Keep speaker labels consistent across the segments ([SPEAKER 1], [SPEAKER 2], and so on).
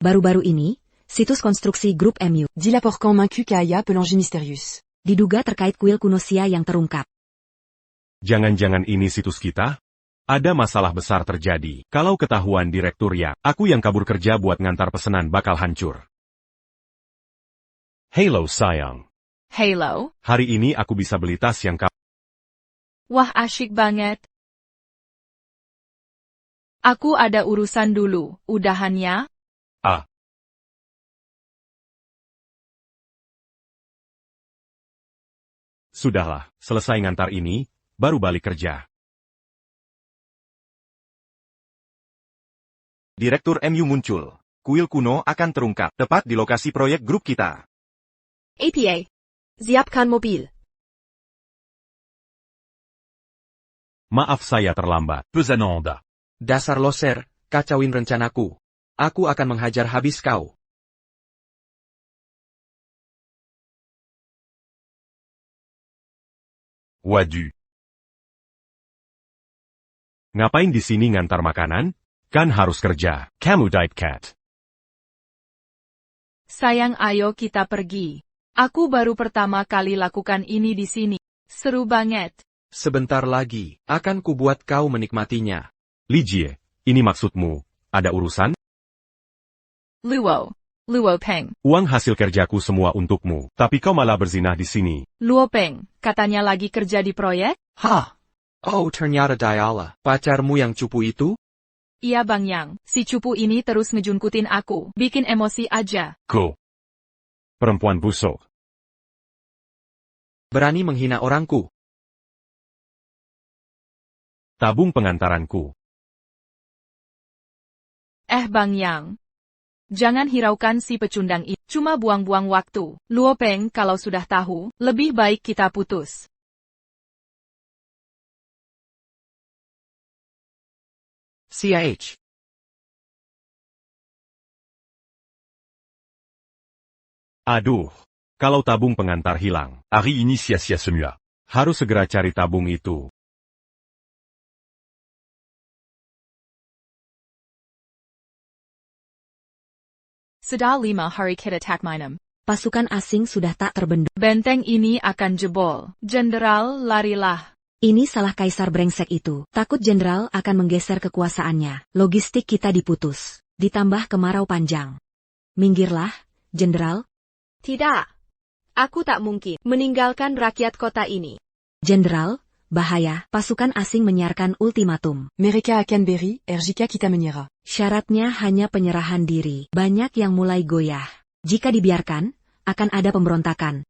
[SPEAKER 1] Baru-baru ini, situs konstruksi grup MU
[SPEAKER 2] Dilaporcan Mincu Kaya Pelangi Mysterius.
[SPEAKER 1] diduga terkait kuil kuno Sia yang terungkap.
[SPEAKER 3] Jangan-jangan ini situs kita? Ada masalah besar terjadi. Kalau ketahuan direktur ya, aku yang kabur kerja buat ngantar pesanan bakal hancur. Halo sayang.
[SPEAKER 4] Halo?
[SPEAKER 3] Hari ini aku bisa beli tas yang
[SPEAKER 4] Wah asyik banget. Aku ada urusan dulu, udahan ya?
[SPEAKER 3] Sudahlah, selesai ngantar ini, baru balik kerja.
[SPEAKER 5] Direktur MU muncul. Kuil kuno akan terungkap tepat di lokasi proyek grup kita.
[SPEAKER 2] APA. Siapkan mobil.
[SPEAKER 3] Maaf saya terlambat.
[SPEAKER 5] Pesananda.
[SPEAKER 6] Dasar loser, kacauin rencanaku. Aku akan menghajar habis kau.
[SPEAKER 3] Waduh. Ngapain di sini ngantar makanan? Kan harus kerja. Kamu diet cat.
[SPEAKER 4] Sayang ayo kita pergi. Aku baru pertama kali lakukan ini di sini. Seru banget.
[SPEAKER 6] Sebentar lagi, akan kubuat kau menikmatinya.
[SPEAKER 3] Lijie, ini maksudmu, ada urusan?
[SPEAKER 4] Luo Peng.
[SPEAKER 3] Uang hasil kerjaku semua untukmu, tapi kau malah berzinah di sini.
[SPEAKER 4] Luo Peng, katanya lagi kerja di proyek?
[SPEAKER 6] Hah? Oh ternyata Diala, pacarmu yang cupu itu?
[SPEAKER 4] Iya Bang Yang, si cupu ini terus ngejunkutin aku, bikin emosi aja.
[SPEAKER 3] Go. Perempuan busuk.
[SPEAKER 6] Berani menghina orangku.
[SPEAKER 3] Tabung pengantaranku.
[SPEAKER 4] Bang Yang. Jangan hiraukan si pecundang ini, cuma buang-buang waktu. Luo Peng kalau sudah tahu, lebih baik kita putus.
[SPEAKER 6] CIH.
[SPEAKER 3] Aduh, kalau tabung pengantar hilang, hari ini sia-sia semua. Harus segera cari tabung itu.
[SPEAKER 4] Sudah 5 hari kita tak minum.
[SPEAKER 1] Pasukan asing sudah tak terbendung.
[SPEAKER 4] Benteng ini akan jebol. Jenderal, larilah.
[SPEAKER 1] Ini salah kaisar brengsek itu. Takut jenderal akan menggeser kekuasaannya. Logistik kita diputus. Ditambah kemarau panjang. Minggirlah, jenderal.
[SPEAKER 2] Tidak. Aku tak mungkin meninggalkan rakyat kota ini.
[SPEAKER 1] Jenderal, bahaya. Pasukan asing menyiarkan ultimatum.
[SPEAKER 2] Mereka akan beri, jika kita menyerah.
[SPEAKER 1] Syaratnya hanya penyerahan diri. Banyak yang mulai goyah. Jika dibiarkan, akan ada pemberontakan.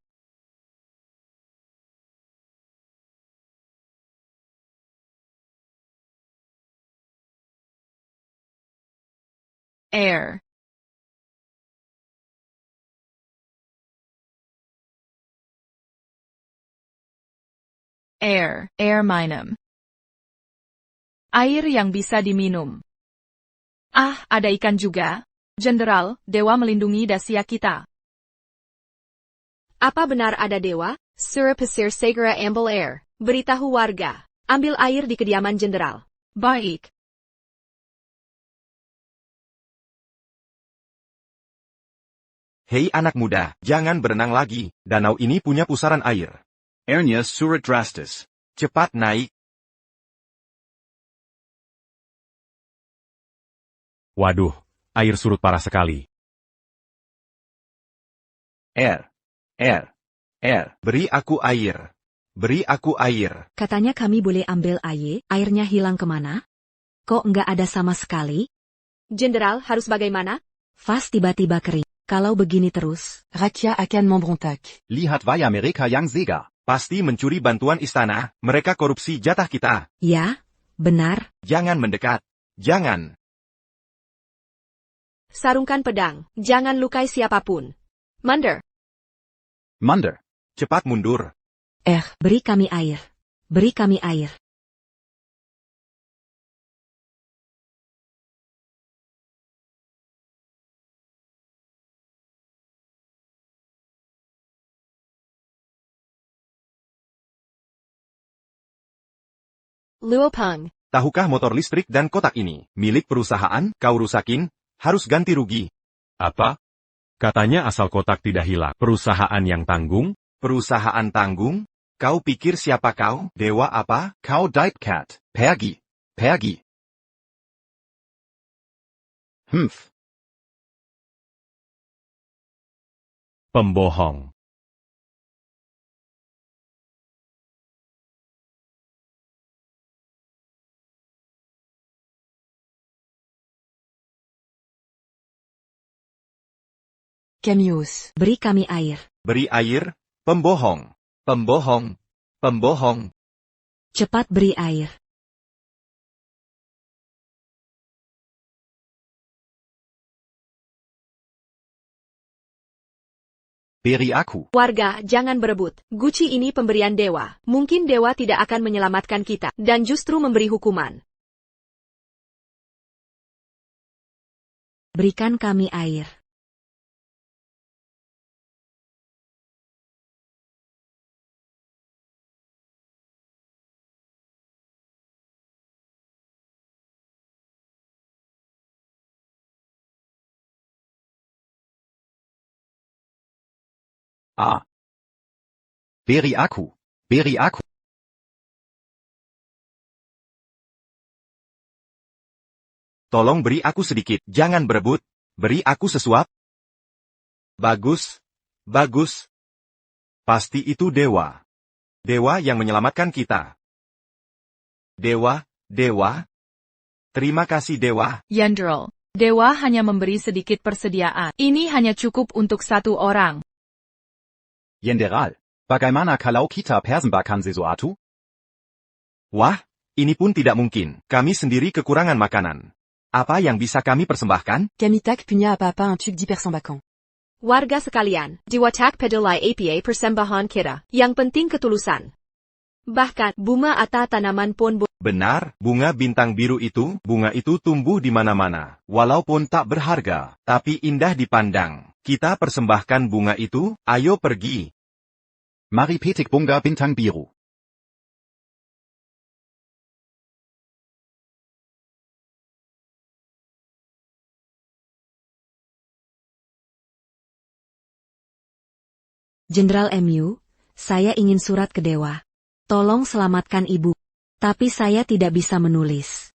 [SPEAKER 4] Air minum. Air yang bisa diminum. Ada ikan juga. Jenderal, dewa melindungi Dacia kita.
[SPEAKER 2] Apa benar ada dewa? Suruh pesir segera ambil air. Beritahu warga. Ambil air di kediaman jenderal.
[SPEAKER 4] Baik.
[SPEAKER 5] Hei anak muda, jangan berenang lagi. Danau ini punya pusaran air. Airnya surut drastis. Cepat naik.
[SPEAKER 3] Waduh, air surut parah sekali.
[SPEAKER 5] Air. Beri aku air. Beri aku air.
[SPEAKER 1] Katanya kami boleh ambil air, airnya hilang kemana? Kok nggak ada sama sekali?
[SPEAKER 2] Jenderal harus bagaimana?
[SPEAKER 1] Vas tiba-tiba kering. Kalau begini terus,
[SPEAKER 2] Rakyat akan memberontak.
[SPEAKER 5] Lihat vaya mereka yang zega. Pasti mencuri bantuan istana. Mereka korupsi jatah kita.
[SPEAKER 1] ya, benar.
[SPEAKER 5] Jangan mendekat. Jangan.
[SPEAKER 2] Sarungkan pedang. Jangan lukai siapapun. Mundur.
[SPEAKER 5] Cepat mundur.
[SPEAKER 1] Beri kami air. Beri kami air.
[SPEAKER 2] Luo Peng.
[SPEAKER 5] Tahukah motor listrik dan kotak ini milik perusahaan? Kau rusakin, harus ganti rugi.
[SPEAKER 3] Apa? Katanya asal kotak tidak hilang. Perusahaan yang tanggung?
[SPEAKER 5] Perusahaan tanggung? Kau pikir siapa kau? Dewa apa? Kau Diet Cat. Pergi. Pergi.
[SPEAKER 3] Pembohong.
[SPEAKER 1] Chemius. Beri kami air.
[SPEAKER 5] Beri air? Pembohong. Pembohong. Pembohong.
[SPEAKER 1] Cepat beri air.
[SPEAKER 5] Beri aku.
[SPEAKER 2] Warga, jangan berebut. Guci ini pemberian dewa. Mungkin dewa tidak akan menyelamatkan kita, dan justru memberi hukuman.
[SPEAKER 1] Berikan kami air.
[SPEAKER 5] Beri aku. Beri aku. Tolong beri aku sedikit. Jangan berebut. Beri aku sesuap. Bagus. Bagus. Pasti itu dewa. Dewa yang menyelamatkan kita. Dewa, dewa. Terima kasih dewa.
[SPEAKER 4] Yandrel, dewa hanya memberi sedikit persediaan. Ini hanya cukup untuk satu orang.
[SPEAKER 7] Jenderal, bagaimana kalau kita persembahkan sesuatu?
[SPEAKER 5] Wah, ini pun tidak mungkin. Kami sendiri kekurangan makanan. Apa yang bisa kami persembahkan?
[SPEAKER 1] Kamitak punya apa-apa un truc dipersembahkan.
[SPEAKER 2] Warga sekalian, diwatak pedalai APA persembahan kita. Yang penting ketulusan. Bahkan, bunga atau tanaman pun
[SPEAKER 5] Benar, bunga bintang biru itu, bunga itu tumbuh di mana-mana. Walaupun tak berharga, tapi indah dipandang. Kita persembahkan bunga itu, ayo pergi.
[SPEAKER 7] Mari petik bunga bintang biru.
[SPEAKER 1] Jenderal MU, saya ingin surat ke dewa. Tolong selamatkan ibu. Tapi saya tidak bisa menulis.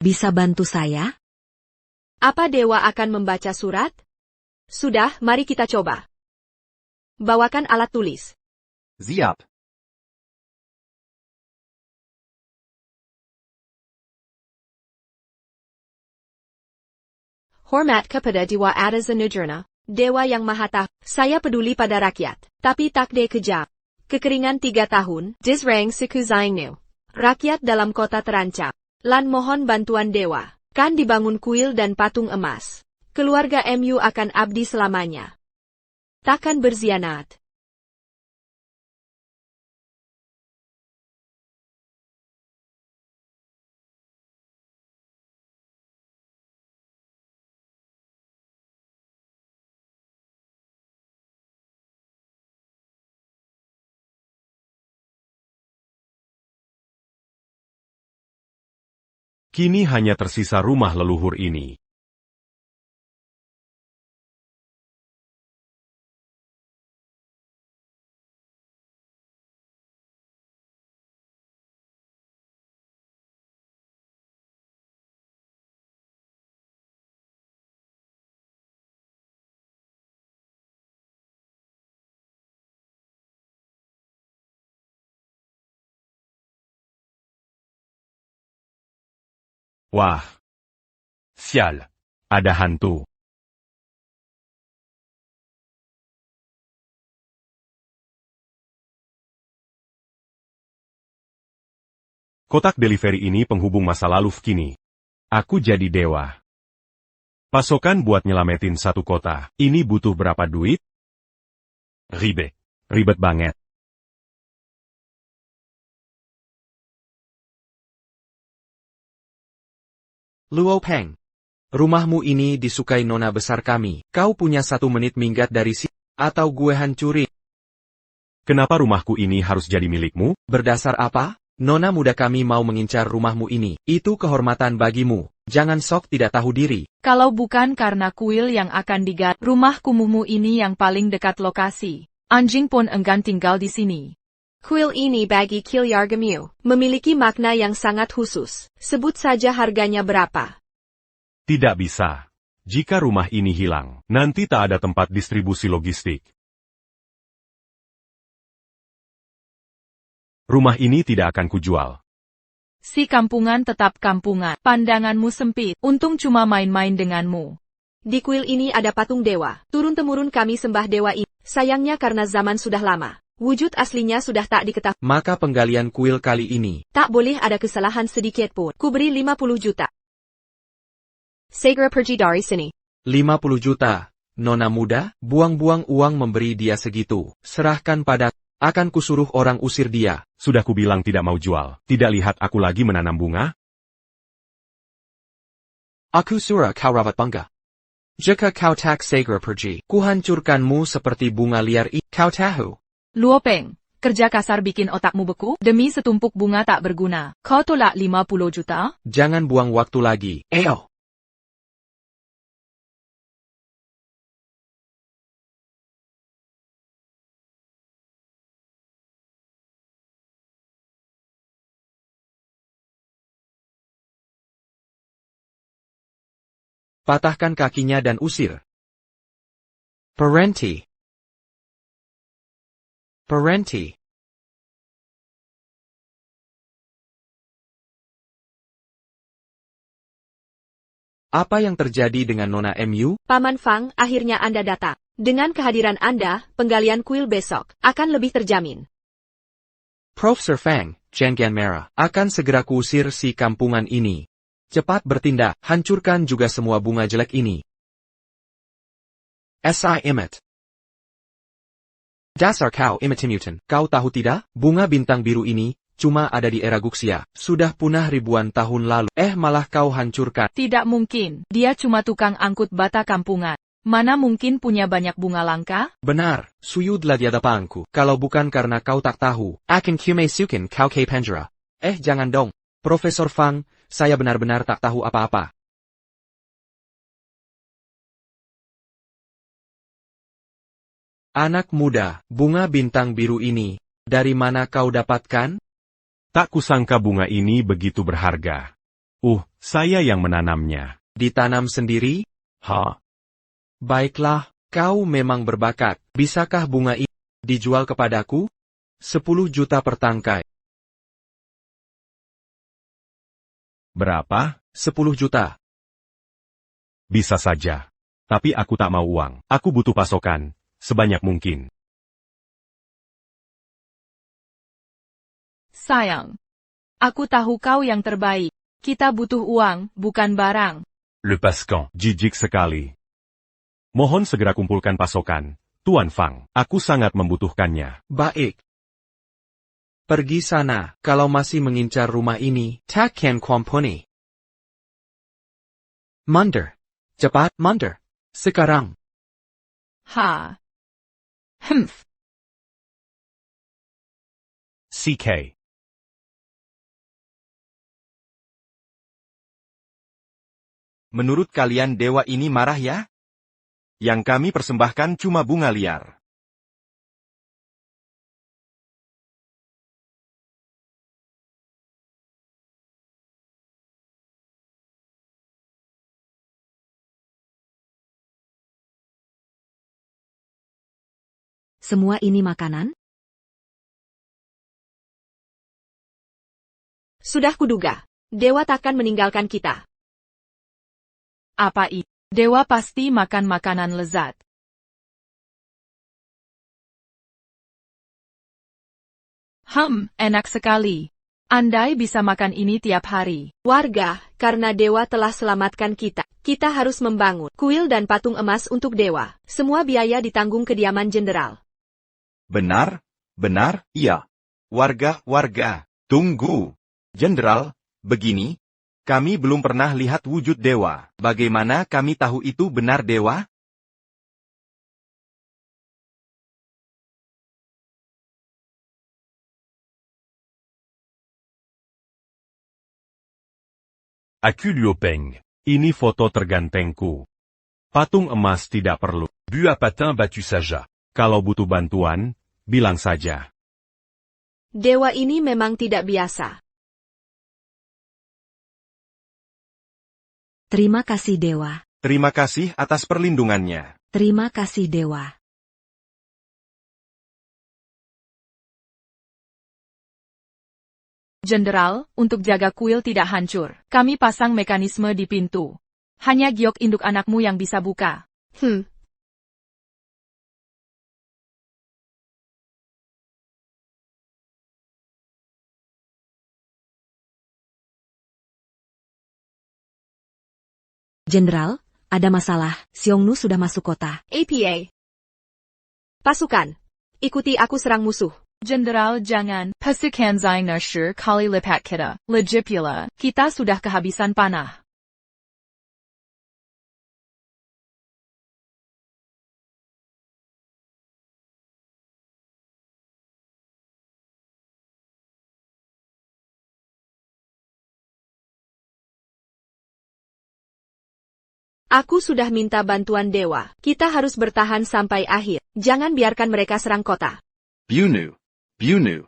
[SPEAKER 1] Bisa bantu saya?
[SPEAKER 2] Apa dewa akan membaca surat? Sudah, mari kita coba. Bawakan alat tulis.
[SPEAKER 7] Siap.
[SPEAKER 2] Hormat kepada Dewa Adaza Nujerna, Dewa yang Maha Tahu. Saya peduli pada rakyat, tapi takde kejam. Kekeringan 3 tahun, disrang suku Zaingnu. Rakyat dalam kota terancam. Lan mohon bantuan dewa. Kan dibangun kuil dan patung emas. Keluarga MU akan abdi selamanya. Takkan berzianat.
[SPEAKER 3] Kini hanya tersisa rumah leluhur ini. Wah. Sial. Ada hantu. Kotak delivery ini penghubung masa lalu kini. Aku jadi dewa. Pasokan buat nyelametin satu kota. Ini butuh berapa duit? Ribet. Ribet banget.
[SPEAKER 6] Luo Peng. Rumahmu ini disukai nona besar kami. Kau punya 1 menit minggat dari sini, atau gue hancurin.
[SPEAKER 3] Kenapa rumahku ini harus jadi milikmu?
[SPEAKER 6] Berdasar apa? Nona muda kami mau mengincar rumahmu ini. Itu kehormatan bagimu. Jangan sok tidak tahu diri.
[SPEAKER 4] Kalau bukan karena kuil yang akan digat, rumah kumuhmu ini yang paling dekat lokasi. Anjing pun enggan tinggal di sini.
[SPEAKER 2] Kuil ini bagi Kilyargamu memiliki makna yang sangat khusus. Sebut saja harganya berapa.
[SPEAKER 3] Tidak bisa. Jika rumah ini hilang, nanti tak ada tempat distribusi logistik. Rumah ini tidak akan kujual.
[SPEAKER 4] Si kampungan tetap kampungan. Pandanganmu sempit. Untung cuma main-main denganmu.
[SPEAKER 2] Di kuil ini ada patung dewa. Turun-temurun kami sembah dewa ini. Sayangnya karena zaman sudah lama. Wujud aslinya sudah tak diketahui.
[SPEAKER 6] Maka penggalian kuil kali ini.
[SPEAKER 2] Tak boleh ada kesalahan sedikit pun. Kuberi 50 juta. Segera pergi dari sini.
[SPEAKER 6] 50 juta. Nona muda, buang-buang uang memberi dia segitu. Serahkan pada. Akan kusuruh orang usir dia.
[SPEAKER 3] Sudah kubilang tidak mau jual. Tidak lihat aku lagi menanam bunga?
[SPEAKER 6] Aku suruh kau rawat bangga. Jika kau tak segera pergi, kuhancurkanmu seperti bunga liar kau tahu.
[SPEAKER 4] Luo Peng, kerja kasar bikin otakmu beku? Demi setumpuk bunga tak berguna, kau tolak 50 juta?
[SPEAKER 6] Jangan buang waktu lagi. Ayo. Patahkan kakinya dan usir. Parenti. Parenti. Apa yang terjadi dengan Nona MU?
[SPEAKER 2] Paman Fang, akhirnya Anda datang. Dengan kehadiran Anda, penggalian kuil besok akan lebih terjamin.
[SPEAKER 6] Profesor Fang, jangan merah. Akan segera kuusir si kampungan ini. Cepat bertindak, hancurkan juga semua bunga jelek ini. Si Imit. Dasar kau imitimutan. Kau tahu tidak, bunga bintang biru ini, cuma ada di era Guxia. Sudah punah ribuan tahun lalu. Malah kau hancurkan.
[SPEAKER 4] Tidak mungkin, dia cuma tukang angkut bata kampungan. Mana mungkin punya banyak bunga langka?
[SPEAKER 6] Benar, suyudlah di hadapanku. Kalau bukan karena kau tak tahu, akan kumasukin kau ke penjara. Jangan dong. Profesor Fang, saya benar-benar tak tahu apa-apa. Anak muda, bunga bintang biru ini, dari mana kau dapatkan?
[SPEAKER 3] Tak kusangka bunga ini begitu berharga. Saya yang menanamnya.
[SPEAKER 6] Ditanam sendiri? Baiklah, kau memang berbakat. Bisakah bunga ini dijual kepadaku? 10 juta per tangkai.
[SPEAKER 3] Berapa?
[SPEAKER 6] 10 juta.
[SPEAKER 3] Bisa saja. Tapi aku tak mau uang. Aku butuh pasokan, sebanyak mungkin.
[SPEAKER 4] Sayang. Aku tahu kau yang terbaik. Kita butuh uang, bukan barang.
[SPEAKER 3] Le Pascan, jijik sekali. Mohon segera kumpulkan pasokan, Tuan Fang. Aku sangat membutuhkannya.
[SPEAKER 6] Baik. Pergi sana, kalau masih mengincar rumah ini, takkan kuampuni. Mundur. Cepat, mundur. Sekarang.
[SPEAKER 3] CK.
[SPEAKER 5] Menurut kalian dewa ini marah ya? Yang kami persembahkan cuma bunga liar.
[SPEAKER 1] Semua ini makanan?
[SPEAKER 2] Sudah kuduga. Dewa takkan meninggalkan kita.
[SPEAKER 4] Apa itu? Dewa pasti makan makanan lezat. Enak sekali. Andai bisa makan ini tiap hari.
[SPEAKER 2] Warga, karena dewa telah selamatkan kita. Kita harus membangun kuil dan patung emas untuk dewa. Semua biaya ditanggung kediaman jenderal.
[SPEAKER 5] Benar? Benar? Iya. Warga, tunggu. Jenderal, begini. Kami belum pernah lihat wujud dewa. Bagaimana kami tahu itu benar dewa?
[SPEAKER 3] Aku Liu Peng. Ini foto tergantengku. Patung emas tidak perlu. Bu à patin battu saja. Kalau butuh bantuan, bilang saja.
[SPEAKER 2] Dewa ini memang tidak biasa.
[SPEAKER 1] Terima kasih Dewa.
[SPEAKER 5] Terima kasih atas perlindungannya.
[SPEAKER 1] Terima kasih Dewa.
[SPEAKER 4] Jenderal, untuk jaga kuil tidak hancur, kami pasang mekanisme di pintu. Hanya giok induk anakmu yang bisa buka.
[SPEAKER 1] Jenderal, ada masalah. Xiongnu sudah masuk kota.
[SPEAKER 2] APA. Pasukan, ikuti aku serang musuh.
[SPEAKER 4] Jenderal jangan, pasukan Zhang Shi kali lipat kita, legipula, kita sudah kehabisan panah.
[SPEAKER 2] Aku sudah minta bantuan dewa. Kita harus bertahan sampai akhir. Jangan biarkan mereka serang kota.
[SPEAKER 7] Bunu. Bunu.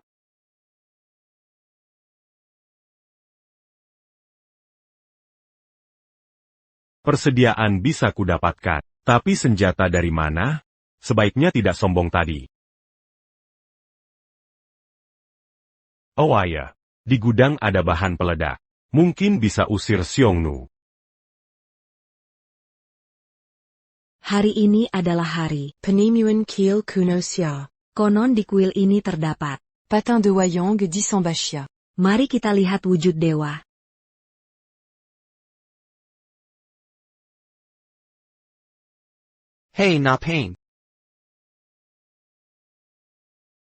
[SPEAKER 3] Persediaan bisa kudapatkan. Tapi senjata dari mana? Sebaiknya tidak sombong tadi. Oh ayah. Di gudang ada bahan peledak. Mungkin bisa usir Xiongnu.
[SPEAKER 1] Hari ini adalah hari
[SPEAKER 8] Penimuan Kiel Kuno Xia.
[SPEAKER 1] konon di kuil ini terdapat.
[SPEAKER 8] Patin de Wayang d'Isambashia.
[SPEAKER 1] Mari kita lihat wujud dewa.
[SPEAKER 6] Hei Na Peng.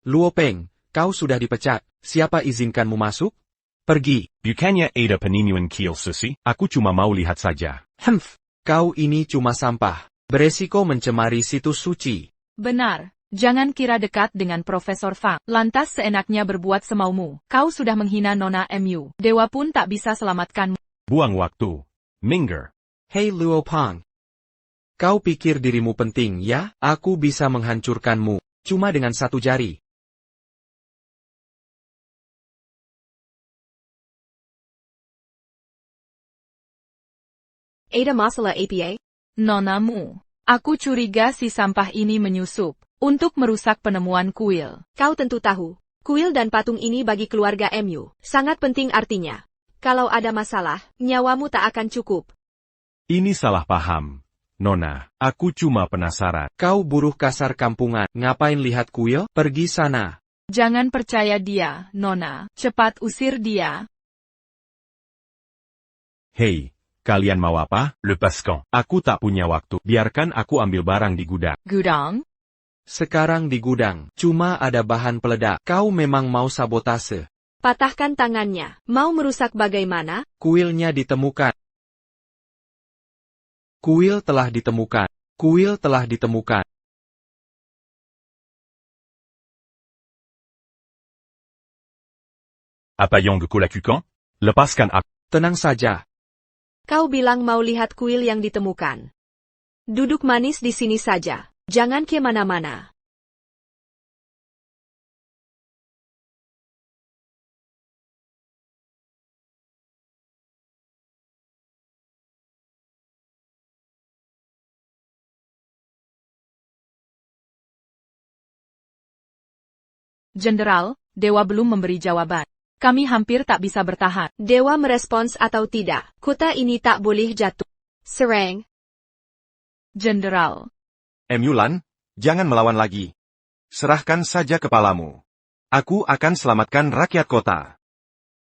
[SPEAKER 6] Luo Peng, kau sudah dipecat. Siapa izinkanmu masuk? Pergi.
[SPEAKER 3] Bukannya ada penimuan kiel susi? Aku cuma mau lihat saja.
[SPEAKER 6] Humph, kau ini cuma sampah. Beresiko mencemari situs suci.
[SPEAKER 4] Benar, jangan kira dekat dengan Profesor Fang. Lantas seenaknya berbuat semaumu. Kau sudah menghina Nona MU. Dewa pun tak bisa selamatkanmu.
[SPEAKER 3] Buang waktu. Minger.
[SPEAKER 6] Hei Luo Peng. Kau pikir dirimu penting ya? Aku bisa menghancurkanmu. Cuma dengan satu jari.
[SPEAKER 2] Ada masalah APA?
[SPEAKER 4] Nonamu, aku curiga si sampah ini menyusup untuk merusak penemuan kuil.
[SPEAKER 2] Kau tentu tahu. Kuil dan patung ini bagi keluarga MU. Sangat penting artinya. Kalau ada masalah, nyawamu tak akan cukup.
[SPEAKER 3] Ini salah paham. Nona, aku cuma penasaran.
[SPEAKER 6] Kau buruh kasar kampungan. Ngapain lihat kuil? Pergi sana.
[SPEAKER 4] Jangan percaya dia, Nona. Cepat usir dia.
[SPEAKER 3] Hei, kalian mau apa? Lepaskan. Aku tak punya waktu. Biarkan aku ambil barang di gudang.
[SPEAKER 4] Gudang?
[SPEAKER 6] Sekarang di gudang. Cuma ada bahan peledak. Kau memang mau sabotase.
[SPEAKER 2] Patahkan tangannya. Mau merusak bagaimana?
[SPEAKER 6] Kuilnya ditemukan. Kuil telah ditemukan. Kuil telah ditemukan.
[SPEAKER 3] Apa yang aku lakukan? Lepaskan aku.
[SPEAKER 6] Tenang saja.
[SPEAKER 2] Kau bilang mau lihat kuil yang ditemukan. Duduk manis di sini saja. Jangan kemana-mana.
[SPEAKER 4] Jenderal, Dewa belum memberi jawaban. Kami hampir tak bisa bertahan.
[SPEAKER 2] Dewa merespons atau tidak. Kota ini tak boleh jatuh. Serang.
[SPEAKER 4] Jenderal.
[SPEAKER 5] Mulan, jangan melawan lagi. Serahkan saja kepalamu. Aku akan selamatkan rakyat kota.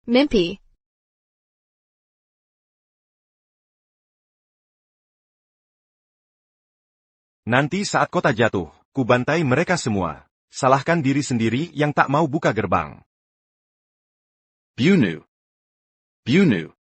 [SPEAKER 2] Mimpi.
[SPEAKER 5] Nanti saat kota jatuh, kubantai mereka semua. Salahkan diri sendiri yang tak mau buka gerbang. Bunu. Bunu.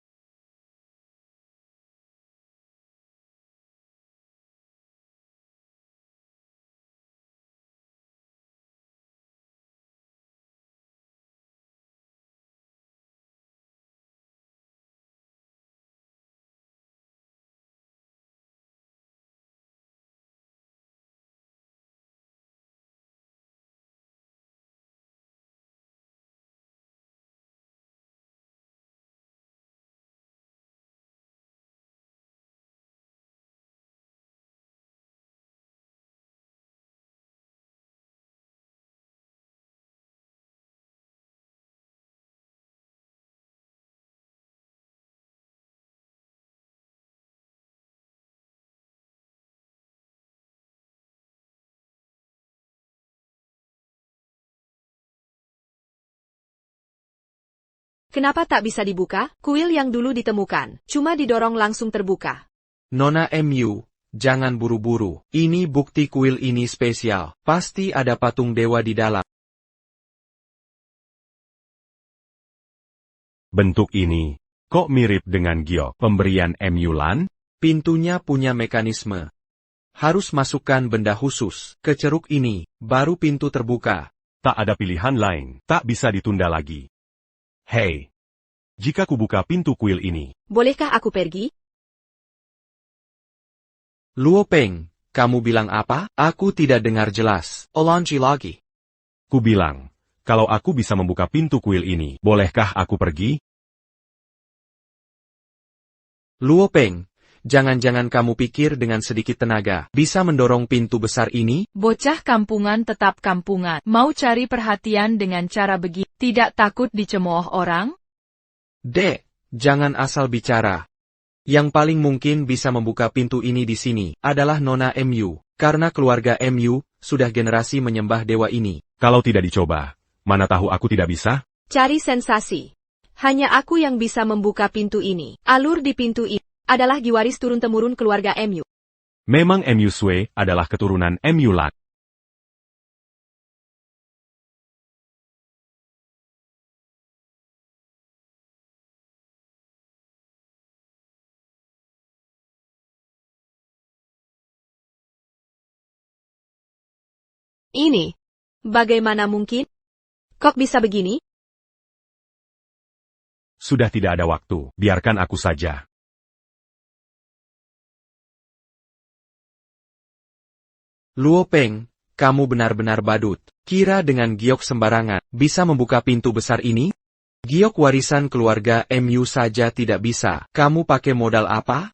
[SPEAKER 2] Kenapa tak bisa dibuka? Kuil yang dulu ditemukan, cuma didorong langsung terbuka.
[SPEAKER 6] Nona MU, jangan buru-buru. Ini bukti kuil ini spesial. Pasti ada patung dewa di dalam.
[SPEAKER 3] Bentuk ini, kok mirip dengan giok pemberian MU Lan?
[SPEAKER 6] Pintunya punya mekanisme. Harus masukkan benda khusus ke ceruk ini, baru pintu terbuka.
[SPEAKER 3] Tak ada pilihan lain, tak bisa ditunda lagi. Hei, jika kubuka pintu kuil ini,
[SPEAKER 2] Bolehkah aku pergi?
[SPEAKER 6] Luo Peng, kamu bilang apa? Aku tidak dengar jelas. Ulangi lagi.
[SPEAKER 3] ku bilang, kalau aku bisa membuka pintu kuil ini, bolehkah aku pergi?
[SPEAKER 6] Luo Peng, jangan-jangan kamu pikir dengan sedikit tenaga bisa mendorong pintu besar ini?
[SPEAKER 4] Bocah kampungan tetap kampungan. Mau cari perhatian dengan cara begini. Tidak takut dicemooh orang?
[SPEAKER 6] Dek, jangan asal bicara. Yang paling mungkin bisa membuka pintu ini di sini adalah Nona MU, karena keluarga MU sudah generasi menyembah dewa ini.
[SPEAKER 3] Kalau tidak dicoba, mana tahu aku tidak bisa?
[SPEAKER 2] Cari sensasi. Hanya aku yang bisa membuka pintu ini. Alur di pintu ini adalah giwaris turun-temurun keluarga MU.
[SPEAKER 3] Memang MU Sui adalah keturunan MU Lan.
[SPEAKER 2] Ini, bagaimana mungkin? Kok bisa begini?
[SPEAKER 3] Sudah tidak ada waktu, biarkan aku saja.
[SPEAKER 6] Luo Peng, kamu benar-benar badut. Kira dengan giok sembarangan bisa membuka pintu besar ini? Giok warisan keluarga MU saja tidak bisa. Kamu pakai modal apa?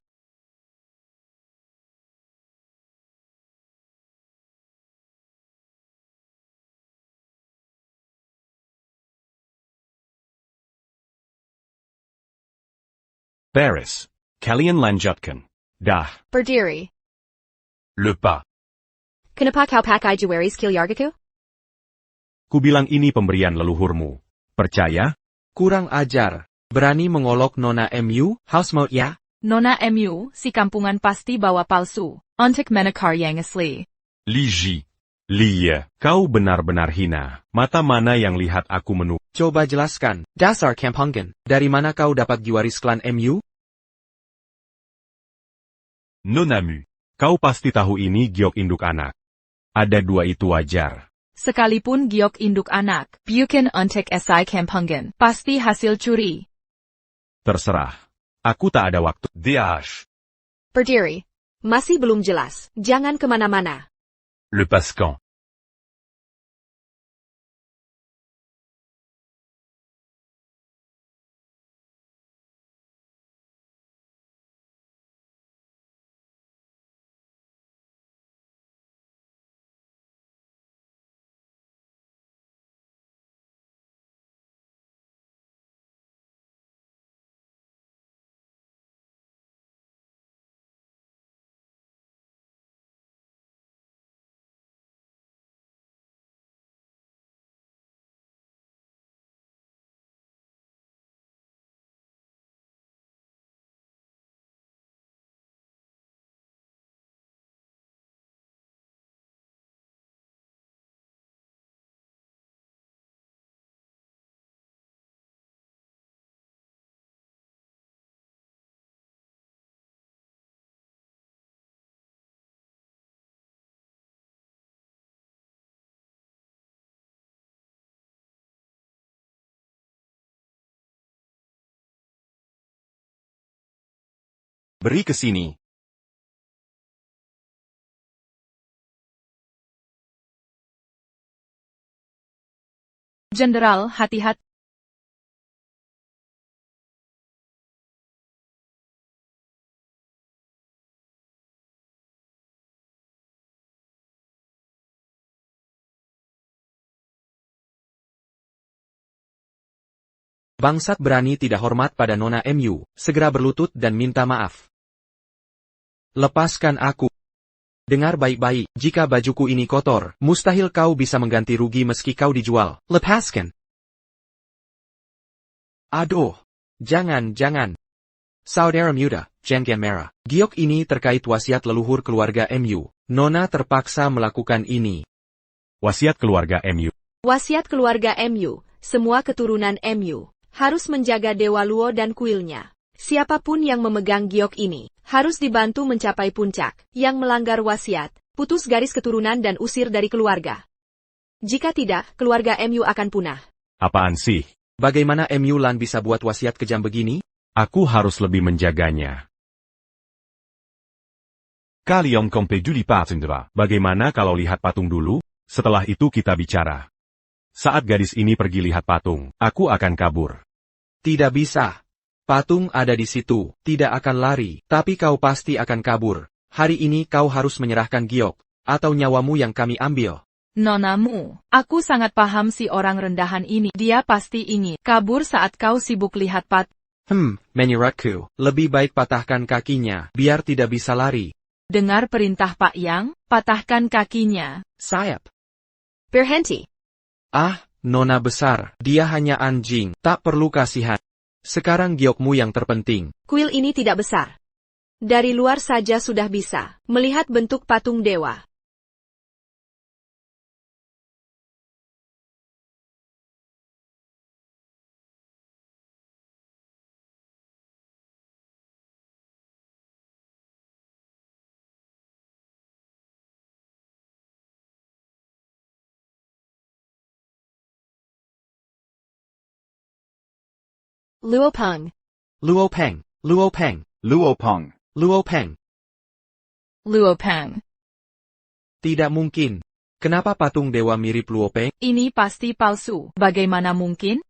[SPEAKER 3] Beres. Kalian lanjutkan. Dah.
[SPEAKER 2] Berdiri.
[SPEAKER 3] Lupa.
[SPEAKER 2] Kenapa kau pakai giwaris Kilyargaku?
[SPEAKER 3] Ku bilang ini pemberian leluhurmu. Percaya?
[SPEAKER 6] Kurang ajar. Berani mengolok Nona MU? Housemate ya?
[SPEAKER 4] Nona MU, si kampungan pasti bawa palsu. Untuk menakar yang asli.
[SPEAKER 3] Liji. Lia, kau benar-benar hina. Mata mana yang lihat aku
[SPEAKER 6] Coba jelaskan. Dasar kampungan. Dari mana kau dapat giwaris klan MU?
[SPEAKER 3] Nonamu. Kau pasti tahu ini giok induk anak. Ada dua itu wajar.
[SPEAKER 4] Sekalipun giok induk anak, bukan untuk SI kampungan, pasti hasil curi.
[SPEAKER 3] Terserah. Aku tak ada waktu. Diash.
[SPEAKER 2] Berdiri. Masih belum jelas. Jangan kemana-mana.
[SPEAKER 3] Le Pascan.
[SPEAKER 5] Beri ke sini.
[SPEAKER 4] Jenderal, hati-hati.
[SPEAKER 6] Bangsat berani tidak hormat pada Nona MU, segera berlutut dan minta maaf. Lepaskan aku. Dengar baik-baik, jika bajuku ini kotor, mustahil kau bisa mengganti rugi meski kau dijual. Lepaskan. Aduh. Jangan. Saudara muda, jangan marah. Giok ini terkait wasiat leluhur keluarga MU. Nona terpaksa melakukan ini.
[SPEAKER 3] Wasiat keluarga MU.
[SPEAKER 2] Wasiat keluarga MU, semua keturunan MU, harus menjaga Dewa Luo dan kuilnya. Siapapun yang memegang giok ini, harus dibantu mencapai puncak. Yang melanggar wasiat, putus garis keturunan dan usir dari keluarga. Jika tidak, keluarga MU akan punah.
[SPEAKER 3] Apaan sih?
[SPEAKER 6] Bagaimana MU Lan bisa buat wasiat kejam begini?
[SPEAKER 3] Aku harus lebih menjaganya. Kalian kompejuli patindra. Bagaimana kalau lihat patung dulu? Setelah itu kita bicara. Saat gadis ini pergi lihat patung, aku akan kabur.
[SPEAKER 6] Tidak bisa. Patung ada di situ, tidak akan lari, tapi kau pasti akan kabur. Hari ini kau harus menyerahkan giok, atau nyawamu yang kami ambil.
[SPEAKER 4] Nonamu, aku sangat paham si orang rendahan ini. Dia pasti ingin kabur saat kau sibuk lihat
[SPEAKER 6] Menurutku, lebih baik patahkan kakinya, biar tidak bisa lari.
[SPEAKER 4] Dengar perintah Pak Yang, patahkan kakinya.
[SPEAKER 6] Sayap.
[SPEAKER 2] Berhenti.
[SPEAKER 6] Nona besar, dia hanya anjing, tak perlu kasihan. Sekarang giokmu yang terpenting.
[SPEAKER 2] Kuil ini tidak besar. Dari luar saja sudah bisa melihat bentuk patung dewa. Luopeng.
[SPEAKER 6] Luopeng.
[SPEAKER 7] Luopeng.
[SPEAKER 4] Luopeng.
[SPEAKER 6] Tidak mungkin. Kenapa patung dewa mirip Luopeng?
[SPEAKER 4] Ini pasti palsu. Bagaimana mungkin?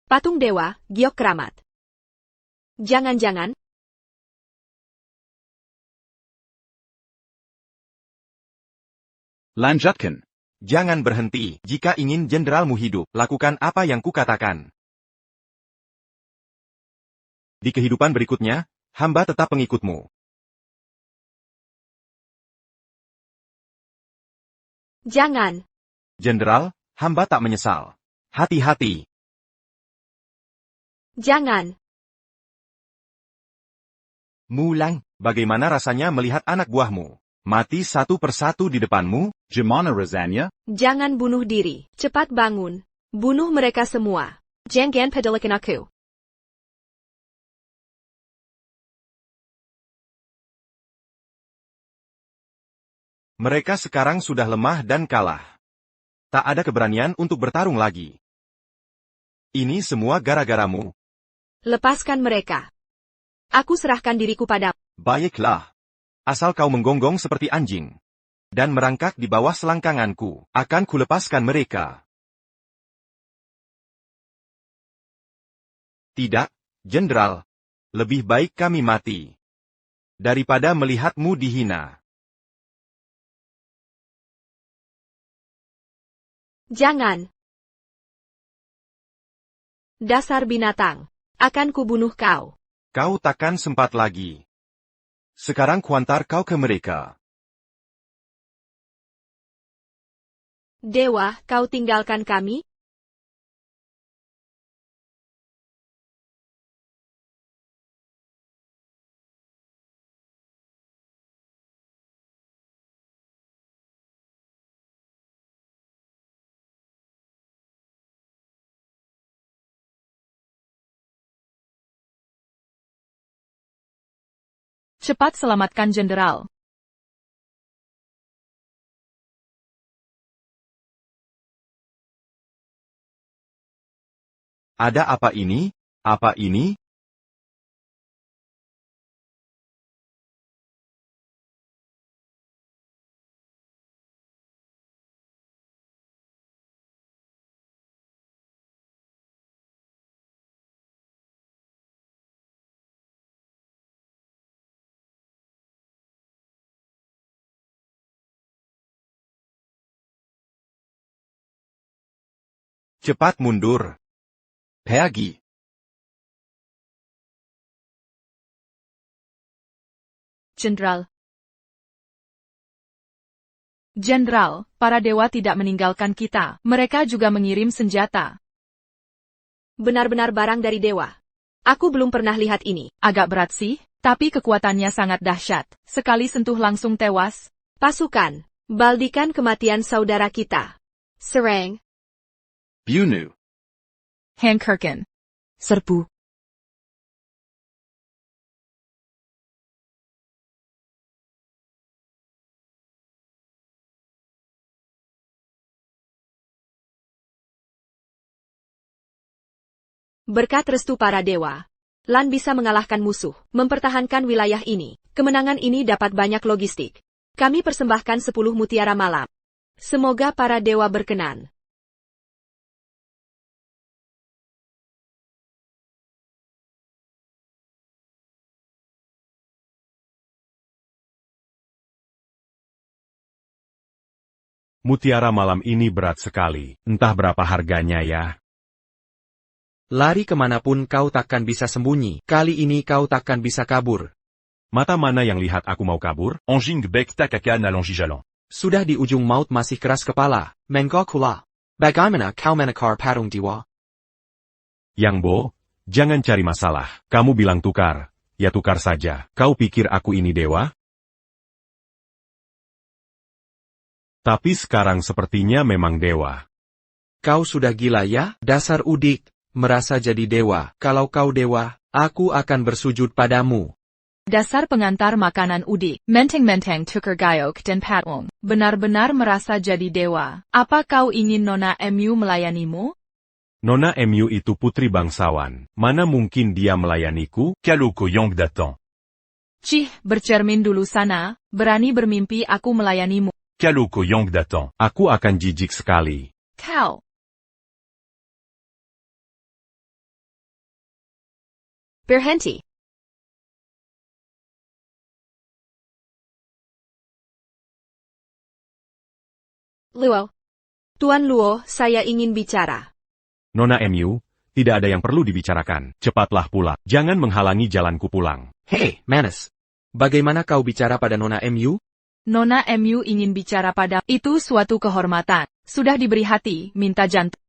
[SPEAKER 2] Patung dewa, giok keramat. Jangan-jangan.
[SPEAKER 7] Lanjutkan.
[SPEAKER 5] Jangan berhenti. Jika ingin jenderalmu hidup, lakukan apa yang kukatakan. Di kehidupan berikutnya, hamba tetap pengikutmu.
[SPEAKER 2] Jangan.
[SPEAKER 5] Jenderal, hamba tak menyesal. Hati-hati.
[SPEAKER 2] Jangan.
[SPEAKER 5] Mulang, bagaimana rasanya melihat anak buahmu mati satu persatu di depanmu?
[SPEAKER 7] Gimana rasanya?
[SPEAKER 2] Jangan bunuh diri. Cepat bangun. Bunuh mereka semua. Jangan pedulikan aku.
[SPEAKER 5] Mereka sekarang sudah lemah dan kalah. Tak ada keberanian untuk bertarung lagi. Ini semua gara-garamu.
[SPEAKER 2] Lepaskan mereka. Aku serahkan diriku padamu.
[SPEAKER 5] Baiklah. Asal kau menggonggong seperti anjing. Dan merangkak di bawah selangkanganku, akan kulepaskan mereka. Tidak, Jenderal. Lebih baik kami mati. Daripada melihatmu dihina.
[SPEAKER 2] Jangan. Dasar binatang. Akan kubunuh kau.
[SPEAKER 5] Kau takkan sempat lagi. Sekarang kuantar kau ke mereka.
[SPEAKER 2] Dewa, kau tinggalkan kami?
[SPEAKER 4] Cepat selamatkan jenderal.
[SPEAKER 5] Ada apa ini? Apa ini? Cepat mundur. Pergi.
[SPEAKER 4] Jenderal. Jenderal, para dewa tidak meninggalkan kita. Mereka juga mengirim senjata.
[SPEAKER 2] Benar-benar barang dari dewa. Aku belum pernah lihat ini.
[SPEAKER 4] Agak berat sih, tapi kekuatannya sangat dahsyat. Sekali sentuh langsung tewas.
[SPEAKER 2] Pasukan, baldikan kematian saudara kita. Serang.
[SPEAKER 7] Bunu.
[SPEAKER 4] Hankerken.
[SPEAKER 8] Serbu.
[SPEAKER 2] Berkat restu para dewa, Lan bisa mengalahkan musuh, mempertahankan wilayah ini. Kemenangan ini dapat banyak logistik. Kami persembahkan 10 mutiara malam. Semoga para dewa berkenan.
[SPEAKER 3] Mutiara malam ini berat sekali. Entah berapa harganya ya.
[SPEAKER 6] Lari kemanapun kau takkan bisa sembunyi. Kali ini kau takkan bisa kabur.
[SPEAKER 3] Mata mana yang lihat aku mau kabur?
[SPEAKER 5] Anjing bek takakan alongijalan.
[SPEAKER 6] Sudah di ujung maut masih keras kepala. Mengko kula. Bagaimana kau menakar parung diwa?
[SPEAKER 3] Yang Bo, jangan cari masalah. Kamu bilang tukar. Ya tukar saja. Kau pikir aku ini dewa? Tapi sekarang sepertinya memang dewa.
[SPEAKER 6] Kau sudah gila ya? Dasar udik. Merasa jadi dewa. Kalau kau dewa, aku akan bersujud padamu.
[SPEAKER 4] Dasar pengantar makanan udik. Menteng-menteng tukar gayok dan patung. Benar-benar merasa jadi dewa. Apa kau ingin Nona MU melayanimu?
[SPEAKER 3] Nona MU itu putri bangsawan. Mana mungkin dia melayaniku?
[SPEAKER 5] Kaloko yang datang.
[SPEAKER 4] Cih, bercermin dulu sana. Berani bermimpi aku melayanimu.
[SPEAKER 5] Kaloko yang datang.
[SPEAKER 3] Aku akan jijik sekali.
[SPEAKER 4] Kau.
[SPEAKER 2] Berhenti. Luo. Tuan Luo, saya ingin bicara.
[SPEAKER 3] Nona MU, tidak ada yang perlu dibicarakan. Cepatlah pulang. Jangan menghalangi jalanku pulang.
[SPEAKER 6] Hei, Manes. Bagaimana kau bicara pada Nona MU?
[SPEAKER 4] Nona MU ingin bicara pada itu suatu kehormatan. Sudah diberi hati, minta jantung.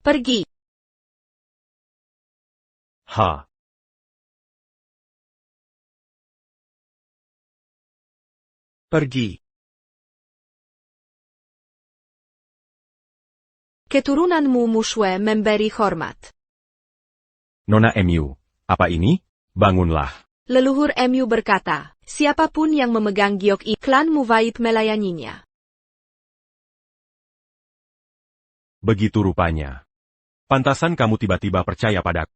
[SPEAKER 2] Pergi.
[SPEAKER 3] Ha.
[SPEAKER 6] Pergi.
[SPEAKER 2] Keturunanmu Mushwe memberi hormat.
[SPEAKER 3] Nona MU, apa ini? Bangunlah.
[SPEAKER 2] Leluhur MU berkata, siapapun yang memegang giok i, klan Muvaib melayaninya.
[SPEAKER 3] Begitu rupanya. Pantasan kamu tiba-tiba percaya padaku.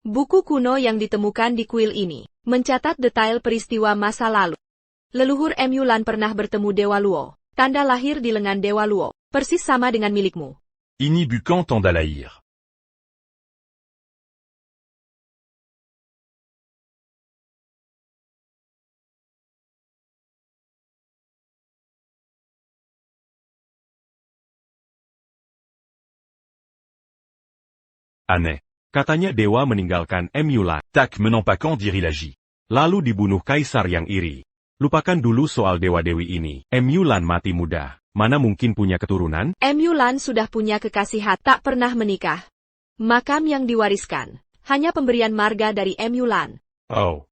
[SPEAKER 2] Buku kuno yang ditemukan di kuil ini, mencatat detail peristiwa masa lalu. Leluhur MU Lan pernah bertemu Dewa Luo, tanda lahir di lengan Dewa Luo, persis sama dengan milikmu.
[SPEAKER 5] Ini bukan tanda lahir.
[SPEAKER 3] Aneh. Katanya dewa meninggalkan MU Lan.
[SPEAKER 5] Tak menampakkan diri lagi.
[SPEAKER 3] Lalu dibunuh kaisar yang iri. Lupakan dulu soal dewa-dewi ini. MU Lan mati muda. Mana mungkin punya keturunan?
[SPEAKER 2] MU Lan sudah punya kekasih tak pernah menikah. Makam yang diwariskan, hanya pemberian marga dari MU Lan.
[SPEAKER 3] Oh.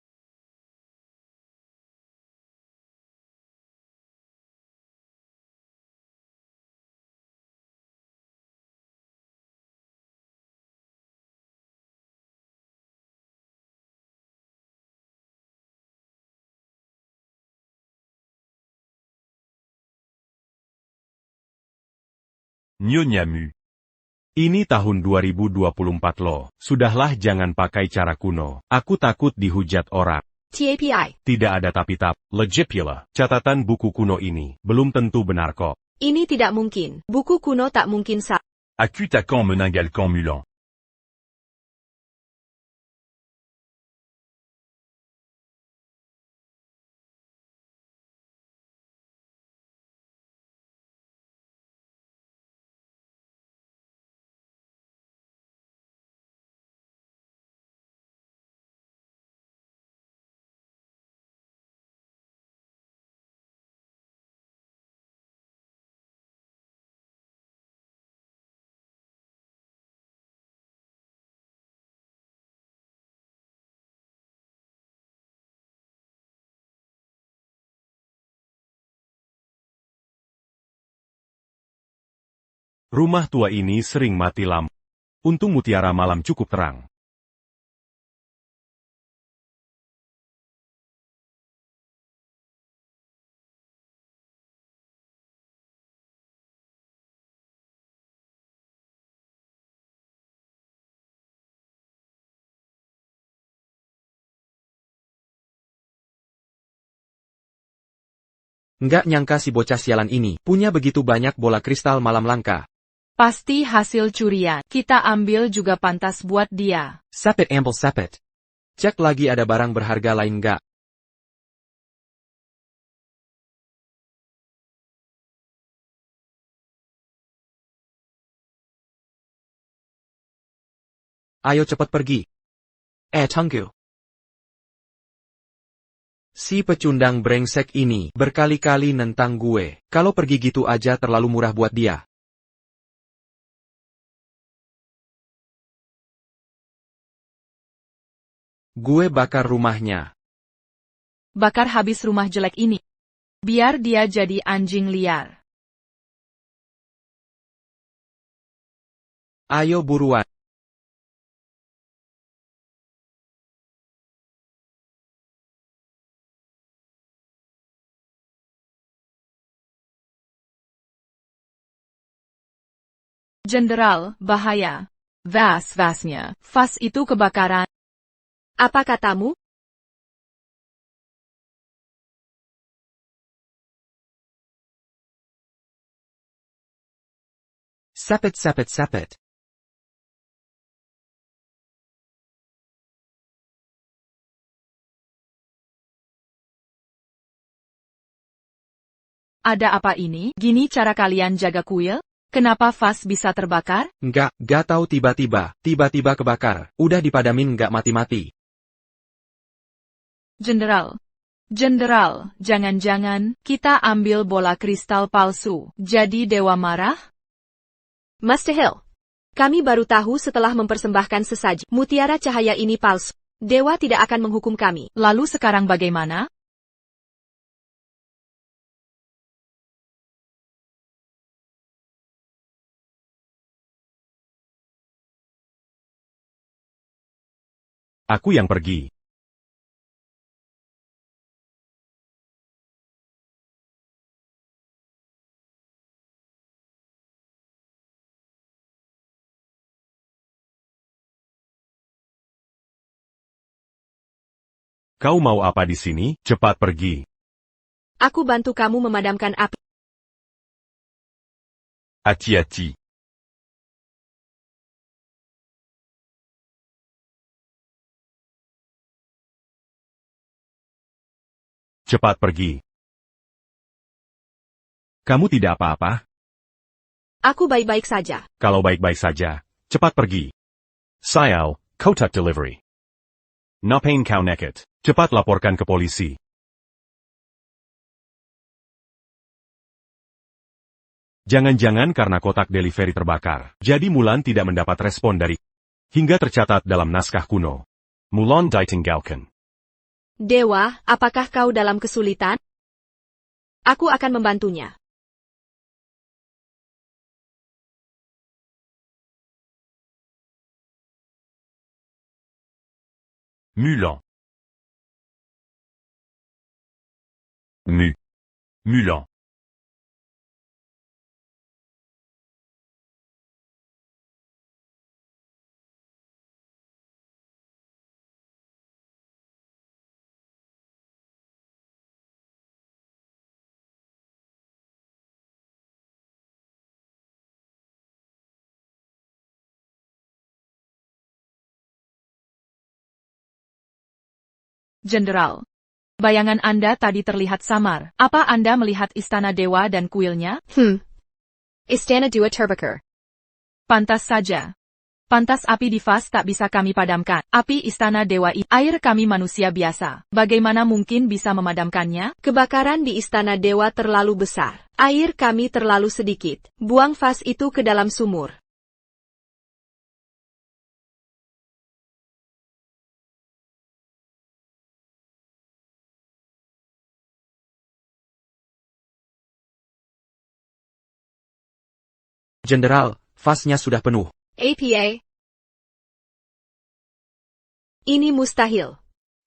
[SPEAKER 5] Nyonya Mu.
[SPEAKER 3] Ini tahun 2024 loh. Sudahlah jangan pakai cara kuno. Aku takut dihujat orang.
[SPEAKER 2] TAPI.
[SPEAKER 3] Tidak ada tapi-tap. Legit pula. Catatan buku kuno ini belum tentu benar kok.
[SPEAKER 2] Ini tidak mungkin. Buku kuno tak mungkin
[SPEAKER 5] Aku takkan meninggalkan Mulan.
[SPEAKER 3] Rumah tua ini sering mati lampu. Untung mutiara malam cukup terang.
[SPEAKER 6] Nggak nyangka si bocah sialan ini punya begitu banyak bola kristal malam langka.
[SPEAKER 4] Pasti hasil curian. Kita ambil juga pantas buat dia.
[SPEAKER 6] Sapet amble sapet. Cek lagi ada barang berharga lain nggak. Ayo cepat pergi. Tunggu. Si pecundang brengsek ini berkali-kali nentang gue. Kalau pergi gitu aja terlalu murah buat dia. Gue bakar rumahnya.
[SPEAKER 4] Bakar habis rumah jelek ini. Biar dia jadi anjing liar.
[SPEAKER 6] Ayo buruan.
[SPEAKER 4] Jenderal, bahaya. Vas-vasnya. Vas itu kebakaran.
[SPEAKER 2] Apa katamu?
[SPEAKER 6] Sapet sapet sapet.
[SPEAKER 4] Ada apa ini? Gini cara kalian jaga kuil? Kenapa vas bisa terbakar?
[SPEAKER 6] Nggak tahu tiba-tiba kebakar. Udah dipadamin nggak mati-mati.
[SPEAKER 4] Jenderal. Jenderal, jangan-jangan kita ambil bola kristal palsu. Jadi dewa marah?
[SPEAKER 2] Master Hill. Kami baru tahu setelah mempersembahkan sesaji. Mutiara cahaya ini palsu. Dewa tidak akan menghukum kami.
[SPEAKER 4] Lalu sekarang bagaimana?
[SPEAKER 3] Aku yang pergi. Kau mau apa di sini? Cepat pergi.
[SPEAKER 2] Aku bantu kamu memadamkan api.
[SPEAKER 3] Aci-aci. Cepat pergi. Kamu tidak apa-apa?
[SPEAKER 2] Aku baik-baik saja.
[SPEAKER 3] Kalau baik-baik saja, cepat pergi. Sayal, kotak delivery. Ngapain kau nekat? Cepat laporkan ke polisi. Jangan-jangan karena kotak delivery terbakar, jadi Mulan tidak mendapat respon dari hingga tercatat dalam naskah kuno. Mulan ditinggalkan.
[SPEAKER 2] Dewa, apakah kau dalam kesulitan? Aku akan membantunya.
[SPEAKER 3] Mulan. Mulan.
[SPEAKER 4] Jenderal. Bayangan Anda tadi terlihat samar. Apa Anda melihat istana dewa dan kuilnya?
[SPEAKER 2] Istana Dewa terbakar.
[SPEAKER 4] Pantas saja. Pantas api di vas tak bisa kami padamkan. Api istana dewa air kami manusia biasa. Bagaimana mungkin bisa memadamkannya?
[SPEAKER 2] Kebakaran di istana dewa terlalu besar. Air kami terlalu sedikit. Buang vas itu ke dalam sumur.
[SPEAKER 6] Jenderal, vasnya sudah penuh.
[SPEAKER 2] APA. Ini mustahil.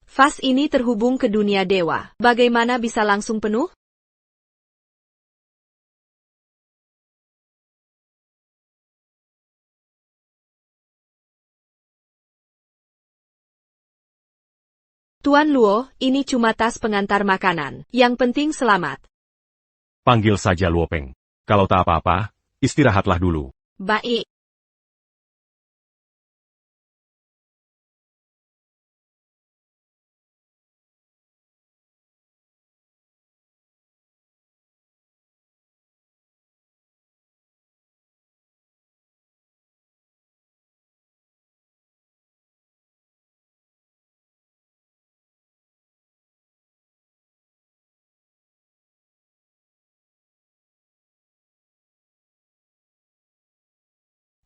[SPEAKER 2] Vas ini terhubung ke dunia dewa. Bagaimana bisa langsung penuh? Tuan Luo, ini cuma tas pengantar makanan. Yang penting selamat.
[SPEAKER 3] Panggil saja Luo Peng. Kalau tak apa-apa, istirahatlah dulu.
[SPEAKER 2] Baik.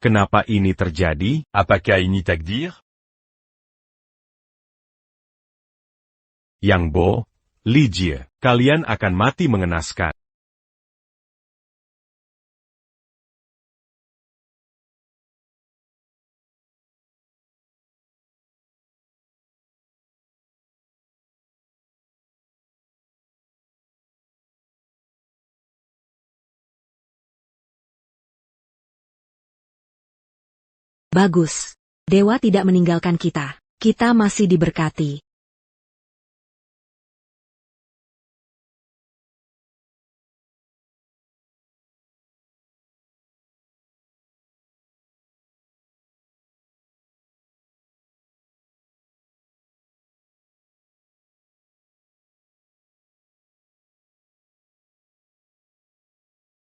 [SPEAKER 3] Kenapa ini terjadi?
[SPEAKER 7] Apakah ini takdir?
[SPEAKER 3] Yang Bo, Li Jie, kalian akan mati mengenaskan.
[SPEAKER 1] Bagus. Dewa tidak meninggalkan kita. Kita masih diberkati.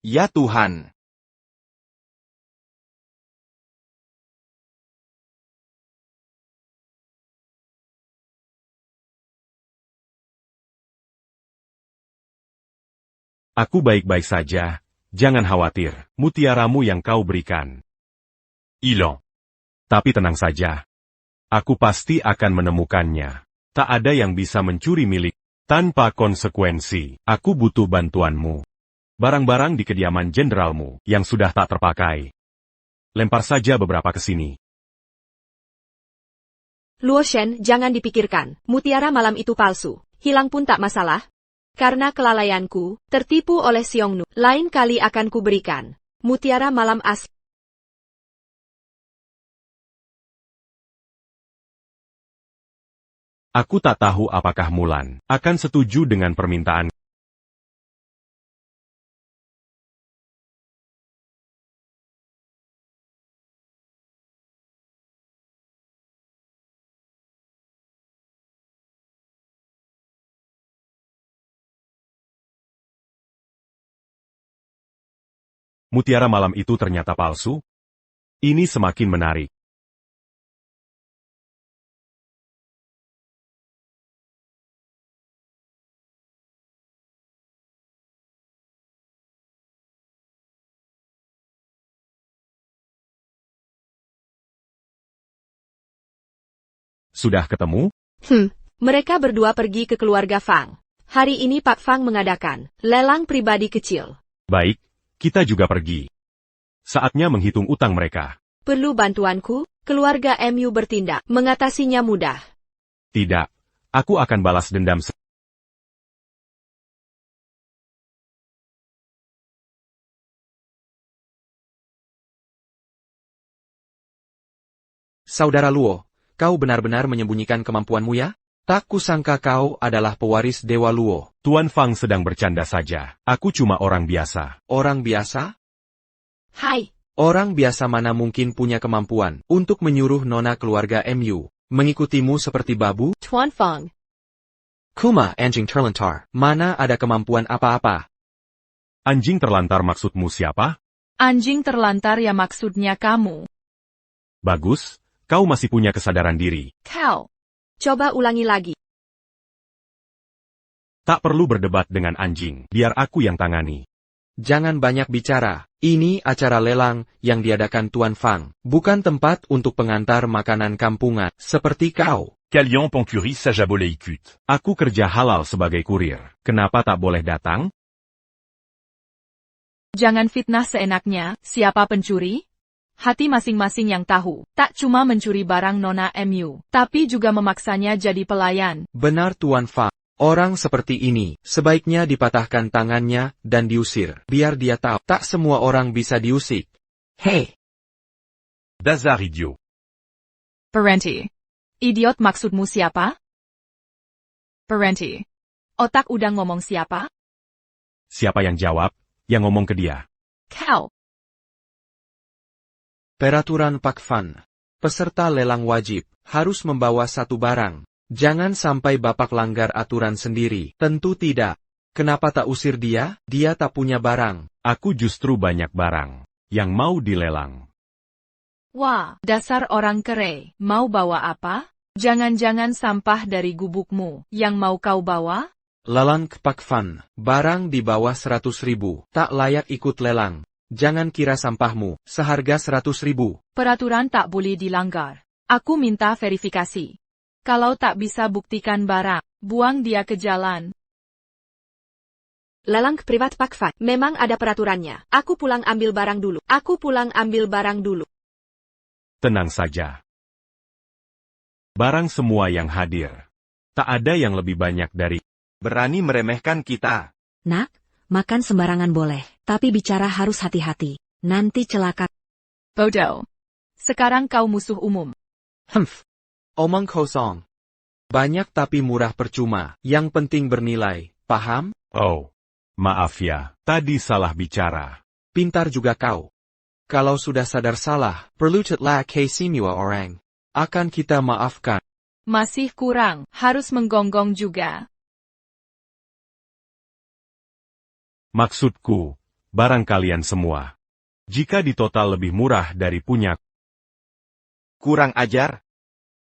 [SPEAKER 5] Ya Tuhan.
[SPEAKER 3] Aku baik-baik saja, jangan khawatir, mutiaramu yang kau berikan hilang. Tapi tenang saja. Aku pasti akan menemukannya. Tak ada yang bisa mencuri milik tanpa konsekuensi. Aku butuh bantuanmu. Barang-barang di kediaman jenderalmu yang sudah tak terpakai. Lempar saja beberapa ke sini.
[SPEAKER 2] Luo Shen, jangan dipikirkan. Mutiara malam itu palsu. Hilang pun tak masalah. Karena kelalaianku, tertipu oleh Xiongnu. Lain kali akan kuberikan mutiara malam asli.
[SPEAKER 3] Aku tak tahu apakah Mulan akan setuju dengan permintaan. Mutiara malam itu ternyata palsu? Ini semakin menarik. Sudah ketemu?
[SPEAKER 2] Mereka berdua pergi ke keluarga Fang. Hari ini Pak Fang mengadakan lelang pribadi kecil.
[SPEAKER 3] Baik, kita juga pergi. Saatnya menghitung utang mereka.
[SPEAKER 2] Perlu bantuanku? Keluarga MU bertindak. Mengatasinya mudah.
[SPEAKER 3] Tidak, aku akan balas dendam.
[SPEAKER 6] Saudara Luo, kau benar-benar menyembunyikan kemampuanmu ya? Tak kusangka kau adalah pewaris Dewa Luo.
[SPEAKER 3] Tuan Fang sedang bercanda saja. Aku cuma orang biasa.
[SPEAKER 6] Orang biasa?
[SPEAKER 2] Hai.
[SPEAKER 6] Orang biasa mana mungkin punya kemampuan untuk menyuruh nona keluarga MU mengikutimu seperti babu?
[SPEAKER 2] Tuan Fang.
[SPEAKER 6] Kuma anjing terlantar, mana ada kemampuan apa-apa?
[SPEAKER 3] Anjing terlantar maksudmu siapa?
[SPEAKER 4] Anjing terlantar ya maksudnya kamu.
[SPEAKER 3] Bagus, kau masih punya kesadaran diri.
[SPEAKER 4] Kau.
[SPEAKER 2] Coba ulangi lagi.
[SPEAKER 3] Tak perlu berdebat dengan anjing, biar aku yang tangani.
[SPEAKER 6] Jangan banyak bicara, ini acara lelang yang diadakan Tuan Fang, bukan tempat untuk pengantar makanan kampungan, seperti kau.
[SPEAKER 7] Kalian pengcuri saja boleh ikut.
[SPEAKER 3] Aku kerja halal sebagai kurir, kenapa tak boleh datang?
[SPEAKER 4] Jangan fitnah seenaknya, siapa pencuri? Hati masing-masing yang tahu, tak cuma mencuri barang Nona MU, tapi juga memaksanya jadi pelayan.
[SPEAKER 6] Benar Tuan Fang. Orang seperti ini, sebaiknya dipatahkan tangannya dan diusir. Biar dia tahu, tak semua orang bisa diusik. Hei!
[SPEAKER 7] Dasar idiot.
[SPEAKER 4] Parenti. Idiot maksudmu siapa? Parenti. Otak udah ngomong siapa?
[SPEAKER 3] Siapa yang jawab? Yang ngomong ke dia.
[SPEAKER 4] Kau.
[SPEAKER 6] Peraturan Pak Fan. Peserta lelang wajib, harus membawa satu barang. Jangan sampai Bapak langgar aturan sendiri. Tentu tidak. Kenapa tak usir dia? Dia tak punya barang.
[SPEAKER 3] Aku justru banyak barang yang mau dilelang.
[SPEAKER 4] Wah, dasar orang kere. Mau bawa apa? Jangan-jangan sampah dari gubukmu yang mau kau bawa?
[SPEAKER 6] Lelang Pak Fan. Barang di bawah 100.000. Tak layak ikut lelang. Jangan kira sampahmu, seharga 100.000.
[SPEAKER 4] Peraturan tak boleh dilanggar. Aku minta verifikasi. Kalau tak bisa buktikan barang, buang dia ke jalan.
[SPEAKER 2] Lelang privat Pak Fan. Memang ada peraturannya. Aku pulang ambil barang dulu. Aku pulang ambil barang dulu.
[SPEAKER 3] Tenang saja. Barang semua yang hadir. Tak ada yang lebih banyak dari.
[SPEAKER 5] Berani meremehkan kita.
[SPEAKER 1] Nak, makan sembarangan boleh, tapi bicara harus hati-hati. Nanti celaka.
[SPEAKER 4] Bodoh. Sekarang kau musuh umum.
[SPEAKER 6] Humph. Omong kosong. Banyak tapi murah percuma, yang penting bernilai, paham?
[SPEAKER 3] Oh, maaf ya, tadi salah bicara.
[SPEAKER 6] Pintar juga kau. Kalau sudah sadar salah, perlu cetlah ke semua orang. Akan kita maafkan.
[SPEAKER 4] Masih kurang, harus menggonggong juga.
[SPEAKER 3] Maksudku, barang kalian semua. Jika ditotal lebih murah dari punya.
[SPEAKER 5] Kurang ajar.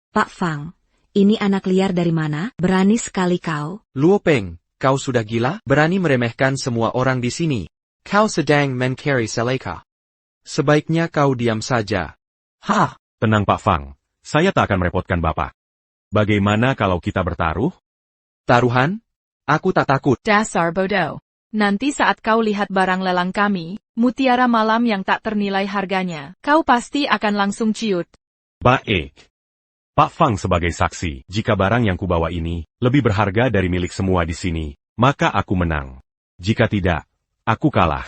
[SPEAKER 1] Pak Fang, ini anak liar dari mana? Berani sekali kau.
[SPEAKER 6] Luo Peng, kau sudah gila? Berani meremehkan semua orang di sini. Kau sedang mencari seleka. Sebaiknya kau diam saja. Hah?
[SPEAKER 3] Tenang Pak Fang, saya tak akan merepotkan Bapak. Bagaimana kalau kita bertaruh?
[SPEAKER 6] Taruhan? Aku tak takut.
[SPEAKER 4] Dasar bodoh. Nanti saat kau lihat barang lelang kami, mutiara malam yang tak ternilai harganya, kau pasti akan langsung ciut.
[SPEAKER 3] Baik. Pak Fang sebagai saksi, jika barang yang kubawa ini lebih berharga dari milik semua di sini, maka aku menang. Jika tidak, aku kalah.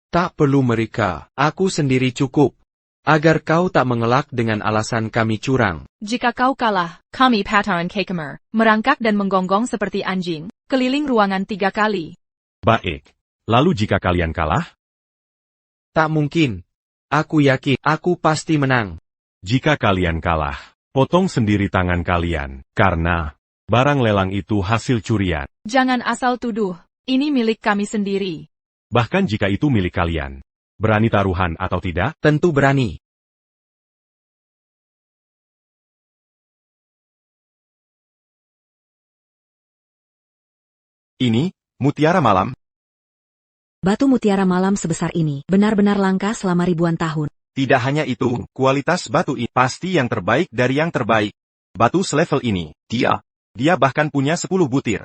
[SPEAKER 6] Tak perlu mereka, aku sendiri cukup. Agar kau tak mengelak dengan alasan kami curang.
[SPEAKER 4] Jika kau kalah, kami patahan kekemer, merangkak dan menggonggong seperti anjing, keliling ruangan 3 kali.
[SPEAKER 3] Baik. Lalu jika kalian kalah?
[SPEAKER 6] Tak mungkin. Aku yakin, aku pasti menang.
[SPEAKER 3] Jika kalian kalah, potong sendiri tangan kalian, karena barang lelang itu hasil curian.
[SPEAKER 4] Jangan asal tuduh, ini milik kami sendiri.
[SPEAKER 3] Bahkan jika itu milik kalian. Berani taruhan atau tidak?
[SPEAKER 6] Tentu berani.
[SPEAKER 5] Ini, mutiara malam.
[SPEAKER 1] Batu mutiara malam sebesar ini benar-benar langka selama ribuan tahun.
[SPEAKER 5] Tidak hanya itu, kualitas batu ini pasti yang terbaik dari yang terbaik. Batu selevel ini, dia bahkan punya 10 butir.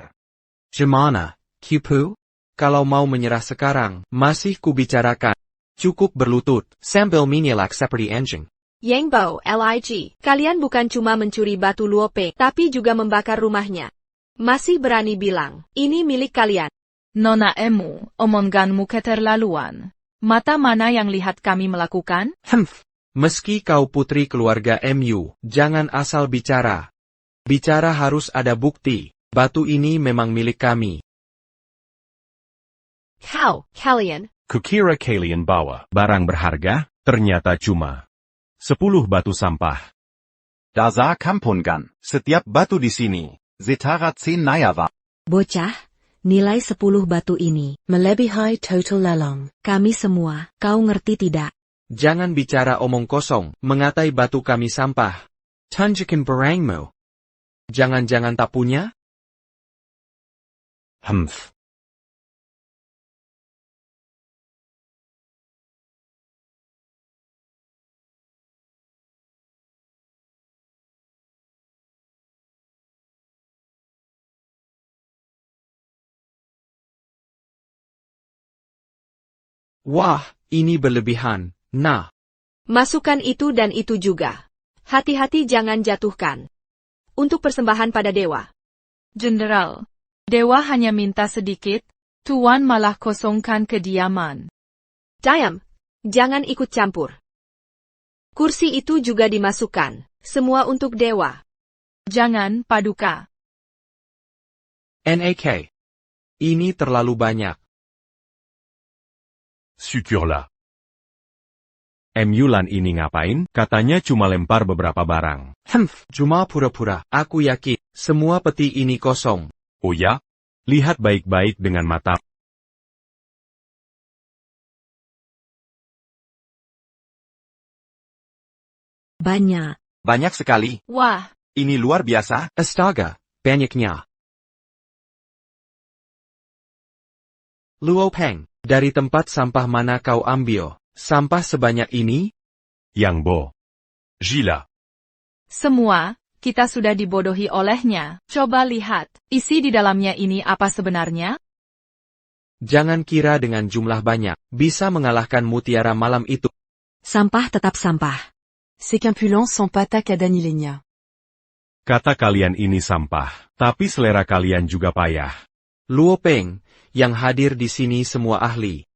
[SPEAKER 6] Gimana, Kipu? Kalau mau menyerah sekarang, masih kubicarakan. Cukup berlutut, sambil menyelak seperti anjing.
[SPEAKER 2] Yangbo, Lig. Kalian bukan cuma mencuri batu Luope, tapi juga membakar rumahnya. Masih berani bilang, ini milik kalian.
[SPEAKER 4] Nona Emu, omonganmu keterlaluan. Mata mana yang lihat kami melakukan?
[SPEAKER 6] Humph. Meski kau putri keluarga MU, jangan asal bicara. Bicara harus ada bukti. Batu ini memang milik kami.
[SPEAKER 2] Kalian.
[SPEAKER 3] Kukira kalian bawa barang berharga, ternyata cuma 10 batu sampah.
[SPEAKER 5] Dasar Kampungan. Setiap batu di sini, setara 10 nayawa.
[SPEAKER 1] Bocah, nilai 10 batu ini melebihi total lelang. Kami semua, kau ngerti tidak?
[SPEAKER 6] Jangan bicara omong kosong, mengatai batu kami sampah. Tunjukin barangmu. Jangan-jangan tak punya?
[SPEAKER 3] Humph.
[SPEAKER 6] Wah, ini berlebihan. Nah,
[SPEAKER 2] Masukkan itu dan itu juga. Hati-hati jangan jatuhkan. Untuk persembahan pada dewa.
[SPEAKER 4] Jenderal. Dewa hanya minta sedikit, Tuan malah kosongkan kediaman.
[SPEAKER 2] Diam. Jangan ikut campur. Kursi itu juga dimasukkan. Semua untuk dewa.
[SPEAKER 4] Jangan, Paduka.
[SPEAKER 6] NAK. Ini terlalu banyak.
[SPEAKER 7] Syukurlah.
[SPEAKER 3] MU-lan ini ngapain? Katanya cuma lempar beberapa barang.
[SPEAKER 6] Cuma pura-pura. Aku yakin, semua peti ini kosong.
[SPEAKER 3] Oh ya? Lihat baik-baik dengan mata.
[SPEAKER 1] Banyak.
[SPEAKER 5] Banyak sekali.
[SPEAKER 2] Wah,
[SPEAKER 5] Ini luar biasa.
[SPEAKER 6] Astaga, banyaknya. Luo Peng, dari tempat sampah mana kau ambil sampah sebanyak ini?
[SPEAKER 3] Yang Bo.
[SPEAKER 7] Gila.
[SPEAKER 4] Semua, kita sudah dibodohi olehnya. Coba lihat, isi di dalamnya ini apa sebenarnya?
[SPEAKER 6] Jangan kira dengan jumlah banyak, bisa mengalahkan mutiara malam itu.
[SPEAKER 1] Sampah tetap sampah.
[SPEAKER 8] C'est qu'Impulence sans patak à Danilenia.
[SPEAKER 3] Kata kalian ini sampah, tapi selera kalian juga payah.
[SPEAKER 6] Luo Peng, yang hadir di sini semua ahli.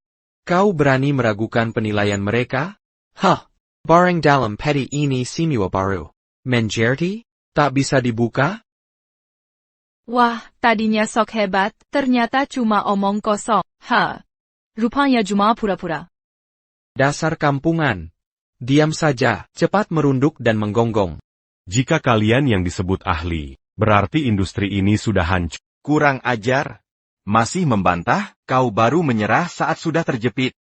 [SPEAKER 6] Kau berani meragukan penilaian mereka? Hah, barang dalam peti ini semua baru. Menjerti? Tak bisa dibuka?
[SPEAKER 4] Wah, tadinya sok hebat, ternyata cuma omong kosong. Rupanya cuma pura-pura.
[SPEAKER 6] Dasar kampungan. Diam saja, cepat merunduk dan menggonggong.
[SPEAKER 3] Jika kalian yang disebut ahli, berarti industri ini sudah hancur.
[SPEAKER 5] Kurang ajar. Masih membantah, kau baru menyerah saat sudah terjepit.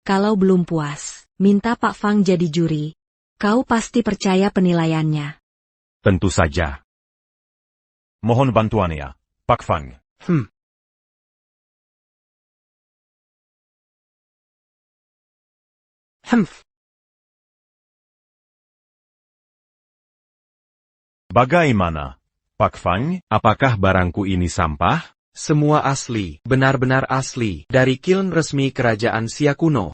[SPEAKER 1] Kalau belum puas, minta Pak Fang jadi juri. Kau pasti percaya penilaiannya.
[SPEAKER 3] Tentu saja.
[SPEAKER 7] Mohon bantuannya, Pak Fang.
[SPEAKER 3] Bagaimana, Pak Fang? Apakah barangku ini sampah?
[SPEAKER 6] Semua asli, benar-benar asli, dari kiln resmi kerajaan Xia kuno.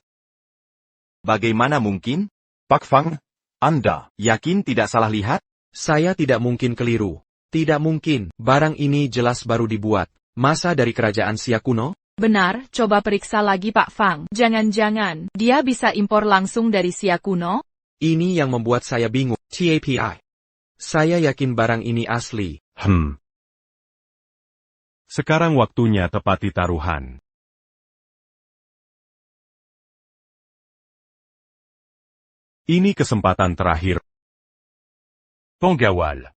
[SPEAKER 5] Bagaimana mungkin?
[SPEAKER 7] Pak Fang, Anda.
[SPEAKER 5] Yakin tidak salah lihat?
[SPEAKER 6] Saya tidak mungkin keliru. Tidak mungkin, barang ini jelas baru dibuat. Masa dari kerajaan Xia kuno?
[SPEAKER 4] Benar, coba periksa lagi Pak Fang. Jangan-jangan, dia bisa impor langsung dari Xia kuno?
[SPEAKER 6] Ini yang membuat saya bingung. TAPI. Saya yakin barang ini asli.
[SPEAKER 3] Sekarang waktunya tepati taruhan. Ini kesempatan terakhir.
[SPEAKER 7] Pengawal.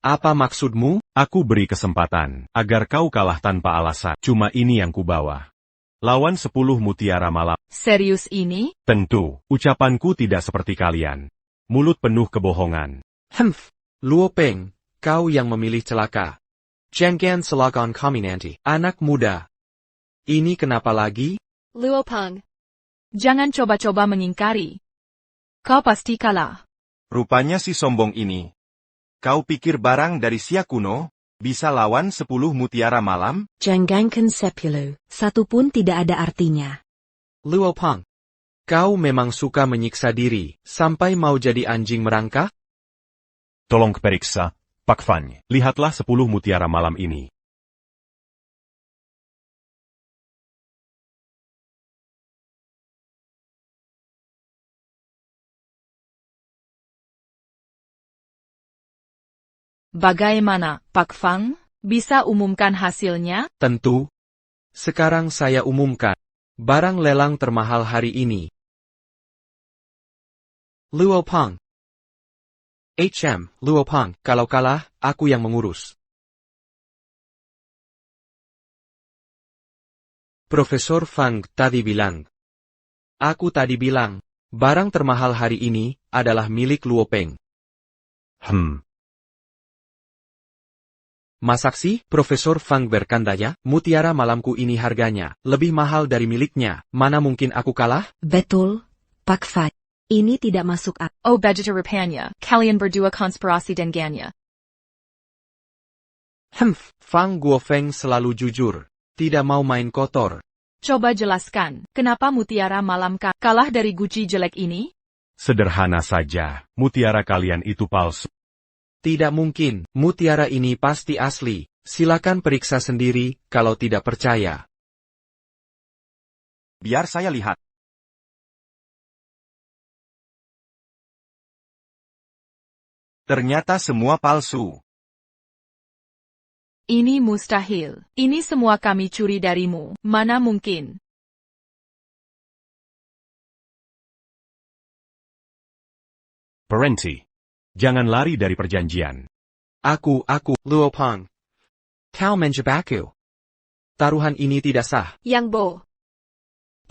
[SPEAKER 6] Apa maksudmu?
[SPEAKER 3] Aku beri kesempatan, agar kau kalah tanpa alasan. Cuma ini yang kubawa. Lawan 10 mutiara malam.
[SPEAKER 4] Serius ini?
[SPEAKER 3] Tentu, ucapanku tidak seperti kalian. Mulut penuh kebohongan.
[SPEAKER 6] Luo Peng, kau yang memilih celaka. Jangan salahkan kami nanti. Anak muda. Ini kenapa lagi?
[SPEAKER 2] Luo Peng.
[SPEAKER 4] Jangan coba-coba mengingkari. Kau pasti kalah.
[SPEAKER 5] Rupanya si sombong ini. Kau pikir barang dari Xia kuno bisa lawan 10 mutiara malam?
[SPEAKER 1] Jangankan 10, satu pun tidak ada artinya.
[SPEAKER 6] Luo Peng. Kau memang suka menyiksa diri, sampai mau jadi anjing merangkak?
[SPEAKER 7] Tolong periksa, Pak Fang.
[SPEAKER 3] Lihatlah 10 mutiara malam ini.
[SPEAKER 4] Bagaimana, Pak Fang? Bisa umumkan hasilnya?
[SPEAKER 6] Tentu. Sekarang saya umumkan. Barang lelang termahal hari ini. Luo Peng. Luo Peng, kalau kalah, aku yang mengurus. Profesor Fang tadi bilang. Aku tadi bilang, barang termahal hari ini adalah milik Luo Peng. Masak sih, Profesor Fang berkandaya, mutiara malamku ini harganya lebih mahal dari miliknya, mana mungkin aku kalah?
[SPEAKER 1] Betul, Pak Fang. Ini tidak masuk akal.
[SPEAKER 4] Oh Bejita Rupanya, kalian berdua konspirasi dengannya.
[SPEAKER 6] Fang Guofeng selalu jujur. Tidak mau main kotor.
[SPEAKER 4] Coba jelaskan, kenapa mutiara malam kalah dari guci jelek ini?
[SPEAKER 3] Sederhana saja, mutiara kalian itu palsu.
[SPEAKER 6] Tidak mungkin, mutiara ini pasti asli. Silakan periksa sendiri, kalau tidak percaya.
[SPEAKER 5] Biar saya lihat. Ternyata semua palsu.
[SPEAKER 4] Ini mustahil. Ini semua kami curi darimu. Mana mungkin?
[SPEAKER 3] Parenti. Jangan lari dari perjanjian.
[SPEAKER 6] Aku, Luo Peng. Kau menjebak aku. Taruhan ini tidak sah.
[SPEAKER 2] Yang Bo.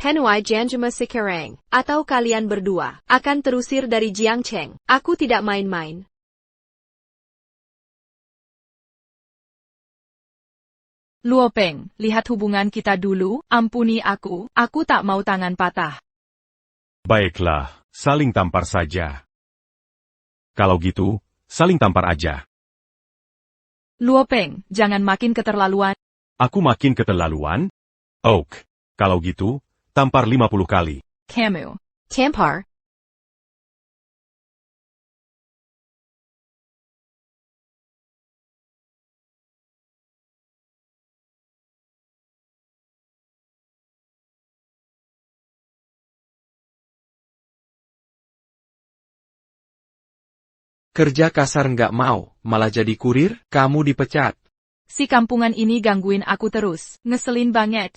[SPEAKER 2] Penuai Janjima sekarang, atau kalian berdua, akan terusir dari Jiangcheng. Aku tidak main-main.
[SPEAKER 4] Luo Peng, lihat hubungan kita dulu, ampuni aku tak mau tangan patah.
[SPEAKER 3] Baiklah, saling tampar saja. Kalau gitu, saling tampar aja.
[SPEAKER 4] Luo Peng, jangan makin keterlaluan.
[SPEAKER 3] Aku makin keterlaluan? Oak, kalau gitu, tampar 50 kali.
[SPEAKER 4] Kamu.
[SPEAKER 2] Tampar.
[SPEAKER 6] Kerja kasar nggak mau, malah jadi kurir, kamu dipecat.
[SPEAKER 4] Si kampungan ini gangguin aku terus, ngeselin banget.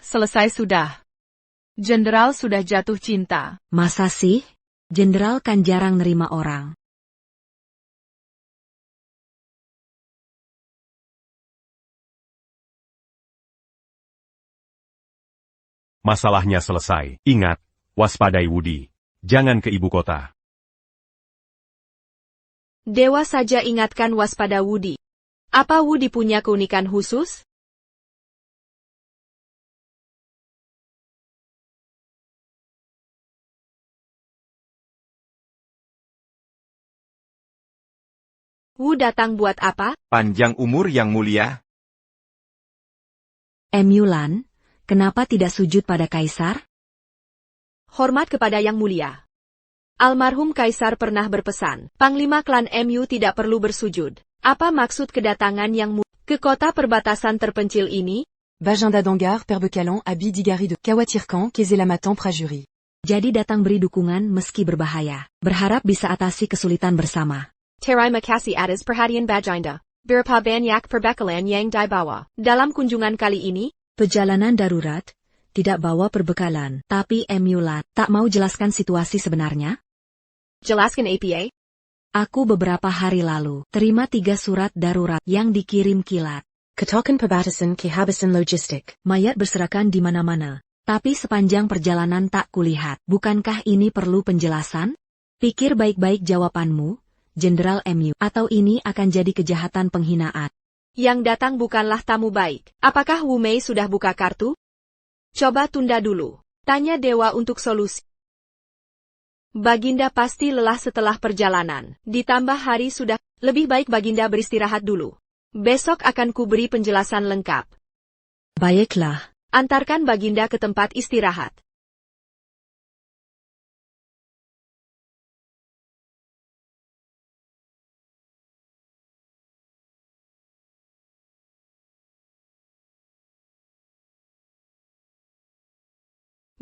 [SPEAKER 4] Selesai sudah. Jenderal sudah jatuh cinta.
[SPEAKER 1] Masa sih? Jenderal kan jarang nerima orang.
[SPEAKER 3] Masalahnya selesai. Ingat, waspadai Wudi. Jangan ke ibu kota.
[SPEAKER 2] Dewa saja ingatkan waspada Wudi. Apa Wudi punya keunikan khusus? Wu datang buat apa?
[SPEAKER 5] Panjang umur yang mulia.
[SPEAKER 1] Mulan, kenapa tidak sujud pada kaisar?
[SPEAKER 2] Hormat kepada yang mulia. Almarhum kaisar pernah berpesan, Panglima klan MU tidak perlu bersujud. Apa maksud kedatangan yang ke kota perbatasan terpencil ini?
[SPEAKER 8] Bajinda Dangar Perbekalan Abi Digari de Kawatirkan Kezelamatan Prajuri.
[SPEAKER 1] Jadi datang beri dukungan meski berbahaya. Berharap bisa atasi kesulitan bersama.
[SPEAKER 2] Terai makasih atas perhatian Bajinda. Birpa banyak perbekalan yang dibawa. Dalam kunjungan kali ini,
[SPEAKER 1] Perjalanan darurat, tidak bawa perbekalan. Tapi Mulan, tak mau jelaskan situasi sebenarnya?
[SPEAKER 2] jelaskan APA.
[SPEAKER 1] Aku beberapa hari lalu, terima 3 surat darurat yang dikirim kilat.
[SPEAKER 8] Katakan Perbatasan Kehabisan Logistik.
[SPEAKER 1] Mayat berserakan di mana-mana. Tapi sepanjang perjalanan tak kulihat. Bukankah ini perlu penjelasan? Pikir baik-baik jawabanmu, Jenderal MU. Atau ini akan jadi kejahatan penghinaan.
[SPEAKER 2] Yang datang bukanlah tamu baik. Apakah Wu Mei sudah buka kartu? Coba tunda dulu. Tanya Dewa untuk solusi. Baginda pasti lelah setelah perjalanan. Ditambah hari sudah, lebih baik Baginda beristirahat dulu. Besok akan kuberi penjelasan lengkap.
[SPEAKER 1] Baiklah.
[SPEAKER 2] Antarkan Baginda ke tempat istirahat.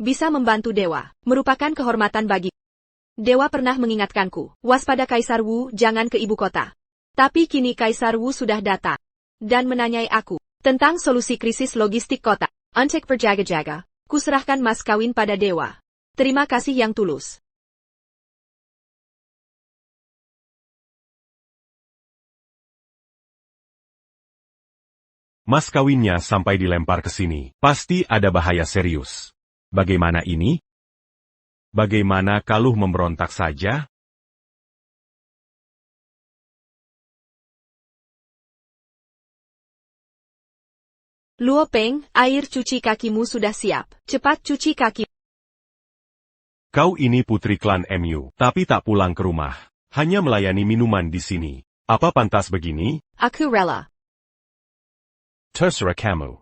[SPEAKER 2] Bisa membantu Dewa, merupakan kehormatan bagi. Dewa pernah mengingatkanku, waspada Kaisar Wu jangan ke ibu kota. Tapi kini Kaisar Wu sudah datang. Dan menanyai aku, tentang solusi krisis logistik kota. Untuk berjaga-jaga, kuserahkan mas kawin pada Dewa. Terima kasih yang tulus.
[SPEAKER 3] Mas kawinnya sampai dilempar ke sini. Pasti ada bahaya serius. Bagaimana ini? Bagaimana kalau memberontak saja?
[SPEAKER 2] Luo Peng, air cuci kakimu sudah siap. Cepat cuci kaki.
[SPEAKER 3] Kau ini putri klan MU, tapi tak pulang ke rumah. Hanya melayani minuman di sini. Apa pantas begini?
[SPEAKER 2] Aku rela.
[SPEAKER 7] Terserah kamu.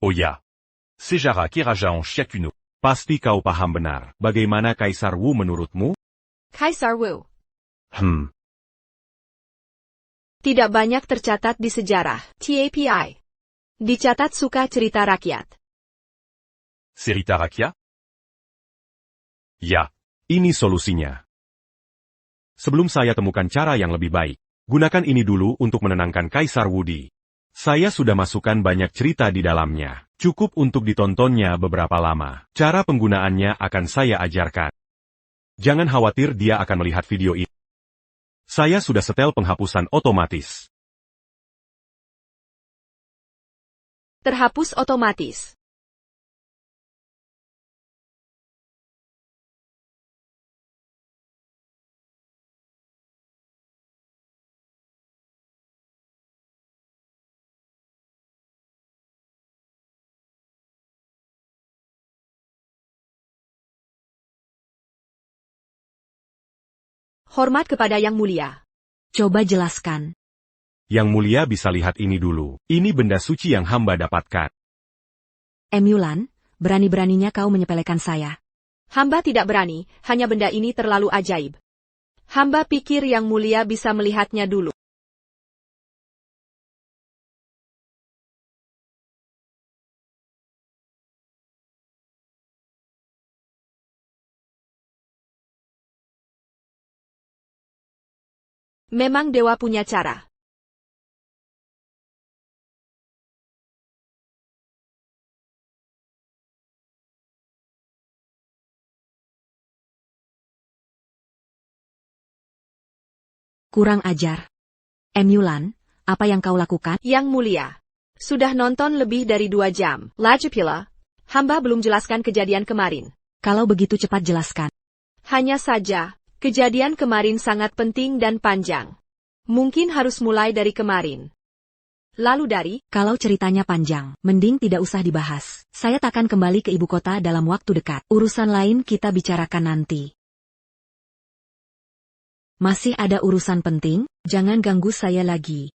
[SPEAKER 7] Oh ya. Sejara Kiraja en Chiakuno.
[SPEAKER 3] Pasti kau paham benar. Bagaimana Kaisar Wu menurutmu?
[SPEAKER 2] Kaisar Wu. Tidak banyak tercatat di sejarah. TAPI. Dicatat suka cerita rakyat.
[SPEAKER 7] Serita Rakia?
[SPEAKER 3] Ya, ini solusinya. Sebelum saya temukan cara yang lebih baik, gunakan ini dulu untuk menenangkan Kaisar Wudi. Saya sudah masukkan banyak cerita di dalamnya. Cukup untuk ditontonnya beberapa lama. Cara penggunaannya akan saya ajarkan. Jangan khawatir dia akan melihat video ini. Saya sudah setel penghapusan otomatis.
[SPEAKER 2] Terhapus otomatis. Hormat kepada Yang Mulia.
[SPEAKER 1] Coba jelaskan.
[SPEAKER 3] Yang Mulia bisa lihat ini dulu. Ini benda suci yang hamba dapatkan.
[SPEAKER 1] Emulan, berani-beraninya kau menyepelekan saya.
[SPEAKER 2] Hamba tidak berani, hanya benda ini terlalu ajaib. Hamba pikir Yang Mulia bisa melihatnya dulu. Memang dewa punya cara.
[SPEAKER 1] Kurang ajar. Emulan, apa yang kau lakukan?
[SPEAKER 2] Yang Mulia. Sudah nonton lebih dari 2 jam. Lajapila, hamba belum jelaskan kejadian kemarin.
[SPEAKER 1] Kalau begitu cepat jelaskan.
[SPEAKER 2] Hanya saja, kejadian kemarin sangat penting dan panjang. Mungkin harus mulai dari kemarin. Lalu dari,
[SPEAKER 1] Kalau ceritanya panjang, mending tidak usah dibahas. Saya takkan kembali ke ibu kota dalam waktu dekat. Urusan lain kita bicarakan nanti. Masih ada urusan penting, jangan ganggu saya lagi.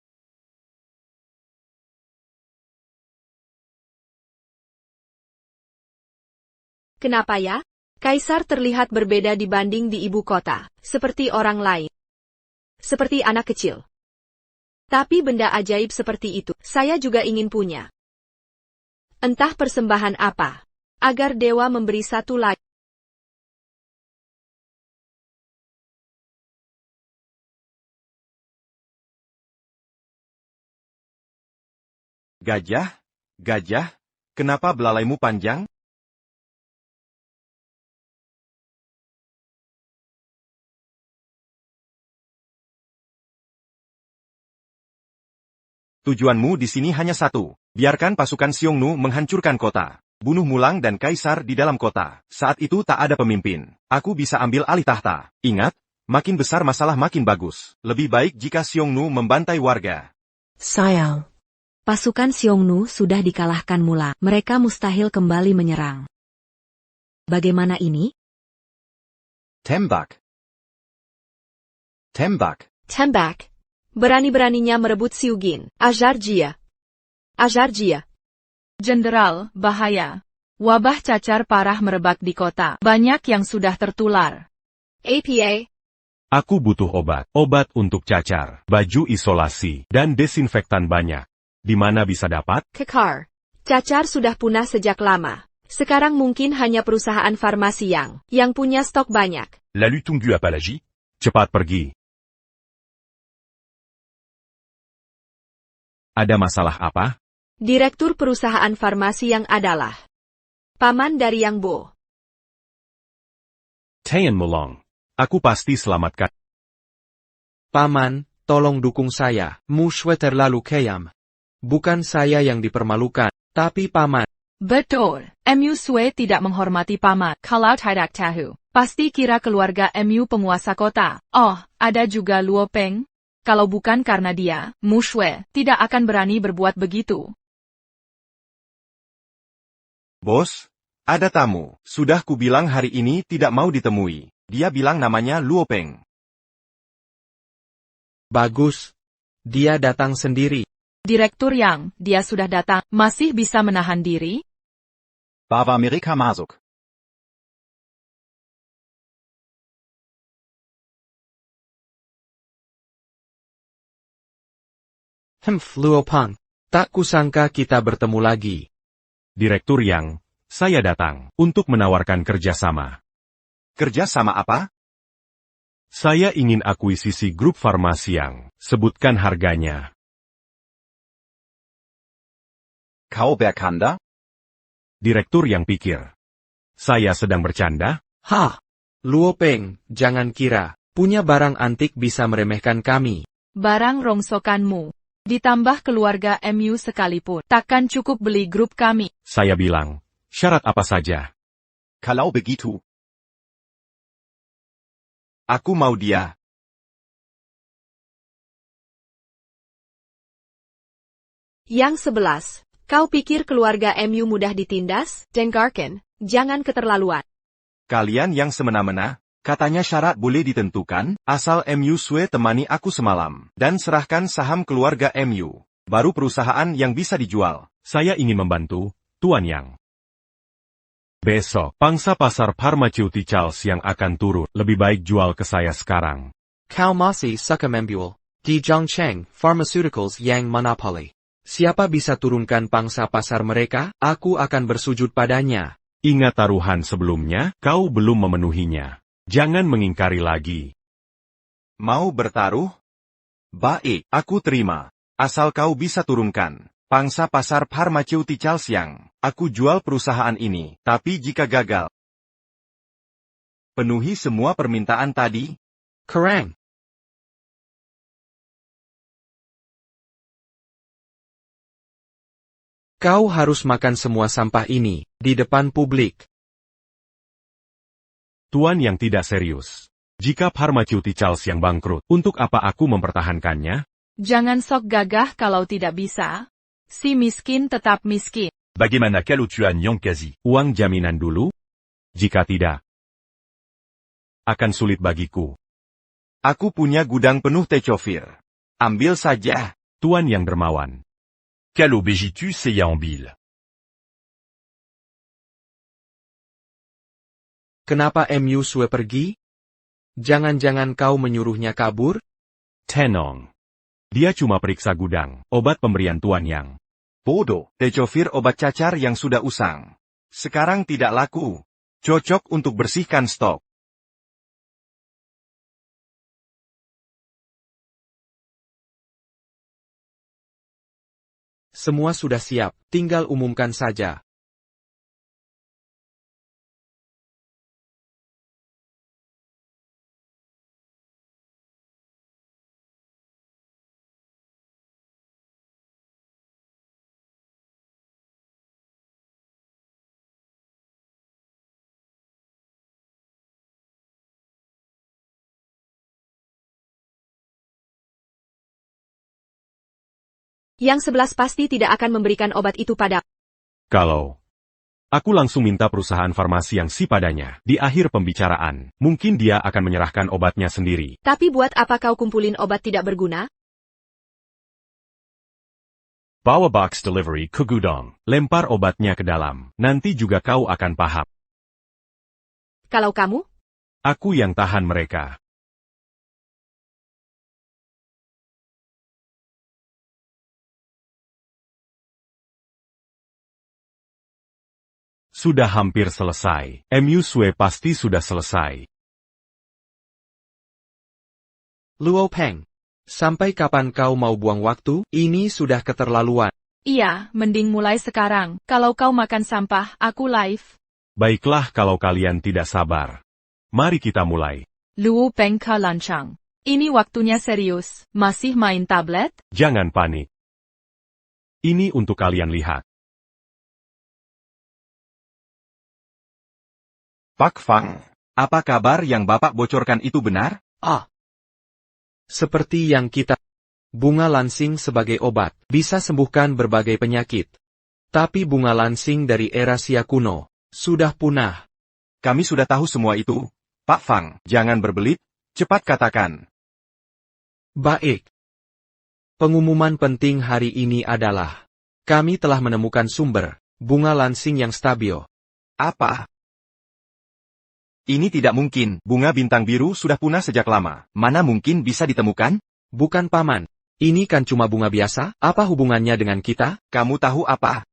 [SPEAKER 2] kenapa ya? Kaisar terlihat berbeda dibanding di ibu kota, seperti orang lain. Seperti anak kecil. Tapi benda ajaib seperti itu, saya juga ingin punya. Entah persembahan apa. Agar dewa memberi satu lagi.
[SPEAKER 5] Gajah, gajah, kenapa belalaimu panjang? Tujuanmu di sini hanya satu, biarkan pasukan Xiongnu menghancurkan kota, bunuh Mulang dan Kaisar di dalam kota. Saat itu tak ada pemimpin, aku bisa ambil alih tahta. Ingat, makin besar masalah makin bagus. Lebih baik jika Xiongnu membantai warga.
[SPEAKER 8] Sayang.
[SPEAKER 1] Pasukan Xiongnu sudah dikalahkan Mulang. Mereka mustahil kembali menyerang. Bagaimana ini?
[SPEAKER 5] Tembak. Tembak.
[SPEAKER 2] Tembak. Berani-beraninya merebut Siugin. Ajar Jia. Ajar Jia.
[SPEAKER 4] Jenderal, bahaya. Wabah cacar parah merebak di kota. Banyak yang sudah tertular.
[SPEAKER 2] APA.
[SPEAKER 3] Aku butuh obat. Obat untuk cacar, baju isolasi, dan desinfektan banyak. Di mana bisa dapat?
[SPEAKER 2] Kekar. Cacar sudah punah sejak lama. Sekarang mungkin hanya perusahaan farmasi yang punya stok banyak.
[SPEAKER 7] La Lutungu à Palagie?
[SPEAKER 3] Cepat pergi. Ada masalah apa?
[SPEAKER 2] Direktur perusahaan farmasi yang adalah paman dari Yang Bo.
[SPEAKER 3] Tian Mulong. Aku pasti selamatkan.
[SPEAKER 6] Paman, tolong dukung saya. Mushwe terlalu kejam. Bukan saya yang dipermalukan, tapi paman.
[SPEAKER 4] Betul, MU Sue tidak menghormati paman. Kalau tidak tahu, pasti kira keluarga MU penguasa kota. Oh, ada juga Luo Peng. Kalau bukan karena dia, Mu Sue tidak akan berani berbuat begitu.
[SPEAKER 5] Bos, ada tamu. Sudah kubilang hari ini tidak mau ditemui. Dia bilang namanya Luo Peng.
[SPEAKER 6] Bagus. Dia datang sendiri.
[SPEAKER 4] Direktur Yang, dia sudah datang, masih bisa menahan diri?
[SPEAKER 9] Bava Amerika masuk.
[SPEAKER 6] Luo Peng. Tak kusangka kita bertemu lagi.
[SPEAKER 3] Direktur Yang, saya datang untuk menawarkan kerjasama.
[SPEAKER 5] Kerjasama apa?
[SPEAKER 3] Saya ingin akuisisi grup farmasi Yang. Sebutkan harganya.
[SPEAKER 9] Kau bercanda?
[SPEAKER 3] Direktur Yang pikir. Saya sedang bercanda?
[SPEAKER 6] Hah? Luo Peng, jangan kira, punya barang antik bisa meremehkan kami.
[SPEAKER 4] Barang rongsokanmu. Ditambah keluarga MU sekalipun, takkan cukup beli grup kami.
[SPEAKER 3] Saya bilang, syarat apa saja?
[SPEAKER 9] Kalau begitu.
[SPEAKER 5] Aku mau dia.
[SPEAKER 2] Yang 11. Kau pikir keluarga MU mudah ditindas? Dengarkan, jangan keterlaluan.
[SPEAKER 5] Kalian yang semena-mena, katanya syarat boleh ditentukan, asal MU Sue temani aku semalam, dan serahkan saham keluarga MU. Baru perusahaan yang bisa dijual.
[SPEAKER 3] Saya ingin membantu, Tuan Yang. Besok, pangsa pasar Pharmaceuticals yang akan turun, lebih baik jual ke saya sekarang.
[SPEAKER 6] Kau masih suka membual. Di Zhongcheng, Pharmaceuticals yang monopoli. Siapa bisa turunkan pangsa pasar mereka, aku akan bersujud padanya.
[SPEAKER 3] Ingat taruhan sebelumnya, kau belum memenuhinya. Jangan mengingkari lagi.
[SPEAKER 5] Mau bertaruh? Baik, aku terima. Asal kau bisa turunkan pangsa pasar Pharmaceuticals yang aku jual perusahaan ini. Tapi jika gagal, penuhi semua permintaan tadi.
[SPEAKER 6] Kerang. Kau harus makan semua sampah ini, di depan publik.
[SPEAKER 3] Tuan Yang tidak serius. Jika Pharmaceuticals yang bangkrut, untuk apa aku mempertahankannya?
[SPEAKER 4] Jangan sok gagah kalau tidak bisa. Si miskin tetap miskin.
[SPEAKER 7] Bagaimana kalau Tuan Yang Kazi?
[SPEAKER 3] Uang jaminan dulu? Jika tidak, akan sulit bagiku.
[SPEAKER 5] Aku punya gudang penuh tecofir. Ambil saja.
[SPEAKER 3] Tuan Yang dermawan.
[SPEAKER 7] Kalau begitu saya ambil.
[SPEAKER 6] Kenapa MU Sue pergi? Jangan-jangan kau menyuruhnya kabur?
[SPEAKER 3] Tenong. Dia cuma periksa gudang, obat pemberian Tuan Yang.
[SPEAKER 5] Bodoh, tecofir obat cacar yang sudah usang. Sekarang tidak laku. Cocok untuk bersihkan stok.
[SPEAKER 6] Semua sudah siap, tinggal umumkan saja.
[SPEAKER 2] Yang 11 pasti tidak akan memberikan obat itu pada.
[SPEAKER 3] Kalau aku langsung minta perusahaan farmasi yang si padanya, di akhir pembicaraan, mungkin dia akan menyerahkan obatnya sendiri.
[SPEAKER 2] Tapi buat apa kau kumpulin obat tidak berguna?
[SPEAKER 3] Bawa box delivery ke gudang, lempar obatnya ke dalam, nanti juga kau akan paham.
[SPEAKER 2] Kalau kamu?
[SPEAKER 3] Aku yang tahan mereka. Sudah hampir selesai. MU Sue pasti sudah selesai.
[SPEAKER 6] Luo Peng. Sampai kapan kau mau buang waktu? Ini sudah keterlaluan.
[SPEAKER 4] Iya, mending mulai sekarang. Kalau kau makan sampah, aku live.
[SPEAKER 3] Baiklah kalau kalian tidak sabar. Mari kita mulai.
[SPEAKER 4] Luo Peng Ka Lancang. Ini waktunya serius. Masih main tablet?
[SPEAKER 3] Jangan panik. Ini untuk kalian lihat.
[SPEAKER 5] Pak Fang, apa kabar yang Bapak bocorkan itu benar?
[SPEAKER 6] Seperti yang kita... Bunga lansing sebagai obat, bisa sembuhkan berbagai penyakit. Tapi bunga lansing dari era Sia kuno, sudah punah.
[SPEAKER 5] Kami sudah tahu semua itu, Pak Fang. Jangan berbelit, cepat katakan.
[SPEAKER 6] Baik. Pengumuman penting hari ini adalah, kami telah menemukan sumber, bunga lansing yang stabil.
[SPEAKER 5] Apa? Ini tidak mungkin, bunga bintang biru sudah punah sejak lama. Mana mungkin bisa ditemukan?
[SPEAKER 6] Bukan paman. Ini kan cuma bunga biasa, apa hubungannya dengan kita?
[SPEAKER 5] Kamu tahu apa?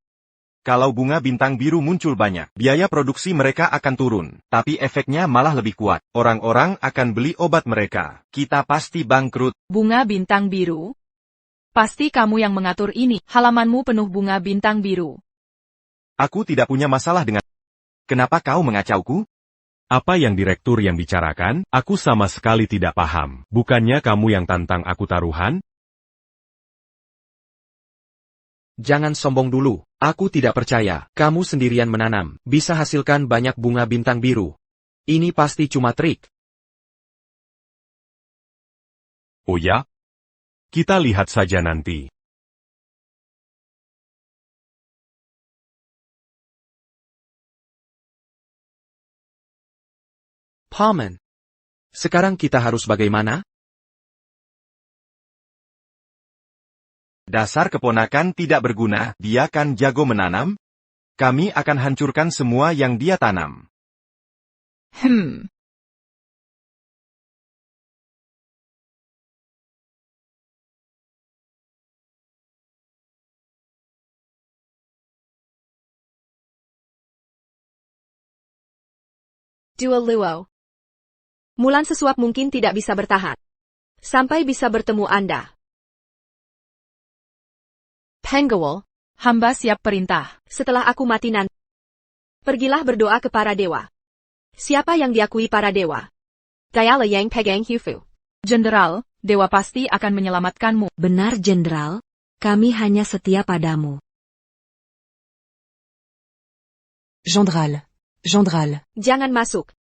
[SPEAKER 5] Kalau bunga bintang biru muncul banyak, biaya produksi mereka akan turun. Tapi efeknya malah lebih kuat. Orang-orang akan beli obat mereka. Kita pasti bangkrut.
[SPEAKER 4] Bunga bintang biru? Pasti kamu yang mengatur ini. Halamanmu penuh bunga bintang biru.
[SPEAKER 5] Aku tidak punya masalah dengan... Kenapa kau mengacauku?
[SPEAKER 3] Apa yang direktur yang bicarakan? Aku sama sekali tidak paham. Bukannya kamu yang tantang aku taruhan?
[SPEAKER 6] Jangan sombong dulu. Aku tidak percaya. Kamu sendirian menanam, bisa hasilkan banyak bunga bintang biru. Ini pasti cuma trik.
[SPEAKER 3] Oh ya? Kita lihat saja nanti.
[SPEAKER 6] Paman. Sekarang kita harus bagaimana?
[SPEAKER 5] Dasar keponakan tidak berguna, dia kan jago menanam. Kami akan hancurkan semua yang dia tanam.
[SPEAKER 2] Dua Luo. Mulan sesuap mungkin tidak bisa bertahan. Sampai bisa bertemu Anda. Penggawal,
[SPEAKER 4] Hamba siap perintah.
[SPEAKER 2] setelah aku mati nanti. Pergilah berdoa ke para dewa. Siapa yang diakui para dewa? Gayala yang pegang Hufu.
[SPEAKER 4] Jenderal, dewa pasti akan menyelamatkanmu.
[SPEAKER 1] Benar Jenderal, kami hanya setia padamu.
[SPEAKER 8] Jandral. Jandral.
[SPEAKER 2] Jangan masuk.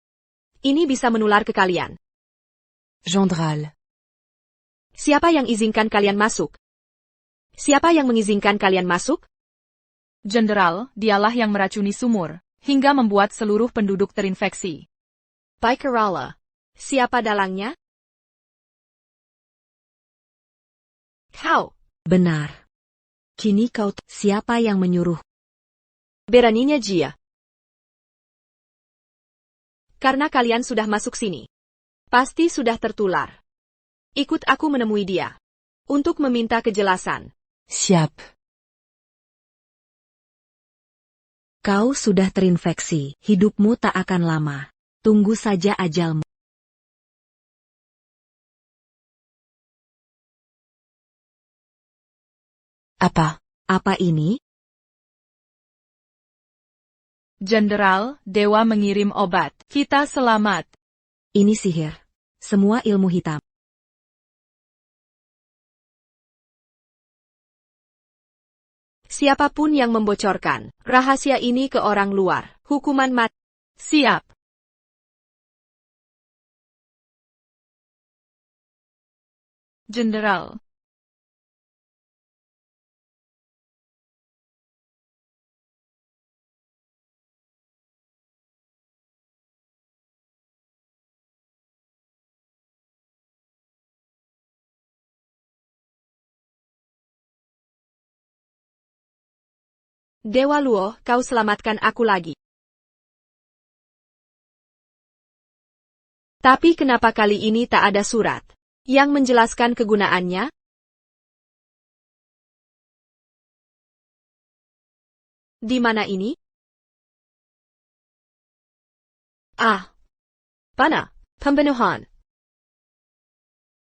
[SPEAKER 2] Ini bisa menular ke kalian.
[SPEAKER 8] Jandral.
[SPEAKER 2] Siapa yang izinkan kalian masuk? Siapa yang mengizinkan kalian masuk?
[SPEAKER 4] Jenderal, dialah yang meracuni sumur, hingga membuat seluruh penduduk terinfeksi.
[SPEAKER 2] Pai Kerala. Siapa dalangnya? Kau.
[SPEAKER 1] Benar. Kini kau siapa yang menyuruh?
[SPEAKER 2] Beraninya Jia. Karena kalian sudah masuk sini. Pasti sudah tertular. Ikut aku menemui dia. Untuk meminta kejelasan.
[SPEAKER 8] Siap.
[SPEAKER 1] Kau sudah terinfeksi, hidupmu tak akan lama. Tunggu saja ajalmu.
[SPEAKER 8] Apa?
[SPEAKER 1] Apa ini?
[SPEAKER 4] Jenderal, dewa mengirim obat. Kita selamat.
[SPEAKER 1] Ini sihir. Semua ilmu hitam.
[SPEAKER 2] Siapapun yang membocorkan rahasia ini ke orang luar, hukuman mati.
[SPEAKER 4] Siap. Jenderal.
[SPEAKER 2] Dewa Luo, kau selamatkan aku lagi. Tapi kenapa kali ini tak ada surat yang menjelaskan kegunaannya? Di mana ini? Ah. Pana, pembunuhan.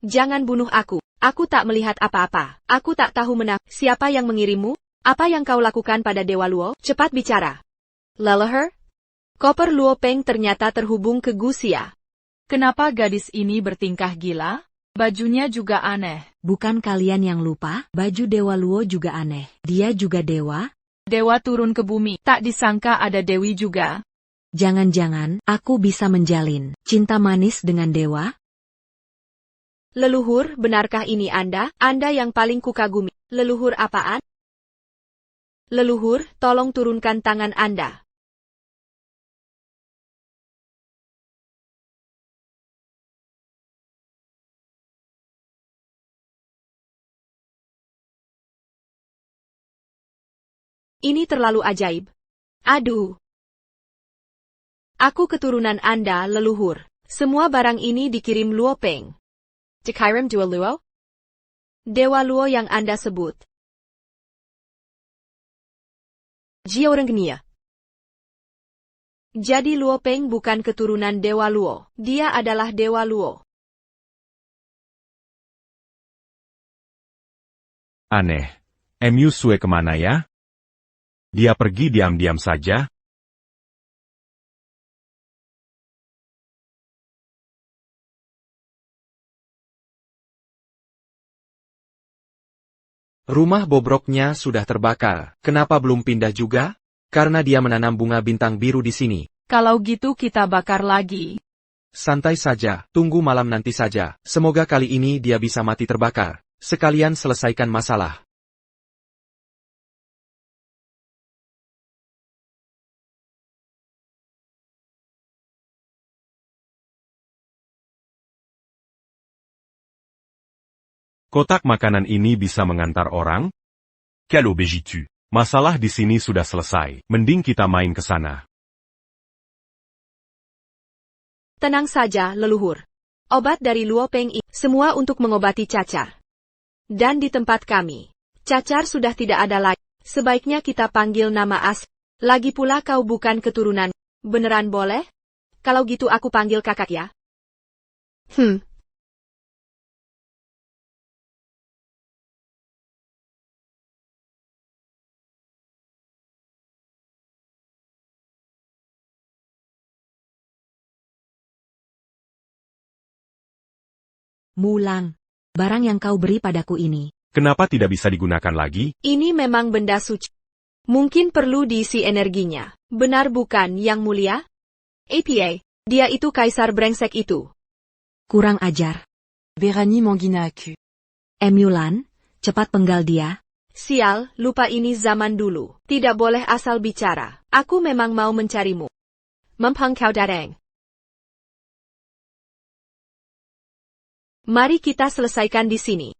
[SPEAKER 2] Jangan bunuh aku. Aku tak melihat apa-apa. Aku tak tahu siapa yang mengirimmu? Apa yang kau lakukan pada Dewa Luo? Cepat bicara. Leluhur? Koper Luo Peng ternyata terhubung ke Gusia.
[SPEAKER 4] Kenapa gadis ini bertingkah gila? Bajunya juga aneh.
[SPEAKER 1] Bukan kalian yang lupa, baju Dewa Luo juga aneh. Dia juga dewa?
[SPEAKER 4] Dewa turun ke bumi, tak disangka ada dewi juga.
[SPEAKER 1] Jangan-jangan aku bisa menjalin cinta manis dengan dewa?
[SPEAKER 2] Leluhur, benarkah ini Anda? Anda yang paling kukagumi. Leluhur apaan? Leluhur, tolong turunkan tangan Anda. Ini terlalu ajaib. Aduh. Aku keturunan Anda, leluhur. Semua barang ini dikirim Luo Peng. Dikirim dua Luo? Dewa Luo yang Anda sebut. Jiorengnia. Jadi Luo Peng bukan keturunan Dewa Luo. Dia adalah Dewa Luo.
[SPEAKER 3] Aneh. MU Sue kemana ya? Dia pergi diam-diam saja.
[SPEAKER 6] Rumah bobroknya sudah terbakar. Kenapa belum pindah juga? Karena dia menanam bunga bintang biru di sini.
[SPEAKER 4] Kalau gitu kita bakar lagi.
[SPEAKER 6] Santai saja, tunggu malam nanti saja. Semoga kali ini dia bisa mati terbakar. Sekalian selesaikan masalah.
[SPEAKER 3] Kotak makanan ini bisa mengantar orang?
[SPEAKER 7] Quelle obégitu.
[SPEAKER 3] Masalah di sini sudah selesai. Mending kita main ke sana.
[SPEAKER 2] Tenang saja, leluhur. Obat dari Luo Peng ini semua untuk mengobati cacar. Dan di tempat kami, cacar sudah tidak ada lagi. Sebaiknya kita panggil nama asli. Lagi pula kau bukan keturunan. Beneran boleh? Kalau gitu aku panggil kakak ya.
[SPEAKER 1] Mulang. Barang yang kau beri padaku ini.
[SPEAKER 3] Kenapa tidak bisa digunakan lagi?
[SPEAKER 2] Ini memang benda suci. Mungkin perlu diisi energinya. Benar bukan, Yang Mulia? APA, dia itu kaisar brengsek itu.
[SPEAKER 1] Kurang ajar.
[SPEAKER 8] Berani Manguina Aku.
[SPEAKER 1] Emulan, cepat penggal dia.
[SPEAKER 2] Sial, lupa ini zaman dulu. Tidak boleh asal bicara. Aku memang mau mencarimu. Mempeng kau datang. Mari kita selesaikan di sini.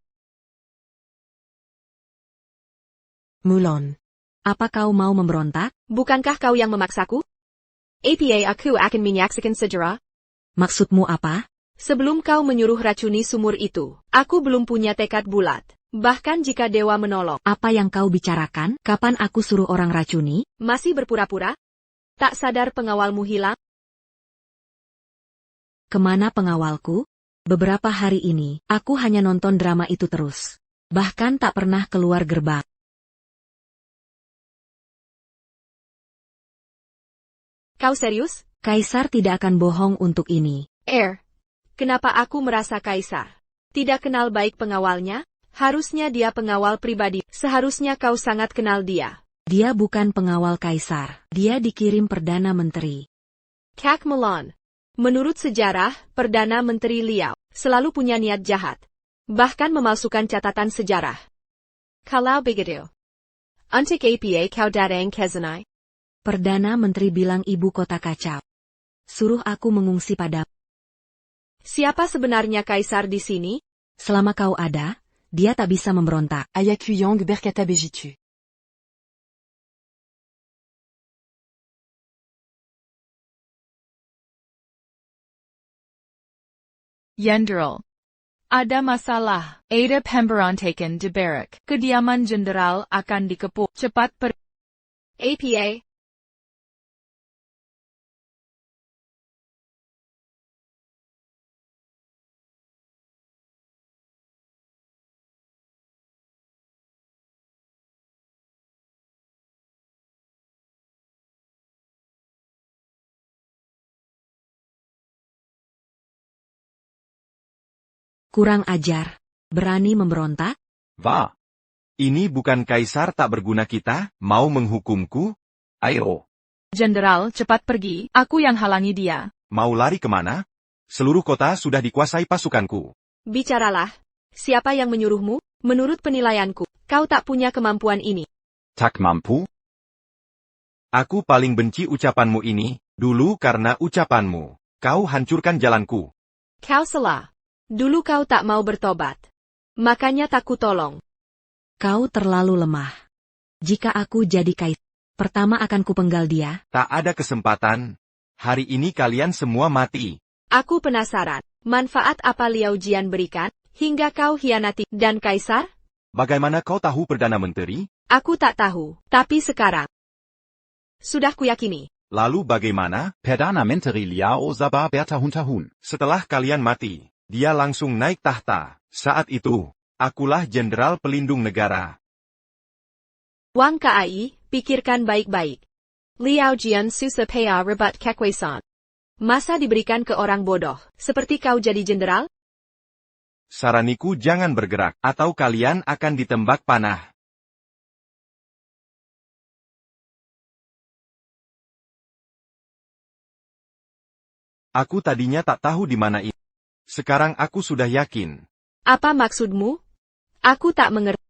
[SPEAKER 1] Mulon. Apa kau mau memberontak?
[SPEAKER 2] Bukankah kau yang memaksaku? APA aku akan menyaksikan segera.
[SPEAKER 1] Maksudmu apa?
[SPEAKER 2] Sebelum kau menyuruh racuni sumur itu, aku belum punya tekad bulat. Bahkan jika dewa menolong.
[SPEAKER 1] Apa yang kau bicarakan? Kapan aku suruh orang racuni?
[SPEAKER 2] Masih berpura-pura? Tak sadar pengawalmu hilang?
[SPEAKER 1] Kemana pengawalku? Beberapa hari ini, aku hanya nonton drama itu terus. Bahkan tak pernah keluar gerbang.
[SPEAKER 2] Kau serius?
[SPEAKER 1] Kaisar tidak akan bohong untuk ini.
[SPEAKER 2] Kenapa aku merasa kaisar? Tidak kenal baik pengawalnya? Harusnya dia pengawal pribadi. Seharusnya kau sangat kenal dia.
[SPEAKER 1] Dia bukan pengawal kaisar. Dia dikirim Perdana Menteri.
[SPEAKER 2] Kak Melon. Menurut sejarah, Perdana Menteri Liao selalu punya niat jahat. Bahkan memalsukan catatan sejarah. Kalau begitu, untuk apa kau datang ke sini?
[SPEAKER 1] Perdana Menteri bilang ibu kota kacau. Suruh aku mengungsi pada.
[SPEAKER 2] Siapa sebenarnya kaisar di sini?
[SPEAKER 1] Selama kau ada, dia tak bisa memberontak.
[SPEAKER 8] Ayaku Yang Berkata Bejitu.
[SPEAKER 4] Yenderal. Ada masalah. Ada pemberontakan di Barak. Kediaman jenderal akan dikepung. Cepat pergi.
[SPEAKER 2] APA.
[SPEAKER 1] Kurang ajar. Berani memberontak?
[SPEAKER 5] Wah. Ini bukan kaisar tak berguna kita, mau menghukumku? Ayo.
[SPEAKER 4] Jenderal, cepat pergi, aku yang halangi dia.
[SPEAKER 5] Mau lari kemana? Seluruh kota sudah dikuasai pasukanku.
[SPEAKER 2] Bicaralah. Siapa yang menyuruhmu? Menurut penilaianku, kau tak punya kemampuan ini.
[SPEAKER 9] Tak mampu?
[SPEAKER 5] Aku paling benci ucapanmu ini, dulu karena ucapanmu. Kau hancurkan jalanku.
[SPEAKER 2] Kau salah. Dulu kau tak mau bertobat. Makanya tak kutolong.
[SPEAKER 1] Kau terlalu lemah. Jika aku jadi kaisar, pertama akan kupenggal dia.
[SPEAKER 5] Tak ada kesempatan. Hari ini kalian semua mati.
[SPEAKER 2] Aku penasaran, manfaat apa Liao Jian berikan, hingga kau hianati, dan kaisar?
[SPEAKER 5] Bagaimana kau tahu Perdana Menteri?
[SPEAKER 2] Aku tak tahu, tapi sekarang sudah kuyakini.
[SPEAKER 5] Lalu bagaimana?
[SPEAKER 9] Perdana Menteri Liao Sabah Bertahun-tahun.
[SPEAKER 5] Setelah kalian mati, dia langsung naik tahta. Saat itu, akulah Jenderal Pelindung Negara.
[SPEAKER 2] Wang Kai, pikirkan baik-baik. Liao Jian susah payah rebat kekuasaan. Masa diberikan ke orang bodoh, seperti kau jadi jenderal?
[SPEAKER 5] Saraniku jangan bergerak, atau kalian akan ditembak panah. Aku tadinya tak tahu di mana ini. Sekarang aku sudah yakin.
[SPEAKER 2] Apa maksudmu? Aku tak mengerti.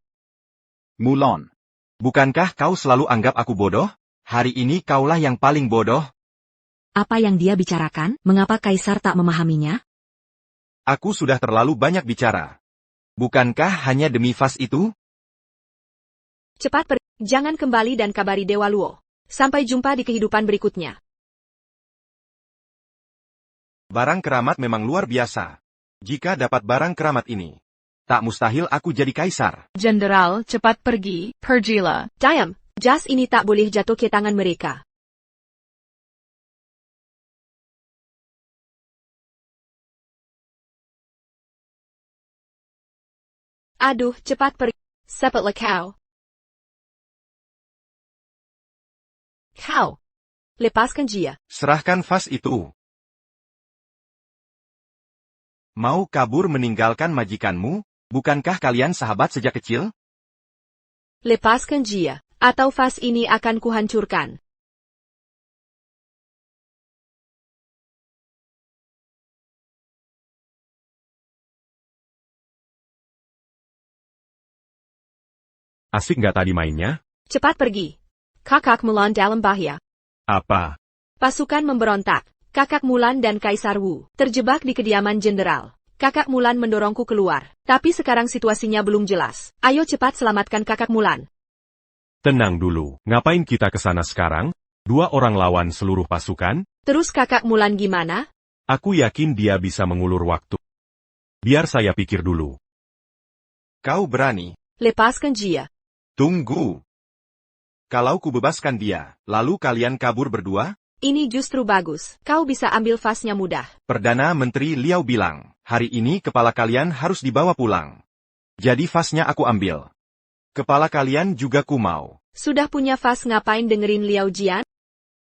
[SPEAKER 9] Mulan.
[SPEAKER 5] Bukankah kau selalu anggap aku bodoh? Hari ini kaulah yang paling bodoh.
[SPEAKER 1] Apa yang dia bicarakan? Mengapa kaisar tak memahaminya?
[SPEAKER 5] Aku sudah terlalu banyak bicara. Bukankah hanya demi vas itu?
[SPEAKER 2] Cepat pergi, jangan kembali dan kabari Dewa Luo. Sampai jumpa di kehidupan berikutnya.
[SPEAKER 5] Barang keramat memang luar biasa. Jika dapat barang keramat ini, tak mustahil aku jadi kaisar.
[SPEAKER 4] Jenderal, cepat pergi, pergilah.
[SPEAKER 2] Diam, jas ini tak boleh jatuh ke tangan mereka. Aduh, cepat pergi. Cepatlah kau. Kau. Lepaskan dia.
[SPEAKER 5] Serahkan vas itu. Mau kabur meninggalkan majikanmu? Bukankah kalian sahabat sejak kecil?
[SPEAKER 2] Lepaskan dia, atau vas ini akan kuhancurkan.
[SPEAKER 3] Asik nggak tadi mainnya?
[SPEAKER 2] Cepat pergi. Kakak Mulan dalam bahaya.
[SPEAKER 3] Apa?
[SPEAKER 2] Pasukan memberontak. Kakak Mulan dan Kaisar Wu terjebak di kediaman jenderal. Kakak Mulan mendorongku keluar. Tapi sekarang situasinya belum jelas. Ayo cepat selamatkan kakak Mulan.
[SPEAKER 3] Tenang dulu, ngapain kita ke sana sekarang? 2 orang lawan seluruh pasukan?
[SPEAKER 2] Terus kakak Mulan gimana?
[SPEAKER 3] Aku yakin dia bisa mengulur waktu. Biar saya pikir dulu.
[SPEAKER 5] Kau berani?
[SPEAKER 2] Lepaskan dia.
[SPEAKER 5] Tunggu. Kalau ku bebaskan dia, lalu kalian kabur berdua?
[SPEAKER 2] Ini justru bagus. Kau bisa ambil vasnya mudah.
[SPEAKER 5] Perdana Menteri Liao bilang, hari ini kepala kalian harus dibawa pulang. Jadi vasnya aku ambil. Kepala kalian juga ku mau.
[SPEAKER 2] Sudah punya vas ngapain dengerin Liao Jian?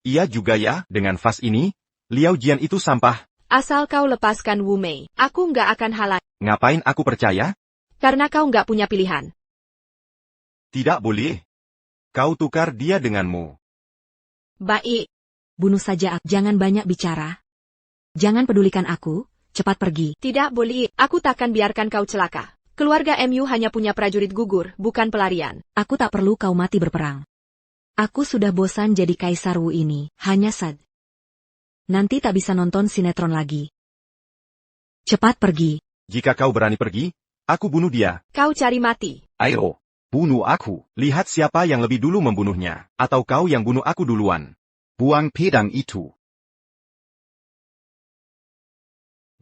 [SPEAKER 5] Iya juga ya, dengan vas ini, Liao Jian itu sampah.
[SPEAKER 2] Asal kau lepaskan Wu Mei, aku nggak akan halang.
[SPEAKER 5] Ngapain aku percaya?
[SPEAKER 2] Karena kau nggak punya pilihan.
[SPEAKER 5] Tidak boleh. Kau tukar dia denganmu.
[SPEAKER 1] Baik. Bunuh saja aku. Jangan banyak bicara. Jangan pedulikan aku, cepat pergi.
[SPEAKER 2] Tidak boleh, aku takkan biarkan kau celaka. Keluarga MU hanya punya prajurit gugur, bukan pelarian.
[SPEAKER 1] Aku tak perlu kau mati berperang. Aku sudah bosan jadi kaisar Wu ini, hanya nanti tak bisa nonton sinetron lagi. Cepat pergi.
[SPEAKER 5] Jika kau berani pergi, aku bunuh dia.
[SPEAKER 2] Kau cari mati.
[SPEAKER 9] Ayo, bunuh aku.
[SPEAKER 5] Lihat siapa yang lebih dulu membunuhnya. Atau kau yang bunuh aku duluan.
[SPEAKER 9] Buang pedang itu.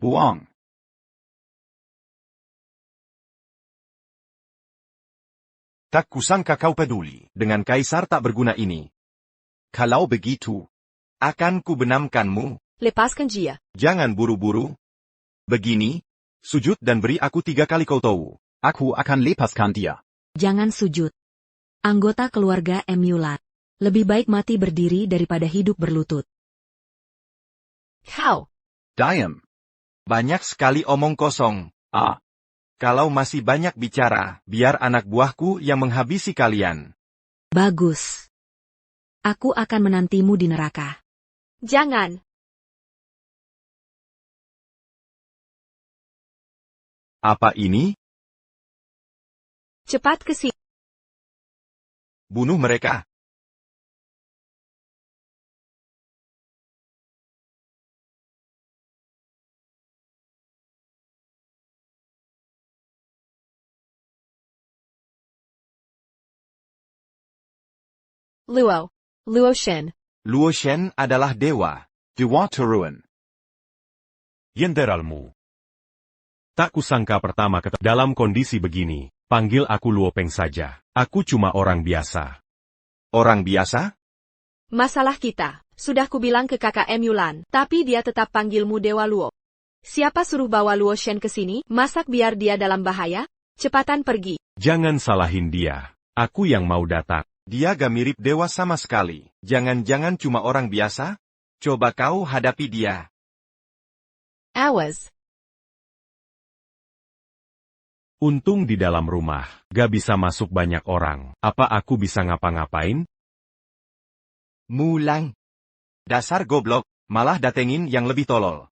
[SPEAKER 9] Buang.
[SPEAKER 5] Tak kusangka kau peduli dengan kaisar tak berguna ini.
[SPEAKER 9] Kalau begitu,
[SPEAKER 5] Akan ku benamkanmu.
[SPEAKER 2] Lepaskan dia.
[SPEAKER 5] Jangan buru-buru. Begini, sujud dan beri aku 3 kali kau tahu.
[SPEAKER 9] aku akan lepaskan dia.
[SPEAKER 1] Jangan sujud. Anggota keluarga Emulat. Lebih baik mati berdiri daripada hidup berlutut.
[SPEAKER 2] Kau.
[SPEAKER 9] Diam.
[SPEAKER 5] Banyak sekali omong kosong. Kalau masih banyak bicara, biar anak buahku yang menghabisi kalian.
[SPEAKER 1] Bagus. Aku akan menantimu di neraka.
[SPEAKER 2] Jangan.
[SPEAKER 5] Apa ini?
[SPEAKER 2] Cepat ke sini.
[SPEAKER 5] Bunuh mereka.
[SPEAKER 2] Luo. Luo Shen.
[SPEAKER 5] Luo Shen adalah dewa.
[SPEAKER 9] Dewa Turun.
[SPEAKER 3] Jenderalmu. Tak kusangka pertama dalam kondisi begini, panggil aku Luo Peng saja. Aku cuma orang biasa.
[SPEAKER 5] Orang biasa?
[SPEAKER 2] Masalah kita. Sudah kubilang ke kakak Yulan, tapi dia tetap panggilmu Dewa Luo. Siapa suruh bawa Luo Shen ke sini? Masak biar dia dalam bahaya? Cepatan pergi.
[SPEAKER 3] Jangan salahin dia. Aku yang mau datang.
[SPEAKER 5] Dia gak mirip dewa sama sekali. Jangan-jangan cuma orang biasa? Coba kau hadapi dia.
[SPEAKER 2] Awas.
[SPEAKER 3] Untung di dalam rumah, gak bisa masuk banyak orang. Apa aku bisa ngapa-ngapain?
[SPEAKER 5] Mulang. Dasar goblok, malah datengin yang lebih tolol.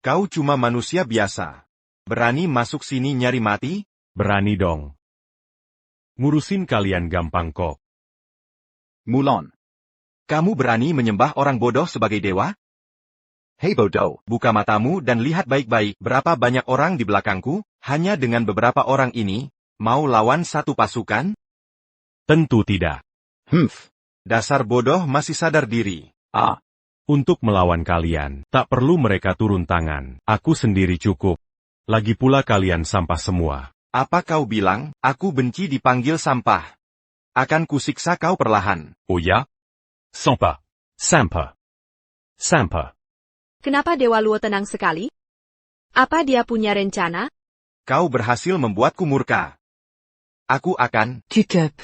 [SPEAKER 5] Kau cuma manusia biasa. Berani masuk sini nyari mati?
[SPEAKER 3] Berani dong. Ngurusin kalian gampang kok.
[SPEAKER 9] Mulan.
[SPEAKER 5] Kamu berani menyembah orang bodoh sebagai dewa?
[SPEAKER 9] Hei bodoh.
[SPEAKER 5] Buka matamu dan lihat baik-baik berapa banyak orang di belakangku, hanya dengan beberapa orang ini, mau lawan satu pasukan?
[SPEAKER 3] Tentu tidak.
[SPEAKER 5] Dasar bodoh masih sadar diri.
[SPEAKER 3] Untuk melawan kalian, tak perlu mereka turun tangan. Aku sendiri cukup. Lagi pula kalian sampah semua.
[SPEAKER 5] Apa kau bilang, aku benci dipanggil sampah? Akan kusiksa kau perlahan.
[SPEAKER 3] Oh ya? Sampah. Sampah. Sampah.
[SPEAKER 2] Kenapa Dewa Luo tenang sekali? Apa dia punya rencana?
[SPEAKER 5] Kau berhasil membuatku murka. Aku akan...
[SPEAKER 8] Cukup.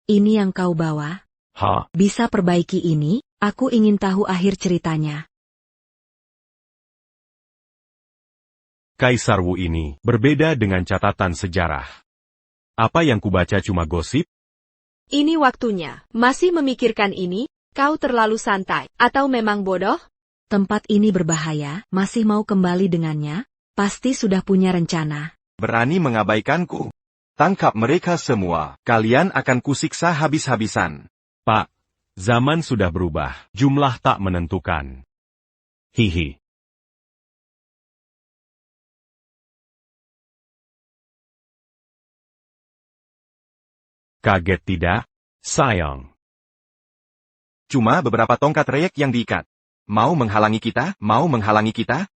[SPEAKER 1] Ini yang kau bawa?
[SPEAKER 3] Ha?
[SPEAKER 1] Bisa perbaiki ini? Aku ingin tahu akhir ceritanya.
[SPEAKER 3] Kaisar Wu ini berbeda dengan catatan sejarah. Apa yang kubaca cuma gosip?
[SPEAKER 2] Ini waktunya. Masih memikirkan ini? Kau terlalu santai. Atau memang bodoh?
[SPEAKER 1] Tempat ini berbahaya, masih mau kembali dengannya? Pasti sudah punya rencana.
[SPEAKER 5] Berani mengabaikanku. Tangkap mereka semua. Kalian akan kusiksa habis-habisan.
[SPEAKER 3] Pak, zaman sudah berubah. Jumlah tak menentukan. Hihi. Kaget tidak? Sayang.
[SPEAKER 5] Cuma beberapa tongkat reyek yang diikat. Mau menghalangi kita? Mau menghalangi kita?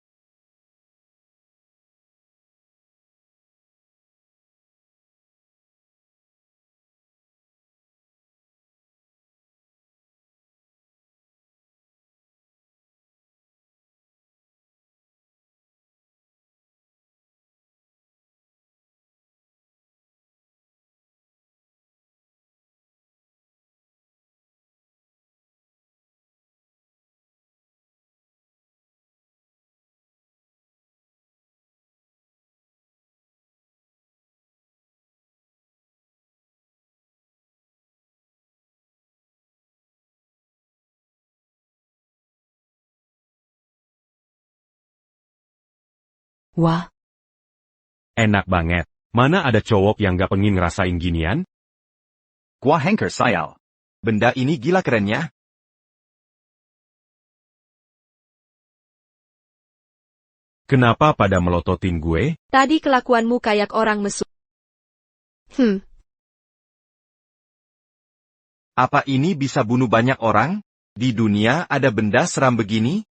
[SPEAKER 8] Wah,
[SPEAKER 3] Enak banget. Mana ada cowok yang gak pengen ngerasain ginian?
[SPEAKER 9] Gua Hanker Sayal.
[SPEAKER 5] Benda ini gila kerennya.
[SPEAKER 3] Kenapa pada melototin gue?
[SPEAKER 2] Tadi kelakuanmu kayak orang mesum.
[SPEAKER 5] Apa ini bisa bunuh banyak orang? Di dunia ada benda seram begini?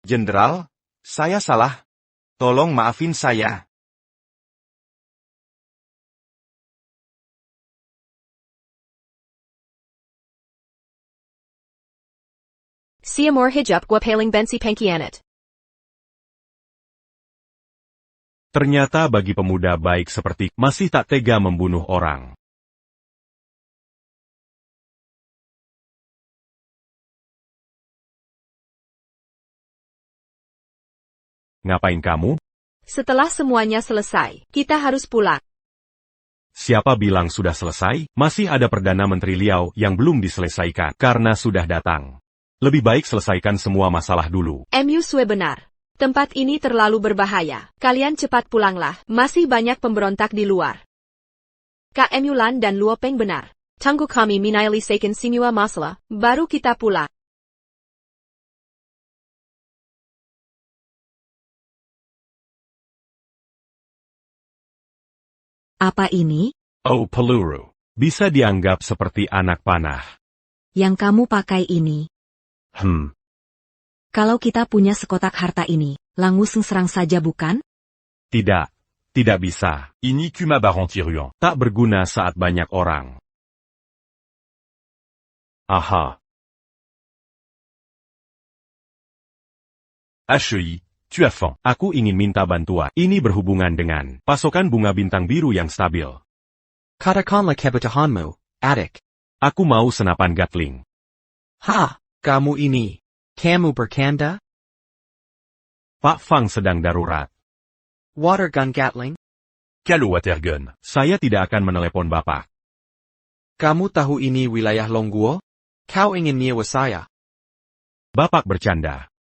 [SPEAKER 5] Jenderal, saya salah. Tolong maafin saya.
[SPEAKER 2] Siamor hijab gua paling bensi pengkhianat.
[SPEAKER 3] Ternyata bagi pemuda baik seperti masih tak tega membunuh orang. Ngapain kamu?
[SPEAKER 2] Setelah semuanya selesai, kita harus pulang.
[SPEAKER 3] Siapa bilang sudah selesai? Masih ada Perdana Menteri Liao yang belum diselesaikan karena sudah datang. Lebih baik selesaikan semua masalah dulu.
[SPEAKER 2] Musue benar. Tempat ini terlalu berbahaya. Kalian cepat pulanglah. Masih banyak pemberontak di luar. Kak Mulan dan Luo Peng benar. Tunggu kami menyelesaikan semua masalah, baru kita pulang.
[SPEAKER 1] Apa ini?
[SPEAKER 3] Oh peluru. Bisa dianggap seperti anak panah.
[SPEAKER 1] Yang kamu pakai ini. Kalau kita punya sekotak harta ini, langsung serang saja bukan?
[SPEAKER 3] Tidak. Tidak bisa.
[SPEAKER 7] Ini cuma barang tiruan.
[SPEAKER 3] Tak berguna saat banyak orang. Aha.
[SPEAKER 7] HEI, tu as faim.
[SPEAKER 3] Aku ingin minta bantuan. Ini berhubungan dengan pasokan bunga bintang biru yang stabil.
[SPEAKER 6] Katakanlah kebutuhanmu, adik.
[SPEAKER 3] Aku mau senapan Gatling.
[SPEAKER 6] Ha, kamu ini. Kamu bercanda?
[SPEAKER 3] Pak Fang sedang darurat.
[SPEAKER 6] Water gun Gatling?
[SPEAKER 7] Kalau watergun.
[SPEAKER 3] Saya tidak akan menelepon Bapak.
[SPEAKER 6] Kamu tahu ini wilayah Longguo? Kau ingin nyewa saya?
[SPEAKER 3] Bapak bercanda.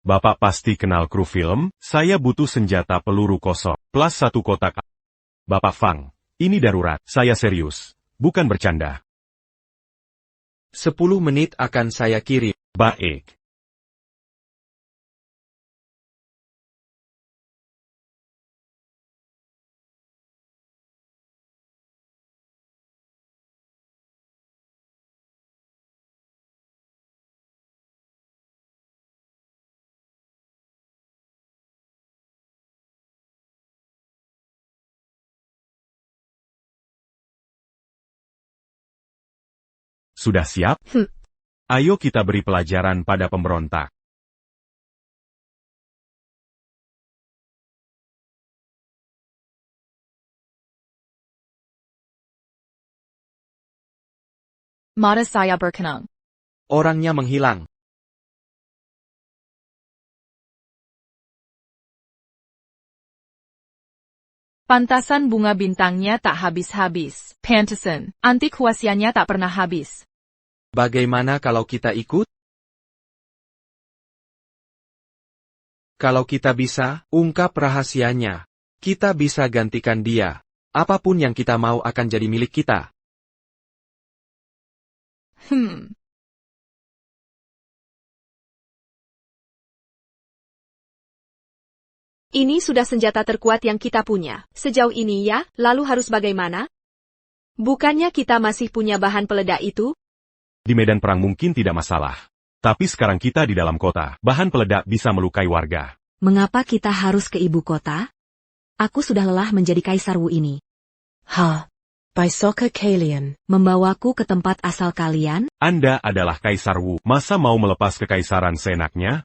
[SPEAKER 3] Bapak pasti kenal kru film, saya butuh senjata peluru kosong, plus 1 kotak. Bapak Fang, ini darurat, saya serius, bukan bercanda.
[SPEAKER 6] 10 menit akan saya kirim.
[SPEAKER 3] Baik. Sudah siap? Ayo kita beri pelajaran pada pemberontak.
[SPEAKER 4] Mata saya berkenang.
[SPEAKER 6] Orangnya menghilang.
[SPEAKER 4] Pantasan bunga bintangnya tak habis-habis. Pantesan, anti kuasiannya tak pernah habis.
[SPEAKER 6] Bagaimana kalau kita ikut? Kalau kita bisa, ungkap rahasianya. Kita bisa gantikan dia. Apapun yang kita mau akan jadi milik kita.
[SPEAKER 2] Ini sudah senjata terkuat yang kita punya. Sejauh ini ya, lalu harus bagaimana? Bukannya kita masih punya bahan peledak itu?
[SPEAKER 3] Di medan perang mungkin tidak masalah. Tapi sekarang kita di dalam kota, bahan peledak bisa melukai warga.
[SPEAKER 1] Mengapa kita harus ke ibu kota? Aku sudah lelah menjadi Kaisar Wu ini.
[SPEAKER 10] Bisoka Kalian.
[SPEAKER 1] Membawaku ke tempat asal kalian?
[SPEAKER 3] Anda adalah Kaisar Wu, masa mau melepas kekaisaran seenaknya?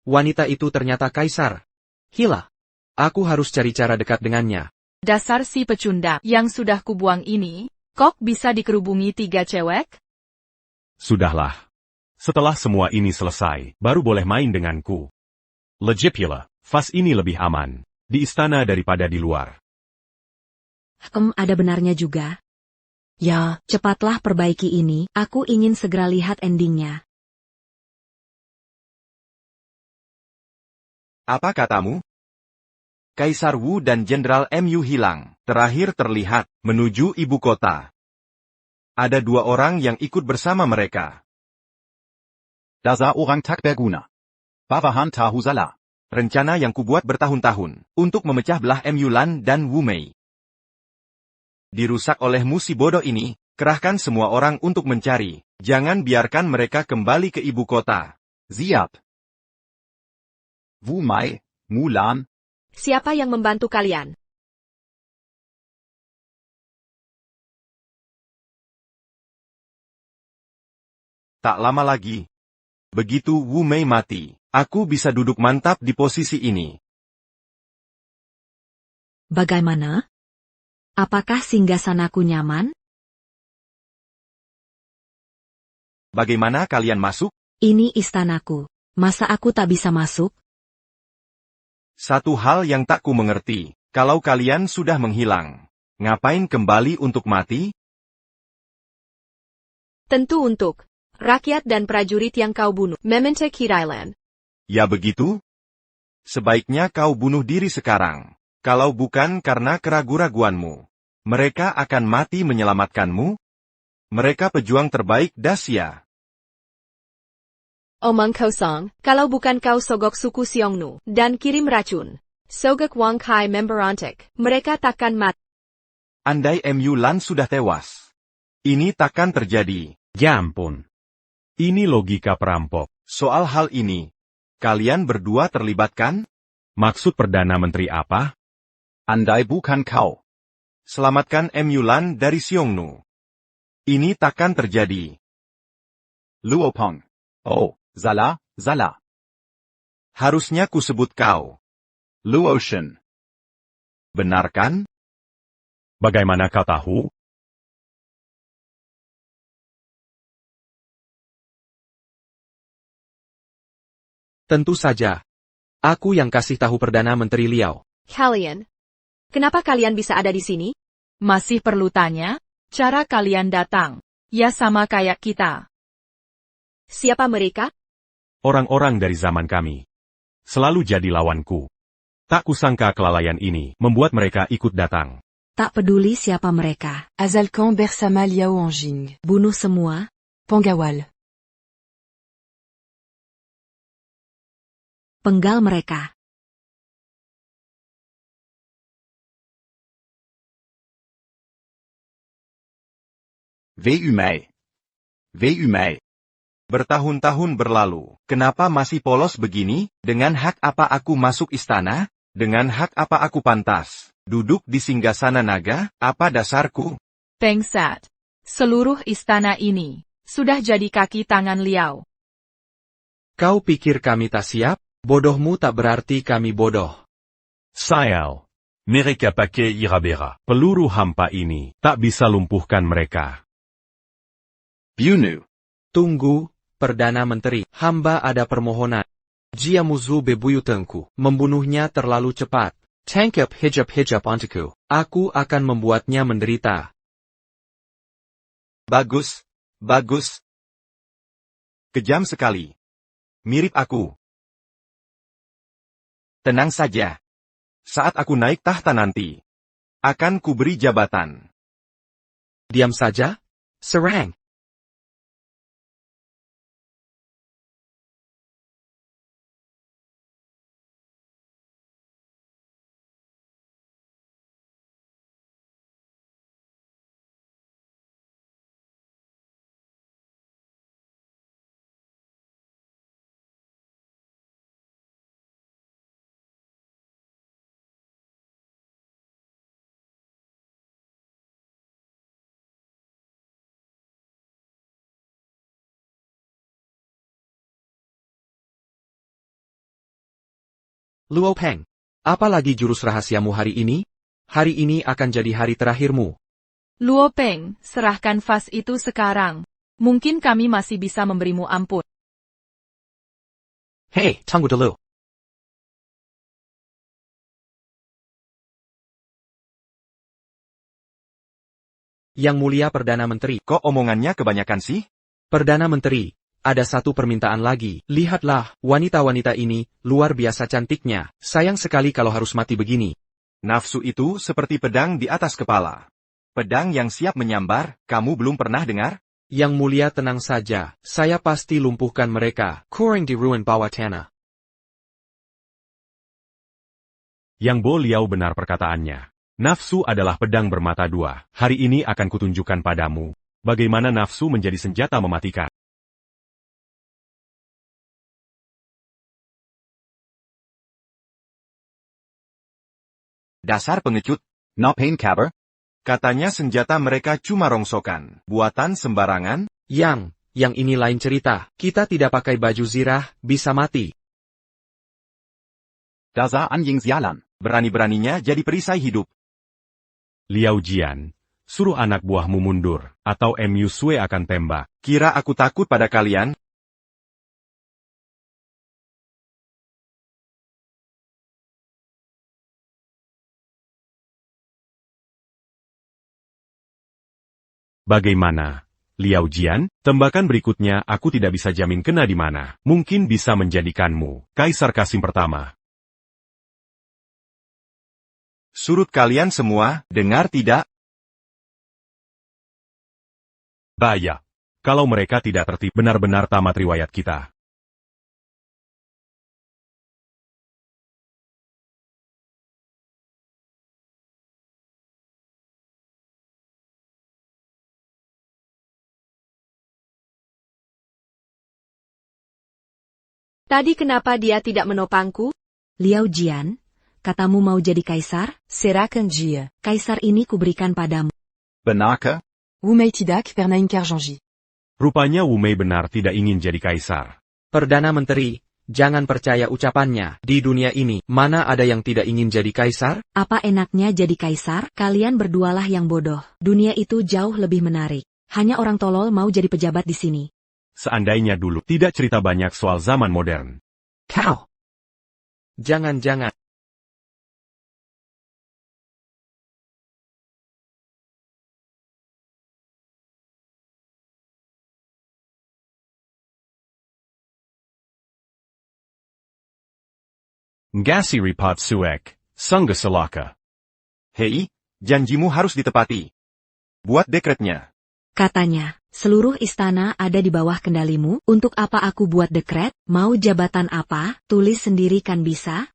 [SPEAKER 6] Wanita itu ternyata kaisar. Hila. Aku harus cari cara dekat dengannya.
[SPEAKER 4] Dasar si pecundang yang sudah kubuang ini, kok bisa dikerubungi 3 cewek?
[SPEAKER 3] Sudahlah. Setelah semua ini selesai, baru boleh main denganku. Legipula, fas ini lebih aman. Di istana daripada di luar.
[SPEAKER 1] Ada benarnya juga.
[SPEAKER 10] Ya,
[SPEAKER 1] Cepatlah perbaiki ini, aku ingin segera lihat endingnya.
[SPEAKER 5] Apa katamu? Kaisar Wu dan Jenderal Mu hilang, terakhir terlihat, menuju ibu kota. Ada 2 orang yang ikut bersama mereka.
[SPEAKER 9] Daza orang tak berguna. Bawahan tahu salah.
[SPEAKER 5] Rencana yang kubuat bertahun-tahun, untuk memecah belah Mulan dan Wu Mei. Dirusak olehmu si bodoh ini, kerahkan semua orang untuk mencari. Jangan biarkan mereka kembali ke ibu kota.
[SPEAKER 9] Siap. Wu Mei, Mulan.
[SPEAKER 2] Siapa yang membantu kalian?
[SPEAKER 5] Tak lama lagi. Begitu Wu Mei mati, aku bisa duduk mantap di posisi ini.
[SPEAKER 1] Bagaimana? Apakah singgasanaku nyaman?
[SPEAKER 5] Bagaimana kalian masuk?
[SPEAKER 1] Ini istanaku. Masa aku tak bisa masuk?
[SPEAKER 5] Satu hal yang tak ku mengerti, kalau kalian sudah menghilang. Ngapain kembali untuk mati?
[SPEAKER 2] Tentu untuk rakyat dan prajurit yang kau bunuh. Memento Kirailan.
[SPEAKER 5] Ya begitu? Sebaiknya kau bunuh diri sekarang. Kalau bukan karena keraguan-raguanmu, mereka akan mati menyelamatkanmu. Mereka pejuang terbaik Dacia.
[SPEAKER 2] Omong kosong, kalau bukan kau sogok suku Xiongnu dan kirim racun. Sogok Wang Kai memberontak, mereka takkan mati.
[SPEAKER 5] Andai MU Lan sudah tewas, ini takkan terjadi.
[SPEAKER 3] Ya ampun. Ini logika perampok.
[SPEAKER 5] Soal hal ini, kalian berdua terlibat kan?
[SPEAKER 3] Maksud Perdana Menteri apa?
[SPEAKER 9] Andai bukan kau.
[SPEAKER 5] Selamatkan MU Lan dari Xiongnu. Ini takkan terjadi.
[SPEAKER 9] Luo Peng. Oh, salah, salah.
[SPEAKER 5] Harusnya kusebut kau.
[SPEAKER 9] Luo Shen.
[SPEAKER 5] Benar kan?
[SPEAKER 3] Bagaimana kau tahu?
[SPEAKER 6] Tentu saja. Aku yang kasih tahu Perdana Menteri Liao.
[SPEAKER 2] Kalian. Kenapa kalian bisa ada di sini?
[SPEAKER 4] Masih perlu tanya? Cara kalian datang. Ya sama kayak kita.
[SPEAKER 2] Siapa mereka?
[SPEAKER 3] Orang-orang dari zaman kami. Selalu jadi lawanku. Tak kusangka kelalaian ini membuat mereka ikut datang.
[SPEAKER 1] Tak peduli siapa mereka.
[SPEAKER 8] Azalkan Bersama Liao Anjing.
[SPEAKER 1] Bunuh semua.
[SPEAKER 8] Pangawal.
[SPEAKER 1] Penggal mereka.
[SPEAKER 9] Vu Mei. Vu Mei.
[SPEAKER 5] Bertahun-tahun berlalu, kenapa masih polos begini? Dengan hak apa aku masuk istana? Dengan hak apa aku pantas duduk di singgasana naga? Apa dasarku?
[SPEAKER 4] Pengsat. Seluruh istana ini sudah jadi kaki tangan Liao.
[SPEAKER 6] Kau pikir kami tak siap? Bodohmu tak berarti kami bodoh.
[SPEAKER 3] Sayal.
[SPEAKER 7] Mereka pakai Irabera.
[SPEAKER 3] Peluru hampa ini tak bisa lumpuhkan mereka.
[SPEAKER 9] Bunu.
[SPEAKER 6] Tunggu, Perdana Menteri. Hamba ada permohonan. Jia Muzu bebuyutengku. Membunuhnya terlalu cepat. Tangkap hijab-hijab ontiku. Aku akan membuatnya menderita.
[SPEAKER 5] Bagus, bagus. Kejam sekali. Mirip aku. Tenang saja. Saat aku naik tahta nanti, akan kuberi jabatan.
[SPEAKER 6] Diam saja? Serang. Luo Peng, apa lagi jurus rahasiamu hari ini? Hari ini akan jadi hari terakhirmu.
[SPEAKER 4] Luo Peng, serahkan vas itu sekarang. Mungkin kami masih bisa memberimu ampun.
[SPEAKER 6] Hei, tunggu dulu. Yang Mulia Perdana Menteri.
[SPEAKER 5] Kok omongannya kebanyakan sih?
[SPEAKER 6] Perdana Menteri, ada satu permintaan lagi. Lihatlah, wanita-wanita ini, luar biasa cantiknya. Sayang sekali kalau harus mati begini.
[SPEAKER 5] Nafsu itu seperti pedang di atas kepala. Pedang yang siap menyambar, kamu belum pernah dengar?
[SPEAKER 6] Yang Mulia tenang saja, saya pasti lumpuhkan mereka. Kuring di ruin bawah tanah.
[SPEAKER 3] Yang Bo Liao benar perkataannya. Nafsu adalah pedang bermata dua. Hari ini akan kutunjukkan padamu bagaimana nafsu menjadi senjata mematikan.
[SPEAKER 5] Dasar pengecut.
[SPEAKER 9] No pain caber.
[SPEAKER 5] Katanya senjata mereka cuma rongsokan. Buatan sembarangan.
[SPEAKER 6] Yang ini lain cerita. Kita tidak pakai baju zirah, bisa mati.
[SPEAKER 9] Da sah Anjing Sialan.
[SPEAKER 5] Berani-beraninya jadi perisai hidup.
[SPEAKER 3] Liao Jian, suruh anak buahmu mundur, atau Mu Sue akan tembak.
[SPEAKER 5] Kira aku takut pada kalian?
[SPEAKER 3] Bagaimana, Liao Jian? Tembakan berikutnya aku tidak bisa jamin kena di mana. Mungkin bisa menjadikanmu Kaisar Kasim pertama.
[SPEAKER 5] Surut kalian semua, dengar tidak?
[SPEAKER 3] Bahaya. Kalau mereka tidak tertib, benar-benar tamat riwayat kita.
[SPEAKER 2] Tadi kenapa dia tidak menopangku?
[SPEAKER 1] Liao Jian, katamu mau jadi kaisar?
[SPEAKER 8] Serakan Jia.
[SPEAKER 1] Kaisar ini kuberikan padamu.
[SPEAKER 9] Benarkah?
[SPEAKER 8] Wumei tidak pernah ingkar janji.
[SPEAKER 3] Rupanya Wu Mei benar tidak ingin jadi kaisar.
[SPEAKER 6] Perdana Menteri, jangan percaya ucapannya. Di dunia ini, mana ada yang tidak ingin jadi kaisar?
[SPEAKER 1] Apa enaknya jadi kaisar? Kalian berdualah yang bodoh. Dunia itu jauh lebih menarik. Hanya orang tolol mau jadi pejabat di sini.
[SPEAKER 3] Seandainya dulu tidak cerita banyak soal zaman modern.
[SPEAKER 6] Kau! Jangan-jangan.
[SPEAKER 3] Ngasi Ripat Suek, Sangga Selaka.
[SPEAKER 5] Hei, janjimu harus ditepati. Buat dekretnya.
[SPEAKER 1] Katanya, seluruh istana ada di bawah kendalimu. Untuk apa aku buat dekret? Mau jabatan apa? Tulis sendiri kan bisa?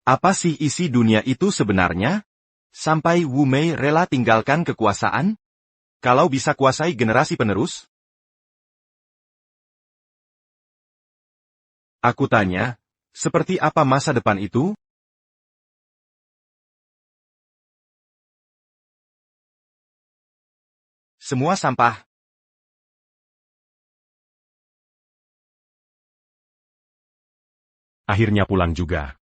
[SPEAKER 5] Apa sih isi dunia itu sebenarnya? Sampai Wu Mei rela tinggalkan kekuasaan? Kalau bisa kuasai generasi penerus? Aku tanya, seperti apa masa depan itu? Semua sampah.
[SPEAKER 3] Akhirnya pulang juga.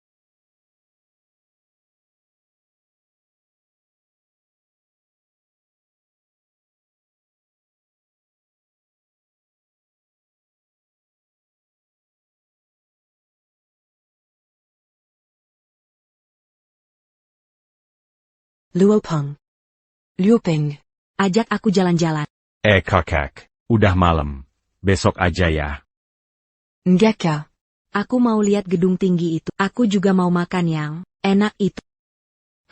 [SPEAKER 8] Luo Peng. Liu Peng.
[SPEAKER 1] Ajak aku jalan-jalan.
[SPEAKER 3] Kakak, udah malam. Besok aja ya.
[SPEAKER 8] Ngaka.
[SPEAKER 1] Aku mau lihat gedung tinggi itu. Aku juga mau makan yang enak itu.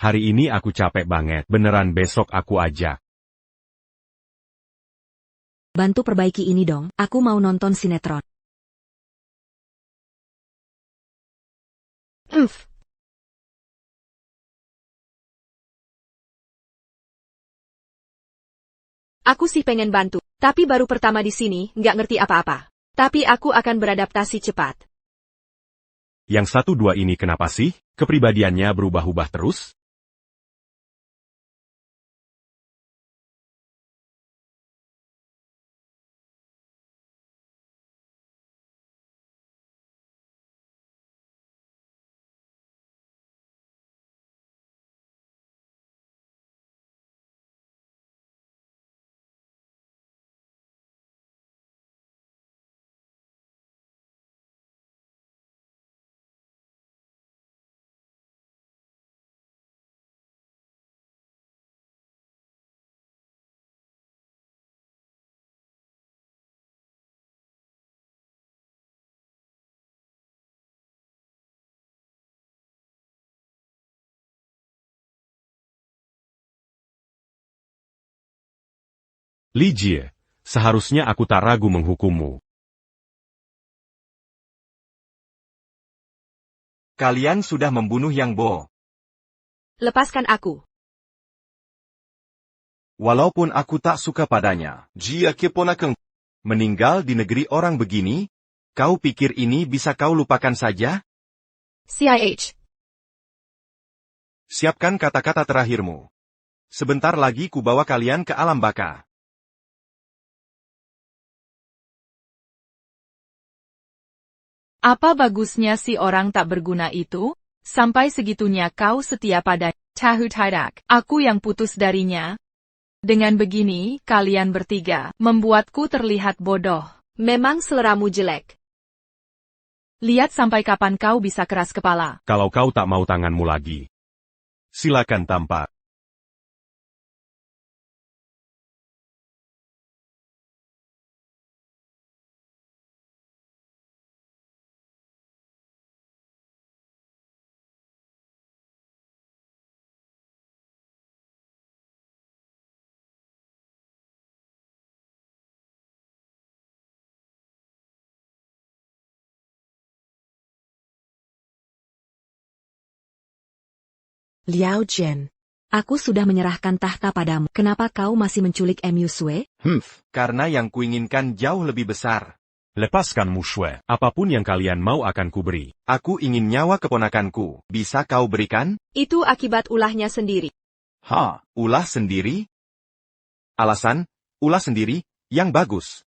[SPEAKER 3] Hari ini aku capek banget. Beneran besok aku ajak.
[SPEAKER 1] Bantu perbaiki ini dong. Aku mau nonton sinetron.
[SPEAKER 2] Aku sih pengen bantu, tapi baru pertama di sini, nggak ngerti apa-apa. Tapi aku akan beradaptasi cepat.
[SPEAKER 3] Yang satu dua ini kenapa sih? Kepribadiannya berubah-ubah terus? Li Jie, seharusnya aku tak ragu menghukummu.
[SPEAKER 5] Kalian sudah membunuh Yang Bo.
[SPEAKER 2] Lepaskan aku.
[SPEAKER 5] Walaupun aku tak suka padanya, Jia keponakan meninggal di negeri orang begini, kau pikir ini bisa kau lupakan saja?
[SPEAKER 2] CIH.
[SPEAKER 5] Siapkan kata-kata terakhirmu. Sebentar lagi ku bawa kalian ke alam baka.
[SPEAKER 4] Apa bagusnya si orang tak berguna itu? Sampai segitunya kau setia pada Tahu tidak, aku yang putus darinya. Dengan begini, kalian bertiga membuatku terlihat bodoh.
[SPEAKER 2] Memang seleramu jelek.
[SPEAKER 4] Lihat sampai kapan kau bisa keras kepala.
[SPEAKER 3] Kalau kau tak mau tanganmu lagi, silakan tampak.
[SPEAKER 1] Liao Chen, aku sudah menyerahkan tahta padamu. Kenapa kau masih menculik Mu Sue?
[SPEAKER 5] Karena yang kuinginkan jauh lebih besar.
[SPEAKER 3] Lepaskan Mu Shue. Apapun yang kalian mau akan kuberi.
[SPEAKER 5] Aku ingin nyawa keponakanku. Bisa kau berikan?
[SPEAKER 2] Itu akibat ulahnya sendiri.
[SPEAKER 5] Ulah sendiri? Alasan, ulah sendiri, yang bagus.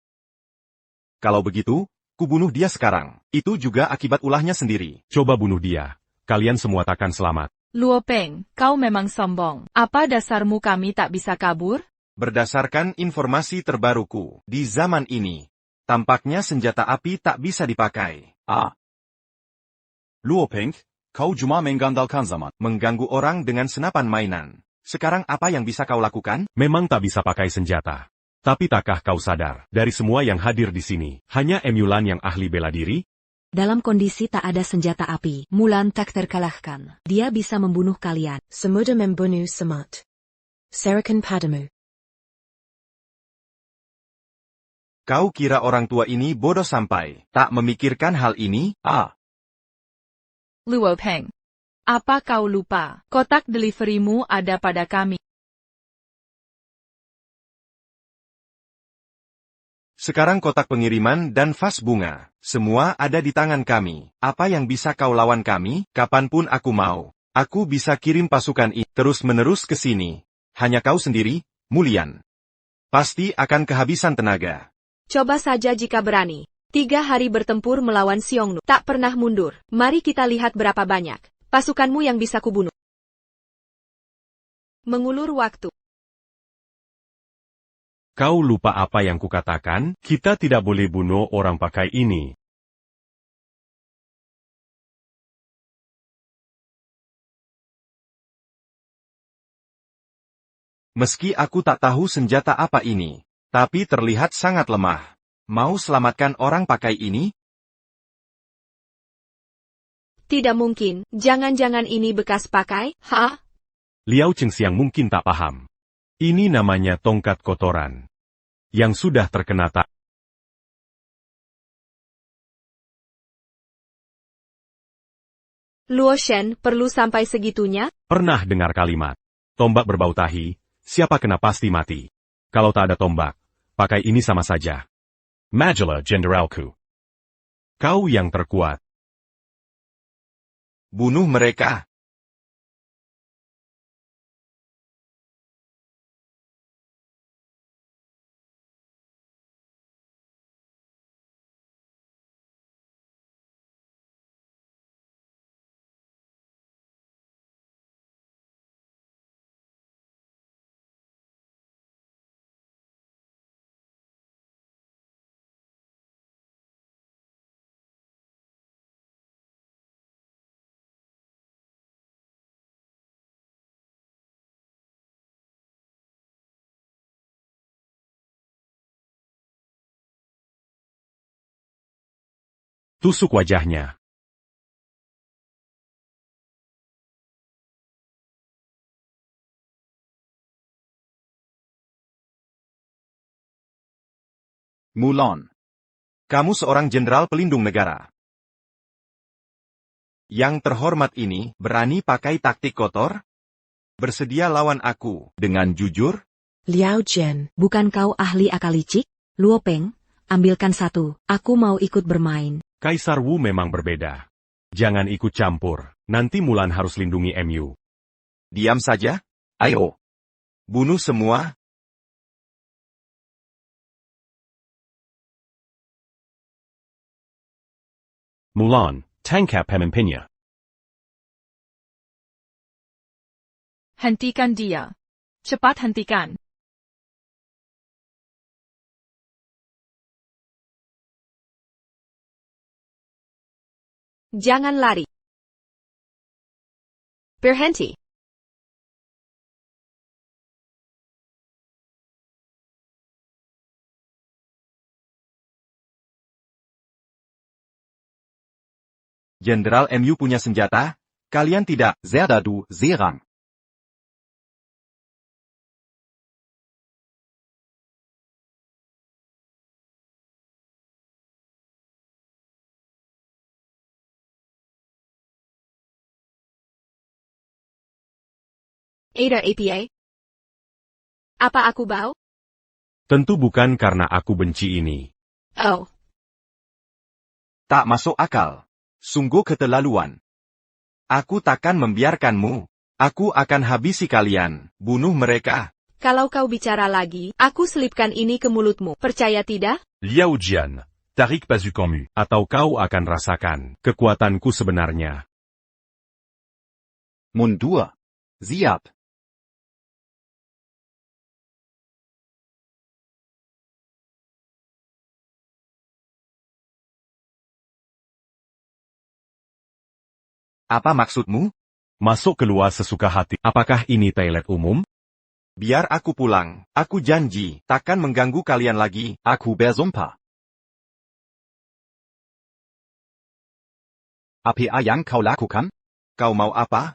[SPEAKER 5] Kalau begitu, kubunuh dia sekarang. Itu juga akibat ulahnya sendiri.
[SPEAKER 3] Coba bunuh dia. Kalian semua takkan selamat.
[SPEAKER 4] Luo Peng, kau memang sombong. Apa dasarmu kami tak bisa kabur?
[SPEAKER 5] Berdasarkan informasi terbaruku, di zaman ini, tampaknya senjata api tak bisa dipakai.
[SPEAKER 9] Luo Peng, kau cuma mengandalkan zaman.
[SPEAKER 5] Mengganggu orang dengan senapan mainan. Sekarang apa yang bisa kau lakukan?
[SPEAKER 3] Memang tak bisa pakai senjata. Tapi takkah kau sadar, dari semua yang hadir di sini, hanya Mulan yang ahli bela diri?
[SPEAKER 1] Dalam kondisi tak ada senjata api, Mulan tak terkalahkan. Dia bisa membunuh kalian.
[SPEAKER 10] Semudah membunuh Semat. Serahkan padamu.
[SPEAKER 5] Kau kira orang tua ini bodoh sampai tak memikirkan hal ini?
[SPEAKER 4] Luo Peng, apa kau lupa? Kotak deliverymu ada pada kami.
[SPEAKER 5] Sekarang kotak pengiriman dan vas bunga, semua ada di tangan kami. Apa yang bisa kau lawan kami? Kapanpun aku mau. Aku bisa kirim pasukan ini terus-menerus ke sini. Hanya kau sendiri, Mulian. Pasti akan kehabisan tenaga.
[SPEAKER 2] Coba saja jika berani. 3 hari bertempur melawan Xiongnu. Tak pernah mundur. Mari kita lihat berapa banyak pasukanmu yang bisa kubunuh. Mengulur waktu.
[SPEAKER 3] Kau lupa apa yang kukatakan? Kita tidak boleh bunuh orang pakai ini.
[SPEAKER 5] Meski aku tak tahu senjata apa ini, tapi terlihat sangat lemah. Mau selamatkan orang pakai ini?
[SPEAKER 2] Tidak mungkin. Jangan-jangan ini bekas pakai?
[SPEAKER 3] Liao Chengxiang mungkin tak paham. Ini namanya tongkat kotoran. Yang sudah terkena tak.
[SPEAKER 2] Luo Shen, perlu sampai segitunya?
[SPEAKER 3] Pernah dengar kalimat, tombak berbau tahi, siapa kena pasti mati. Kalau tak ada tombak, pakai ini sama saja. Majalah Jenderalku. Kau yang terkuat.
[SPEAKER 5] Bunuh mereka.
[SPEAKER 3] Tusuk wajahnya.
[SPEAKER 5] Mulan. Kamu seorang jenderal pelindung negara. Yang terhormat ini berani pakai taktik kotor? Bersedia lawan aku dengan jujur?
[SPEAKER 10] Liao Chen,
[SPEAKER 1] Bukan kau ahli akal licik? Luo Peng, ambilkan satu. Aku mau ikut bermain.
[SPEAKER 3] Kaisar Wu memang berbeda. Jangan ikut campur, nanti Mulan harus lindungi Mu.
[SPEAKER 5] Diam saja? Ayo. Bunuh semua.
[SPEAKER 3] Mulan, tangkap pemimpinnya.
[SPEAKER 4] Hentikan dia. Cepat hentikan.
[SPEAKER 2] Jangan lari. Berhenti.
[SPEAKER 5] Jenderal MU punya senjata? Kalian tidak.
[SPEAKER 9] Zerdadu, Serang.
[SPEAKER 2] Ada APA? Apa aku bau?
[SPEAKER 3] Tentu bukan karena aku benci ini.
[SPEAKER 2] Oh.
[SPEAKER 5] Tak masuk akal. Sungguh keterlaluan. Aku takkan membiarkanmu. Aku akan habisi kalian. Bunuh mereka.
[SPEAKER 2] Kalau kau bicara lagi, aku selipkan ini ke mulutmu. Percaya tidak?
[SPEAKER 7] Liao Jian, Tariq Pazukanmu.
[SPEAKER 3] Atau kau akan rasakan kekuatanku sebenarnya.
[SPEAKER 9] Mundur. Siap.
[SPEAKER 5] Apa maksudmu?
[SPEAKER 3] Masuk keluar sesuka hati. Apakah ini toilet umum?
[SPEAKER 5] Biar aku pulang. Aku janji, takkan mengganggu kalian lagi.
[SPEAKER 9] Aku bersumpah. Apa yang kau lakukan?
[SPEAKER 5] Kau mau apa?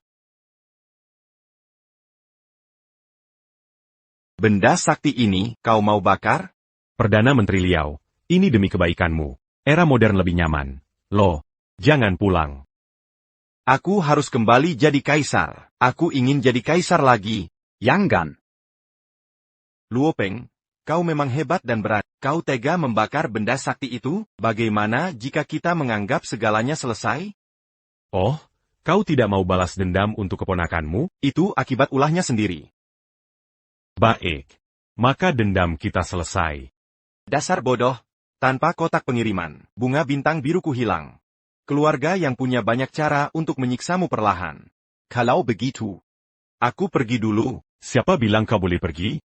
[SPEAKER 5] Benda sakti ini, kau mau bakar?
[SPEAKER 3] Perdana Menteri Liao, ini demi kebaikanmu. Era modern lebih nyaman. Loh, jangan pulang.
[SPEAKER 5] Aku harus kembali jadi kaisar. Aku ingin jadi kaisar lagi.
[SPEAKER 9] Jangan.
[SPEAKER 5] Luo Peng, kau memang hebat dan berani. Kau tega membakar benda sakti itu? Bagaimana jika kita menganggap segalanya selesai?
[SPEAKER 3] Oh, kau tidak mau balas dendam untuk keponakanmu?
[SPEAKER 5] Itu akibat ulahnya sendiri.
[SPEAKER 3] Baik. Maka dendam kita selesai.
[SPEAKER 5] Dasar bodoh. Tanpa kotak pengiriman, bunga bintang biruku hilang. Keluarga yang punya banyak cara untuk menyiksamu perlahan.
[SPEAKER 9] Kalau begitu.
[SPEAKER 5] Aku pergi dulu.
[SPEAKER 3] Siapa bilang kau boleh pergi?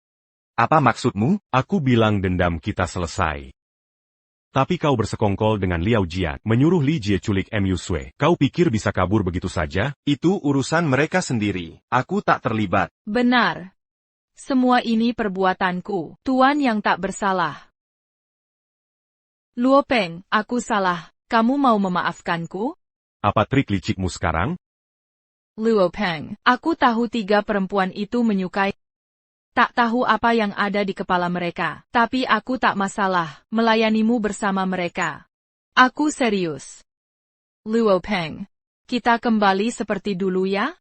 [SPEAKER 5] Apa maksudmu?
[SPEAKER 3] Aku bilang dendam kita selesai. Tapi kau bersekongkol dengan Liao Jian, menyuruh Li Jie culik Mu Sui. Kau pikir bisa kabur begitu saja?
[SPEAKER 5] Itu urusan mereka sendiri. Aku tak terlibat.
[SPEAKER 4] Benar. Semua ini perbuatanku, Tuan yang tak bersalah. Luo Peng, aku salah. Kamu mau memaafkanku?
[SPEAKER 3] Apa trik licikmu sekarang?
[SPEAKER 4] Luo Peng, aku tahu 3 perempuan itu menyukai. Tak tahu apa yang ada di kepala mereka, tapi aku tak masalah melayanimu bersama mereka. Aku serius. Luo Peng, kita kembali seperti dulu ya?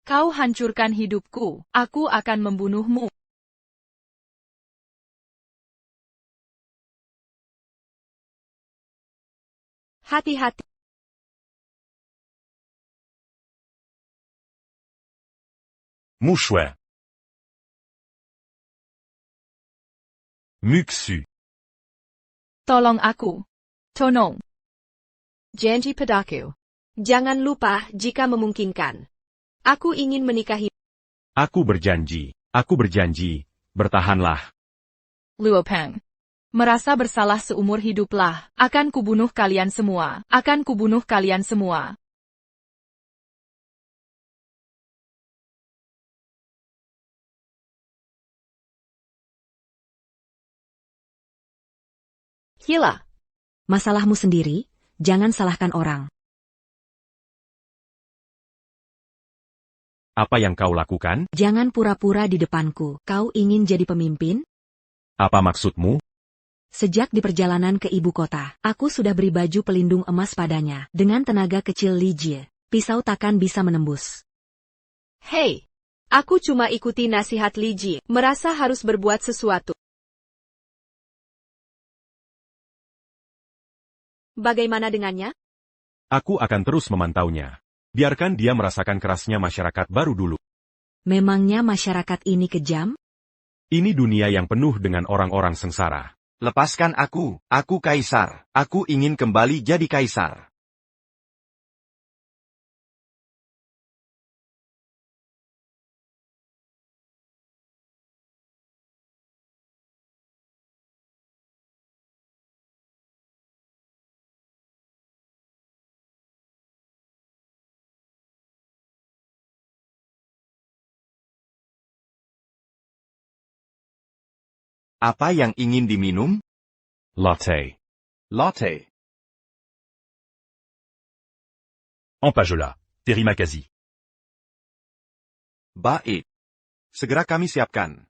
[SPEAKER 4] Kau hancurkan hidupku, aku akan membunuhmu.
[SPEAKER 2] Hati-hati.
[SPEAKER 7] Mouchouet. Muxu.
[SPEAKER 4] Tolong aku. Tolong.
[SPEAKER 2] Janji padaku. Jangan lupa jika memungkinkan. Aku ingin menikahi.
[SPEAKER 3] Aku berjanji. Bertahanlah.
[SPEAKER 4] Luo Peng. Merasa bersalah seumur hiduplah. Akan kubunuh kalian semua. Akan kubunuh kalian semua.
[SPEAKER 2] Gila.
[SPEAKER 1] Masalahmu sendiri, jangan salahkan orang.
[SPEAKER 3] Apa yang kau lakukan?
[SPEAKER 1] Jangan pura-pura di depanku. Kau ingin jadi pemimpin?
[SPEAKER 3] Apa maksudmu?
[SPEAKER 1] Sejak di perjalanan ke ibu kota, aku sudah beri baju pelindung emas padanya. Dengan tenaga kecil Li Jie, pisau takkan bisa menembus.
[SPEAKER 2] Hei. Aku cuma ikuti nasihat Li Jie. Merasa harus berbuat sesuatu. Bagaimana dengannya?
[SPEAKER 3] Aku akan terus memantaunya. Biarkan dia merasakan kerasnya masyarakat baru dulu.
[SPEAKER 1] Memangnya masyarakat ini kejam?
[SPEAKER 3] Ini dunia yang penuh dengan orang-orang sengsara.
[SPEAKER 5] Lepaskan aku kaisar. Aku ingin kembali jadi kaisar. Apa yang ingin diminum?
[SPEAKER 3] Latte.
[SPEAKER 9] Latte.
[SPEAKER 7] Empajola. Terimakazi.
[SPEAKER 5] Baik. Segera kami siapkan.